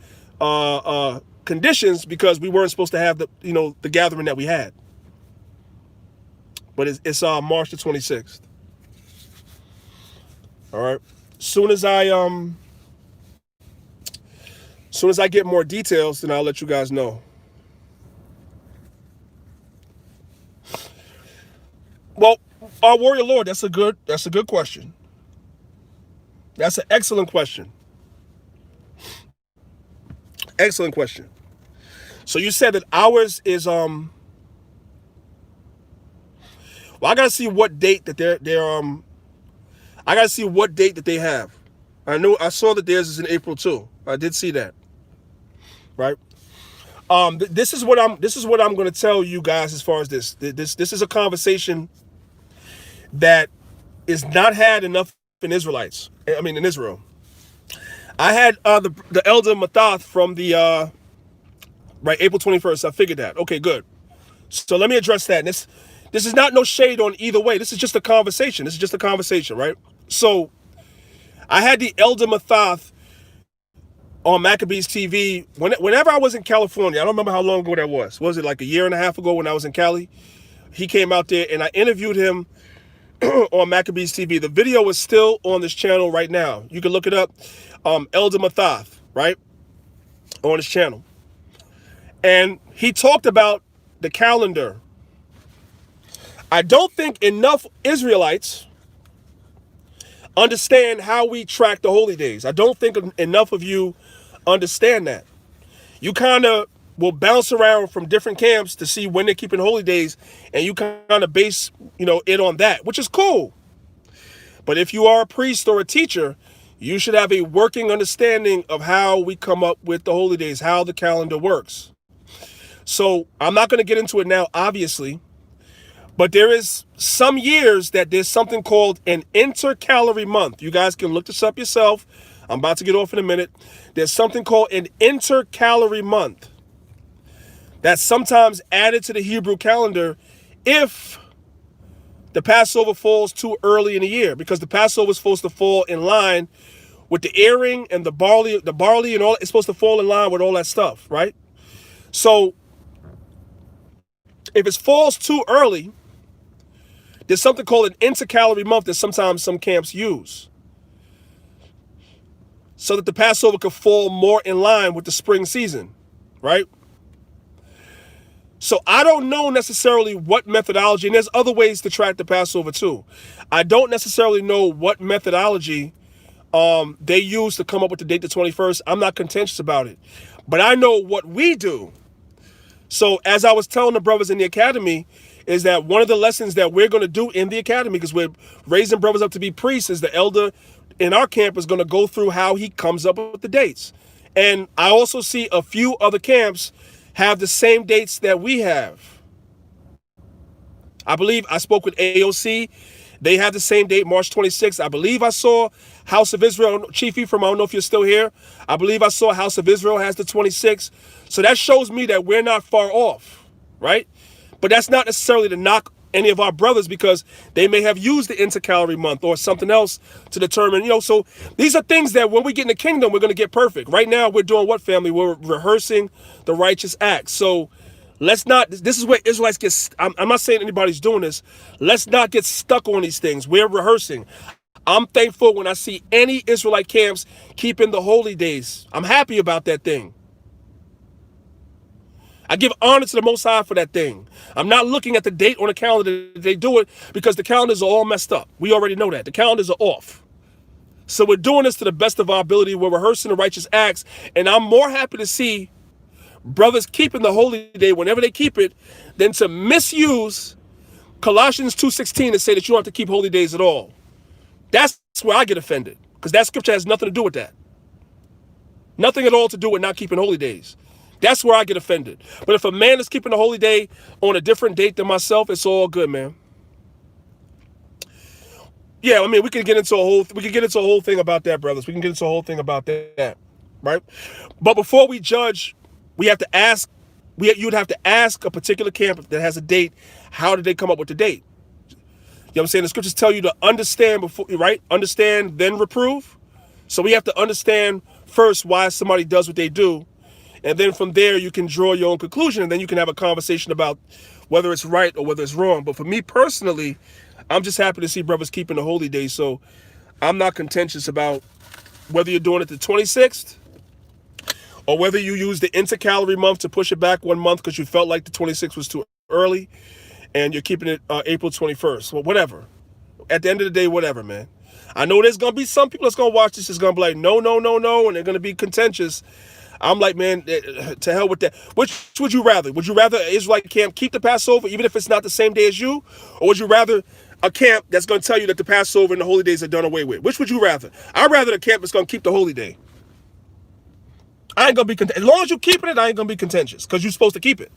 Speaker 1: conditions because we weren't supposed to have the gathering that we had. but it's March the 26th. All right. Soon as I get more details, then I'll let you guys know. Well, our warrior lord, that's a good question. That's an excellent question. Excellent question. So you said that ours is well, I gotta see what date that I gotta see what date that they have. I saw that theirs is in April too. I did see that. Right? This is what I'm going to tell you guys as far as this. This is a conversation that is not had enough in in Israel. I had the elder Mathath from the April 21st. I figured that. Okay, good. So let me address that. And this is not no shade on either way. This is just a conversation. Right? So I had the elder Mathath on Maccabeestv. Whenever I was in California, I don't remember how long ago that was. Was it like a year and a half ago when I was in Cali? He came out there and I interviewed him on Maccabeestv. The video is still on this channel right now. You can look it up. Elder Mathath, right? On his channel. And he talked about the calendar. I don't think enough Israelites understand how we track the holy days. I don't think enough of you understand that. You kind of will bounce around from different camps to see when they're keeping holy days, and you kind of base, it on that, which is cool. But if you are a priest or a teacher, you should have a working understanding of how we come up with the holy days, how the calendar works. So I'm not going to get into it now, obviously, but there is some years that there's something called an intercalary month. You guys can look this up yourself. I'm about to get off in a minute. There's something called an intercalary month that's sometimes added to the Hebrew calendar if the Passover falls too early in the year, because the Passover is supposed to fall in line with the earing and the barley and all. It's supposed to fall in line with all that stuff, right? So if it falls too early, there's something called an intercalary month that sometimes some camps use, so that the Passover could fall more in line with the spring season, right? So I don't know necessarily what methodology, and there's other ways to track the Passover too. I don't necessarily know what methodology they use to come up with the date the 21st. I'm not contentious about it. But I know what we do. So as I was telling the brothers in the academy, is that one of the lessons that we're going to do in the academy, because we're raising brothers up to be priests, is the elder in our camp is going to go through how he comes up with the dates. And I also see a few other camps have the same dates that we have. I believe I spoke with AOC. They have the same date, March 26th. I believe I saw House of Israel, Chief Ephraim, I don't know if you're still here. I believe I saw House of Israel has the 26th. So that shows me that we're not far off, right? But that's not necessarily to knock any of our brothers, because they may have used the intercalary month or something else to determine, so these are things that when we get in the kingdom, we're going to get perfect. Right now, we're doing what, family? We're rehearsing the righteous acts. So let's not, this is where Israelites get, I'm not saying anybody's doing this. Let's not get stuck on these things. We're rehearsing. I'm thankful when I see any Israelite camps keeping the holy days. I'm happy about that thing. I give honor to the Most High for that thing. I'm not looking at the date on the calendar that they do it, because the calendars are all messed up. We already know that. The calendars are off. So we're doing this to the best of our ability. We're rehearsing the righteous acts. And I'm more happy to see brothers keeping the holy day whenever they keep it than to misuse Colossians 2:16 to say that you don't have to keep holy days at all. That's where I get offended, because that scripture has nothing to do with that. Nothing at all to do with not keeping holy days. That's where I get offended. But if a man is keeping a holy day on a different date than myself, it's all good, man. Yeah, I mean, we can get into a whole thing about that, brothers. We can get into a whole thing about that, right? But before we judge, we have to ask. You'd have to ask a particular camp that has a date. How did they come up with the date? You know what I'm saying? The scriptures tell you to understand before, right? Understand, then reprove. So we have to understand first why somebody does what they do. And then from there, you can draw your own conclusion, and then you can have a conversation about whether it's right or whether it's wrong. But for me personally, I'm just happy to see brothers keeping the holy days. So I'm not contentious about whether you're doing it the 26th or whether you use the intercalary month to push it back 1 month because you felt like the 26th was too early and you're keeping it April 21st. Well, whatever. At the end of the day, whatever, man. I know there's going to be some people that's going to watch this is going to be like, no, no, no, no, and they're going to be contentious. I'm like, man, to hell with that. Which would you rather? Would you rather Israelite camp keep the Passover even if it's not the same day as you? Or would you rather a camp that's going to tell you that the Passover and the holy days are done away with? Which would you rather? I'd rather the camp that's going to keep the holy day. I ain't going to be contentious. As long as you keeping it, I ain't going to be contentious because you're supposed to keep it.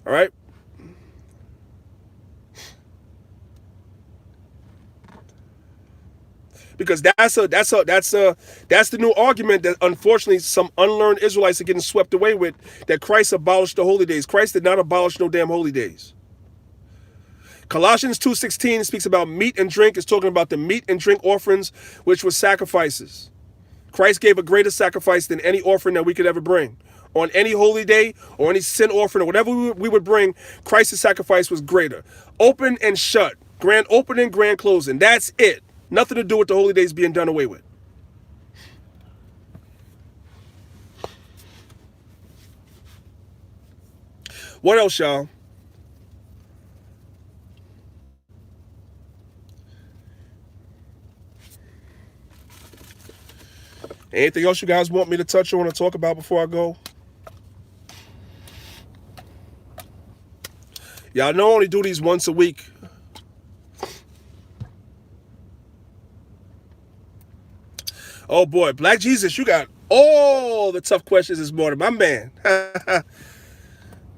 Speaker 1: All right? Because that's the new argument that unfortunately some unlearned Israelites are getting swept away with, that Christ abolished the holy days. Christ did not abolish no damn holy days. Colossians 2:16 speaks about meat and drink. It's talking about the meat and drink offerings, which were sacrifices. Christ gave a greater sacrifice than any offering that we could ever bring. On any holy day or any sin offering or whatever we would bring, Christ's sacrifice was greater. Open and shut. Grand opening, grand closing. That's it. Nothing to do with the holy days being done away with. What else, y'all? Anything else you guys want me to touch on or talk about before I go? Y'all know I only do these once a week. Oh boy, Black Jesus, you got all the tough questions this morning, my man.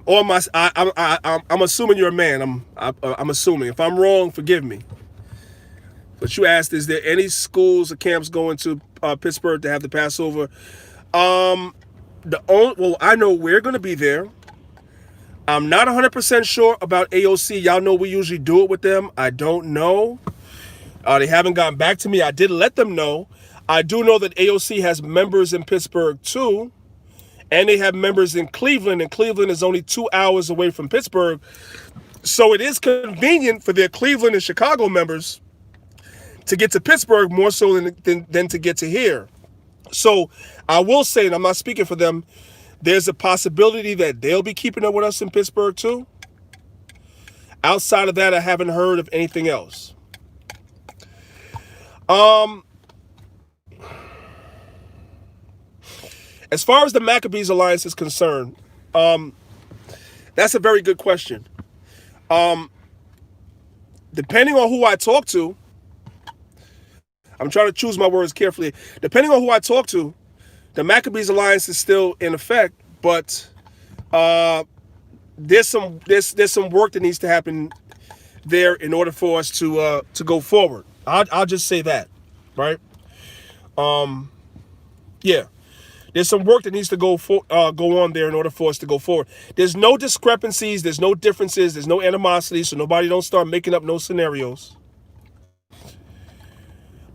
Speaker 1: Or I'm assuming you're a man. I'm assuming. If I'm wrong, forgive me. But you asked, is there any schools or camps going to Pittsburgh to have the Passover? Well, I know we're going to be there. I'm not 100% sure about AOC. Y'all know we usually do it with them. I don't know. They haven't gotten back to me. I did let them know. I do know that AOC has members in Pittsburgh too, and they have members in Cleveland, and Cleveland is only 2 hours away from Pittsburgh. So it is convenient for their Cleveland and Chicago members to get to Pittsburgh more so than to get to here. So I will say, and I'm not speaking for them, there's a possibility that they'll be keeping up with us in Pittsburgh too. Outside of that, I haven't heard of anything else. As far as the Maccabees Alliance is concerned, that's a very good question. Depending on who I talk to, I'm trying to choose my words carefully. Depending on who I talk to, the Maccabees Alliance is still in effect, but there's some work that needs to happen there in order for us to go forward. I'll just say that, right? Yeah. There's some work that needs to go on there in order for us to go forward. There's no discrepancies. There's no differences. There's no animosity. So nobody don't start making up no scenarios.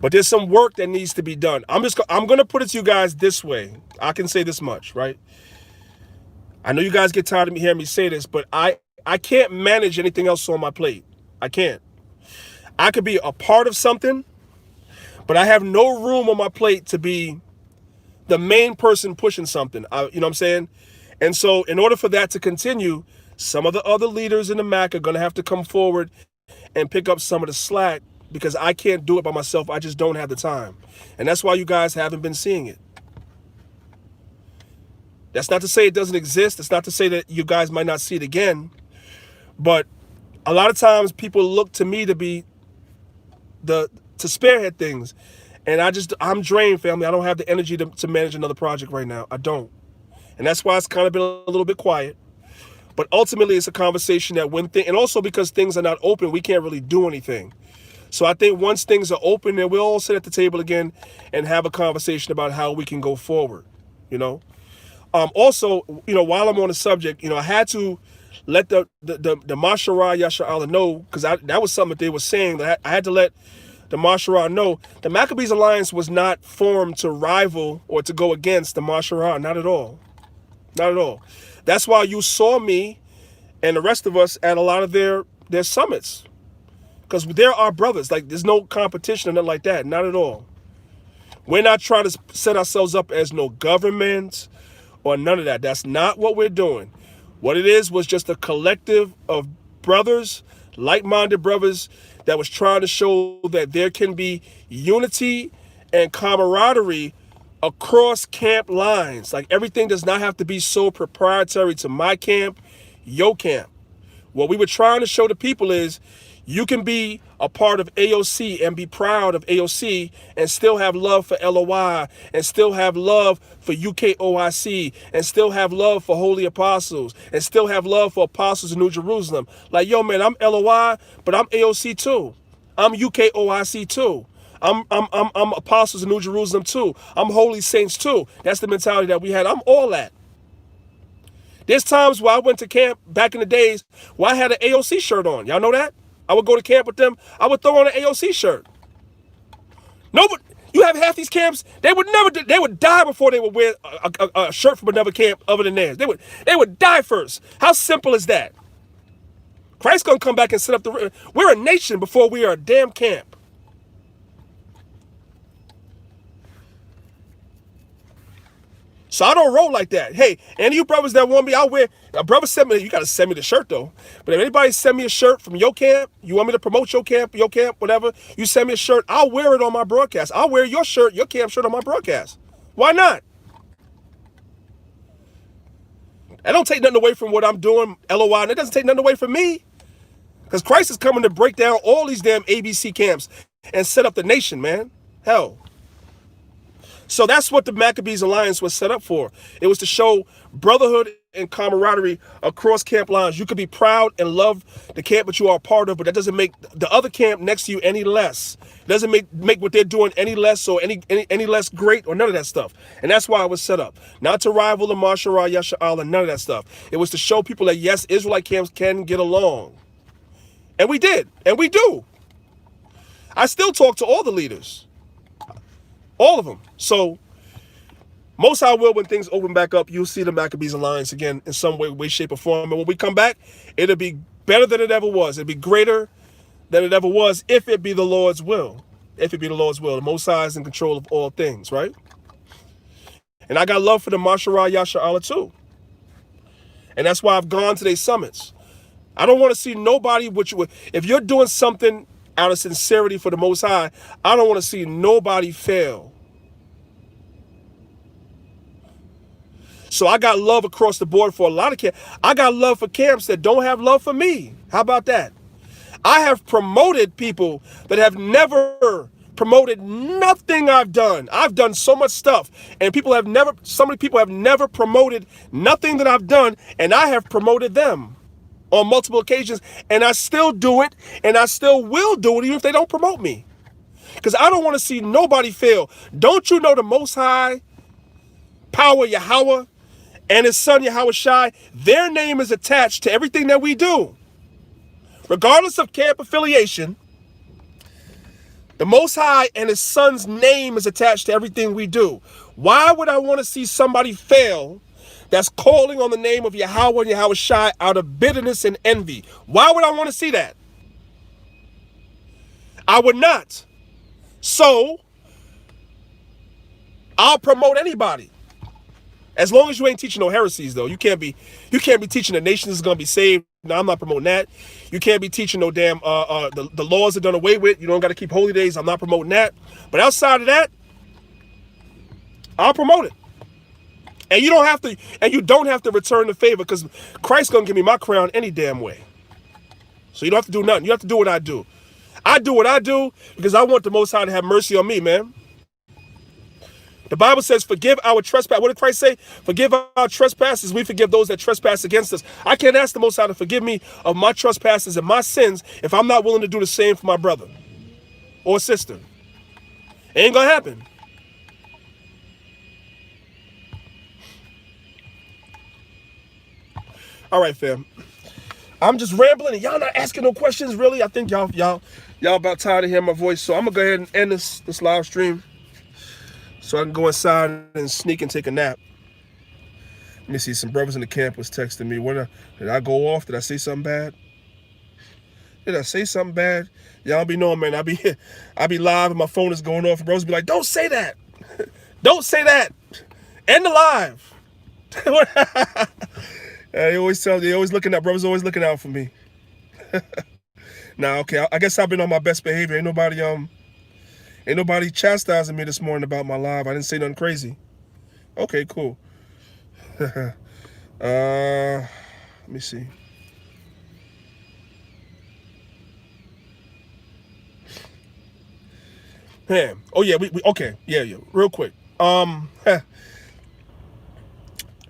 Speaker 1: But there's some work that needs to be done. I'm going to put it to you guys this way. I can say this much, right? I know you guys get tired of me hearing me say this, but I can't manage anything else on my plate. I can't. I could be a part of something, but I have no room on my plate to be the main person pushing something. You know what I'm saying? And so in order for that to continue, some of the other leaders in the MAC are going to have to come forward and pick up some of the slack because I can't do it by myself. I just don't have the time. And that's why you guys haven't been seeing it. That's not to say it doesn't exist. That's not to say that you guys might not see it again. But a lot of times people look to me to be to spearhead things. And I'm drained, family. I don't have the energy to manage another project right now. I don't. And that's why it's kind of been a little bit quiet. But ultimately, it's a conversation that and also because things are not open, we can't really do anything. So I think once things are open, then we'll all sit at the table again and have a conversation about how we can go forward, you know. Also, you know, while I'm on the subject, you know, I had to let the Mashara Yasha'Allah know, because that was something that they were saying, that I had to let the Mashara know. The Maccabees Alliance was not formed to rival or to go against the Mashara, not at all. Not at all. That's why you saw me and the rest of us at a lot of their summits. Because they're our brothers. Like, there's no competition or nothing like that. Not at all. We're not trying to set ourselves up as no government or none of that. That's not what we're doing. What it is was just a collective of brothers, like-minded brothers, that was trying to show that there can be unity and camaraderie across camp lines. Like, everything does not have to be so proprietary to my camp, your camp. What we were trying to show the people is you can be a part of AOC and be proud of AOC and still have love for LOI and still have love for UKOIC and still have love for Holy Apostles and still have love for Apostles in New Jerusalem. Like, yo, man, I'm LOI, but I'm AOC too. I'm UKOIC too. I'm Apostles in New Jerusalem too. I'm Holy Saints too. That's the mentality that we had. I'm all that. There's times where I went to camp back in the days where I had an AOC shirt on. Y'all know that? I would go to camp with them. I would throw on an AOC shirt. No, but you have half these camps. They would die before they would wear a shirt from another camp other than theirs. They would die first. How simple is that? Christ's gonna come back and set up the. We're a nation before we are a damn camp. So I don't roll like that. Hey, any of you brothers that want me, I'll wear. A brother sent me, you got to send me the shirt though. But if anybody send me a shirt from your camp, you want me to promote your camp, whatever, you send me a shirt, I'll wear it on my broadcast. I'll wear your shirt, your camp shirt on my broadcast. Why not? That don't take nothing away from what I'm doing, LOI, and it doesn't take nothing away from me. Because Christ is coming to break down all these damn ABC camps and set up the nation, man. Hell. So that's what the Maccabees Alliance was set up for. It was to show brotherhood and camaraderie across camp lines. You could be proud and love the camp that you are a part of, but that doesn't make the other camp next to you any less. It doesn't make what they're doing any less or any less great or none of that stuff. And that's why it was set up. Not to rival the Mashara, Yasha'Allah, none of that stuff. It was to show people that, yes, Israelite camps can get along. And we did. And we do. I still talk to all the leaders. All of them. So, most I will, when things open back up, you'll see the Maccabees Alliance again in some way, shape, or form. And when we come back, it'll be better than it ever was. It'll be greater than it ever was if it be the Lord's will. If it be the Lord's will. The Most High is in control of all things, right? And I got love for the Mashara Yasha'Allah too. And that's why I've gone to these summits. I don't want to see nobody, if you're doing something out of sincerity for the Most High, I don't want to see nobody fail. So I got love across the board for a lot of camps. I got love for camps that don't have love for me. How about that? I have promoted people that have never promoted nothing I've done. I've done so much stuff, and so many people have never promoted nothing that I've done, and I have promoted them on multiple occasions, and I still do it, and I still will do it even if they don't promote me. Because I don't want to see nobody fail. Don't you know the Most High Power Yahweh and his son Yahweh Shai, their name is attached to everything that we do. Regardless of camp affiliation, the Most High and his son's name is attached to everything we do. Why would I want to see somebody fail that's calling on the name of Yahweh and Yahweh Shai out of bitterness and envy? Why would I want to see that? I would not. So, I'll promote anybody. As long as you ain't teaching no heresies, though. You can't be teaching the nations is gonna be saved. No, I'm not promoting that. You can't be teaching no damn the laws are done away with. You don't got to keep holy days. I'm not promoting that. But outside of that, I'll promote it. And you don't have to return the favor, because Christ's gonna give me my crown any damn way. So you don't have to do nothing. You have to do what I do. I do what I do because I want the Most High to have mercy on me, man. The Bible says, forgive our trespass. What did Christ say? Forgive our trespasses. We forgive those that trespass against us. I can't ask the Most High to forgive me of my trespasses and my sins if I'm not willing to do the same for my brother or sister. It ain't gonna happen. All right, fam. I'm just rambling and y'all not asking no questions, really. I think y'all about tired of hearing my voice. So I'm gonna go ahead and end this live stream, so I can go inside and sneak and take a nap. me see. Some brothers in the camp was texting me. Did I go off? Did I say something bad? Did I say something bad? Y'all be knowing, man. I be live and my phone is going off. And brothers be like, don't say that. Don't say that. End the live. They always looking out. Brothers always looking out for me. Nah, okay. I guess I've been on my best behavior. Ain't nobody chastising me this morning about my live. I didn't say nothing crazy. Okay, cool. Let me see. Yeah. Oh yeah. We okay. Yeah. Real quick. Kanai,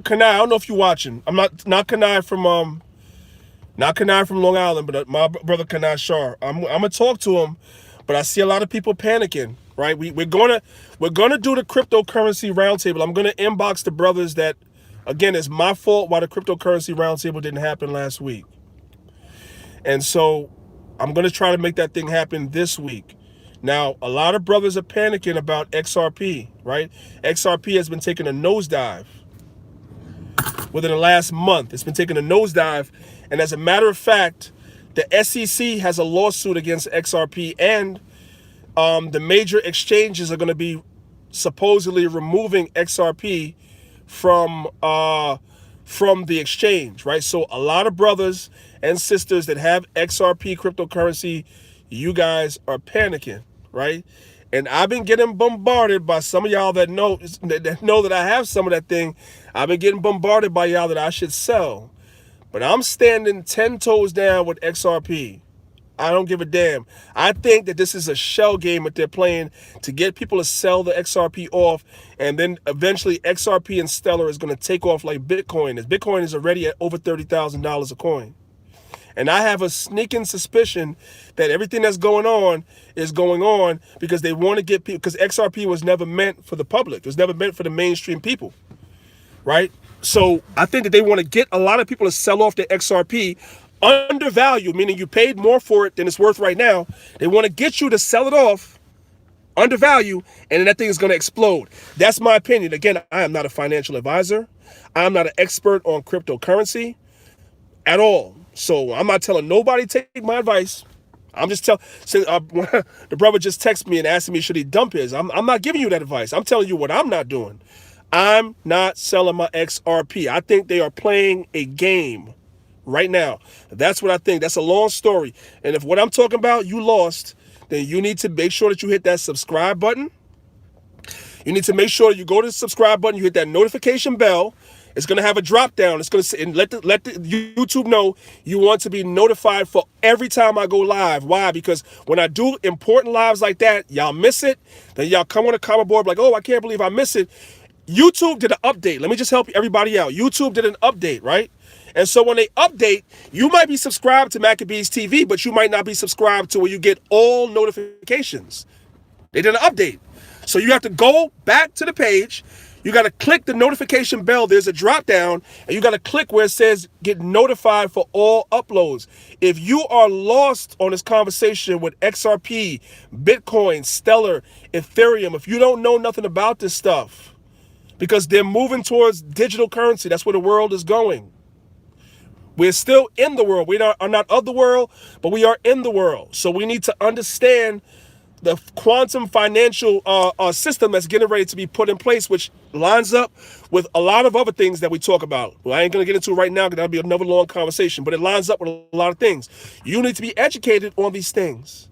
Speaker 1: I don't know if you're watching. I'm not Kanai from Long Island, but my brother Kanai Shar. I'm gonna talk to him, but I see a lot of people panicking. Right? We're gonna do the cryptocurrency roundtable. I'm gonna inbox the brothers that, again, it's my fault why the cryptocurrency roundtable didn't happen last week, and so I'm gonna try to make that thing happen this week. Now, a lot of brothers are panicking about XRP, right? XRP has been taking a nosedive within the last month. It's been taking a nosedive. And as a matter of fact, the SEC has a lawsuit against XRP, and the major exchanges are going to be supposedly removing XRP from the exchange, right? So a lot of brothers and sisters that have XRP cryptocurrency, you guys are panicking, right? And I've been getting bombarded by some of y'all that know that I have some of that thing. I've been getting bombarded by y'all that I should sell. But I'm standing 10 toes down with XRP. I don't give a damn. I think that this is a shell game that they're playing to get people to sell the XRP off, and then eventually XRP and Stellar is going to take off like Bitcoin is. Bitcoin is already at over $30,000 a coin. And I have a sneaking suspicion that everything that's going on is going on because they want to get people, because XRP was never meant for the public. It was never meant for the mainstream people, right? So I think that they want to get a lot of people to sell off their XRP undervalued, meaning you paid more for it than it's worth right now. They want to get you to sell it off undervalued, and then that thing is going to explode. That's my opinion. Again, I am not a financial advisor. I'm not an expert on cryptocurrency at all. So I'm not telling nobody to take my advice. I'm just telling, the brother just texted me and asked me, should he dump his? I'm not giving you that advice. I'm telling you what I'm not doing. I'm not selling my XRP. I think they are playing a game right now. That's what I think. That's a long story. And if what I'm talking about, you lost, then you need to make sure that you hit that subscribe button. You need to make sure you go to the subscribe button, you hit that notification bell. It's going to have a drop down. It's going to say, and let the YouTube know you want to be notified for every time I go live. Why? Because when I do important lives like that, y'all miss it. Then y'all come on the comment board like, oh, I can't believe I missed it. YouTube did an update. Let me just help everybody out. YouTube did an update, right? And so when they update, you might be subscribed to Maccabeestv, but you might not be subscribed to where you get all notifications. They did an update. So you have to go back to the page. You got to click the notification bell. There's a drop down, and you got to click where it says get notified for all uploads. If you are lost on this conversation with XRP, Bitcoin, Stellar, Ethereum, if you don't know nothing about this stuff, because they're moving towards digital currency, that's where the world is going. We're still in the world. We are not of the world, but we are in the world. So we need to understand the quantum financial system that's getting ready to be put in place, which lines up with a lot of other things that we talk about. Well, I ain't going to get into it right now because that'll be another long conversation, but it lines up with a lot of things. You need to be educated on these things.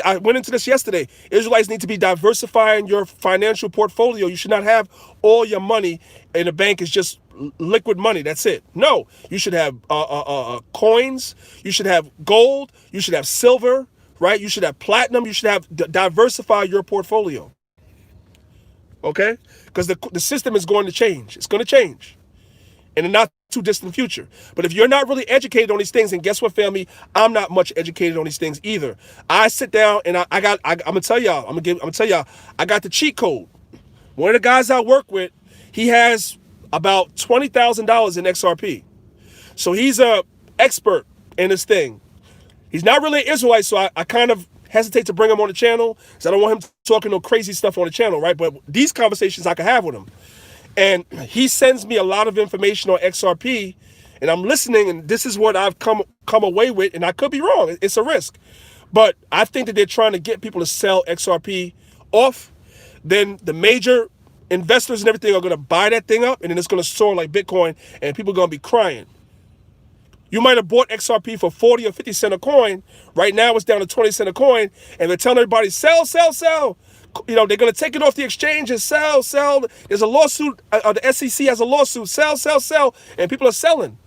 Speaker 1: I went into this yesterday. Israelites need to be diversifying your financial portfolio. You should not have all your money in a bank is just liquid money. That's it. No, you should have coins. You should have gold. You should have silver. Right? You should have platinum. You should have diversify your portfolio. Okay? Because the system is going to change. It's going to change in a not too distant future. But if you're not really educated on these things, and guess what, family? I'm not much educated on these things either. I sit down and I'm gonna tell y'all. I'm gonna tell y'all. I got the cheat code. One of the guys I work with, he has about $20,000 in XRP. So he's a expert in this thing. He's not really an Israelite, so I kind of hesitate to bring him on the channel because I don't want him talking no crazy stuff on the channel, right? But these conversations I can have with him. And he sends me a lot of information on XRP, and I'm listening, and this is what I've come away with, and I could be wrong. It's a risk. But I think that they're trying to get people to sell XRP off. Then the major investors and everything are going to buy that thing up, and then it's going to soar like Bitcoin, and people are going to be crying. You might have bought XRP for 40 or 50 cents a coin. Right now it's down to 20 cents a coin, and they're telling everybody, sell, sell, sell. You know, they're going to take it off the exchange and sell, sell. There's a lawsuit. The SEC has a lawsuit. Sell, sell, sell. And people are selling.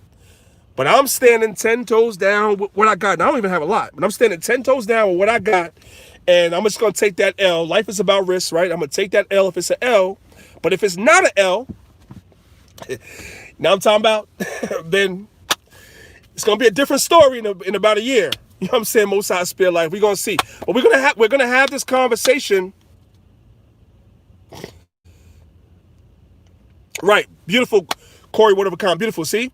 Speaker 1: But I'm standing 10 toes down with what I got. And I don't even have a lot, but I'm standing 10 toes down with what I got. And I'm just going to take that L. Life is about risk, right? I'm going to take that L if it's an L. But if it's not an L, now I'm talking about, then it's going to be a different story in about a year. You know what I'm saying? Most High Spirit life. We're going to see. But we're going to have this conversation. Right. Beautiful, Corey, word of a kind. Beautiful. See?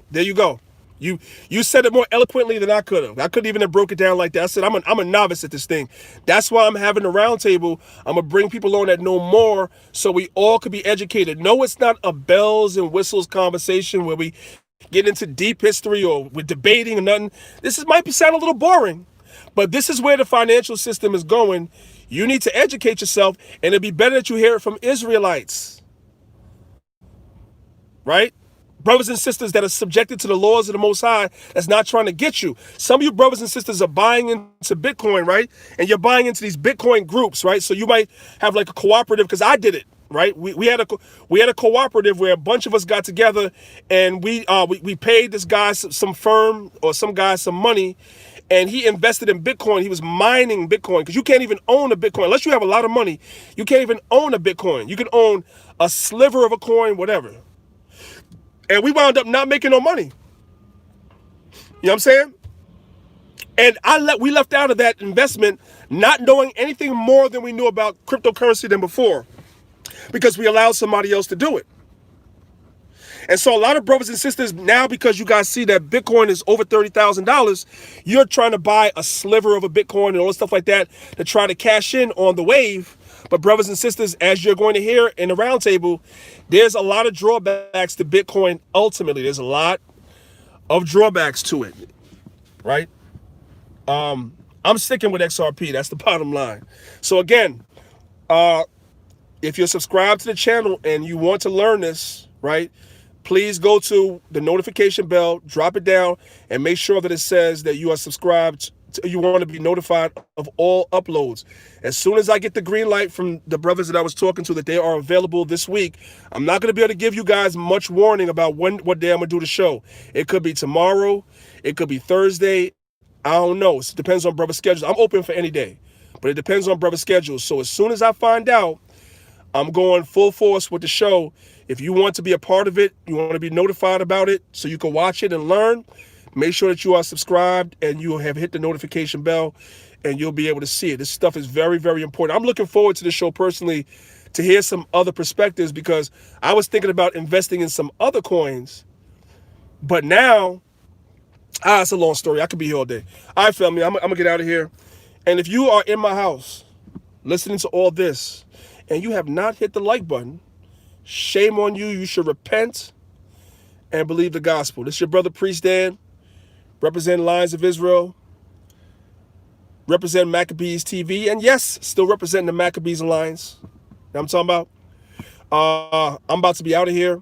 Speaker 1: There you go. You said it more eloquently than I could have. I couldn't even have broke it down like that. I said, I'm a novice at this thing. That's why I'm having a roundtable. I'm going to bring people on that know more so we all could be educated. No, it's not a bells and whistles conversation where we get into deep history or we're debating or nothing. Might sound a little boring, but this is where the financial system is going. You need to educate yourself, and it'd be better that you hear it from Israelites. Right? Brothers and sisters that are subjected to the laws of the Most High, that's not trying to get you. Some of you brothers and sisters are buying into Bitcoin, right? And you're buying into these Bitcoin groups, right? So you might have like a cooperative, because I did it, right? We had a cooperative where a bunch of us got together, and we paid this guy some firm or some guy some money, and he invested in Bitcoin. He was mining Bitcoin, because you can't even own a Bitcoin unless you have a lot of money. You can't even own a Bitcoin. You can own a sliver of a coin, whatever. And we wound up not making no money. You know what I'm saying? And we left out of that investment not knowing anything more than we knew about cryptocurrency than before, because we allowed somebody else to do it. And so a lot of brothers and sisters now, because you guys see that Bitcoin is over $30,000, you're trying to buy a sliver of a Bitcoin and all this stuff like that to try to cash in on the wave. But brothers and sisters, as you're going to hear in the roundtable, there's a lot of drawbacks to Bitcoin. Ultimately, there's a lot of drawbacks to it, right? I'm sticking with XRP. That's the bottom line. So again, if you're subscribed to the channel and you want to learn this, right, please go to the notification bell, drop it down, and make sure that it says that you are subscribed. You want to be notified of all uploads. As soon as I get the green light from the brothers that I was talking to that they are available this week, I'm not going to be able to give you guys much warning about what day I'm going to do the show. It could be tomorrow. It could be Thursday. I don't know. It depends on brother schedules. I'm open for any day, but it depends on brother schedules. So as soon as I find out, I'm going full force with the show. If you want to be a part of it, you want to be notified about it so you can watch it and learn, make sure that you are subscribed and you have hit the notification bell, and you'll be able to see it. This stuff is very, very important. I'm looking forward to the show personally to hear some other perspectives, because I was thinking about investing in some other coins, but now, it's a long story. I could be here all day. All right, family, I'm going to get out of here. And if you are in my house listening to all this and you have not hit the like button, shame on you. You should repent and believe the gospel. This is your brother Priest Dan, representing Lions of Israel, representing Maccabeestv, and yes, still representing the Maccabees Alliance. You know what I'm talking about? I'm about to be out of here.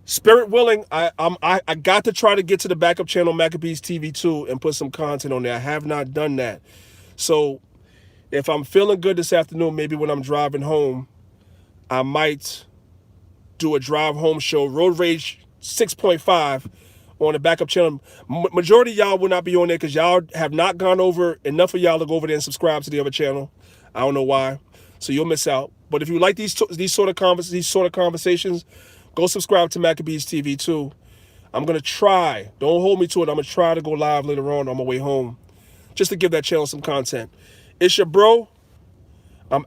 Speaker 1: Spirit willing, I got to try to get to the backup channel Maccabeestv too and put some content on there. I have not done that. So if I'm feeling good this afternoon, maybe when I'm driving home, I might do a drive home show, Road Rage 6.5 on the backup channel. Majority of y'all will not be on there because y'all have not gone over, enough of y'all to go over there and subscribe to the other channel. I don't know why. So you'll miss out. But if you like these sort of conversations, go subscribe to Maccabeestv too. I'm going to try. Don't hold me to it. I'm going to try to go live later on my way home just to give that channel some content. It's your bro,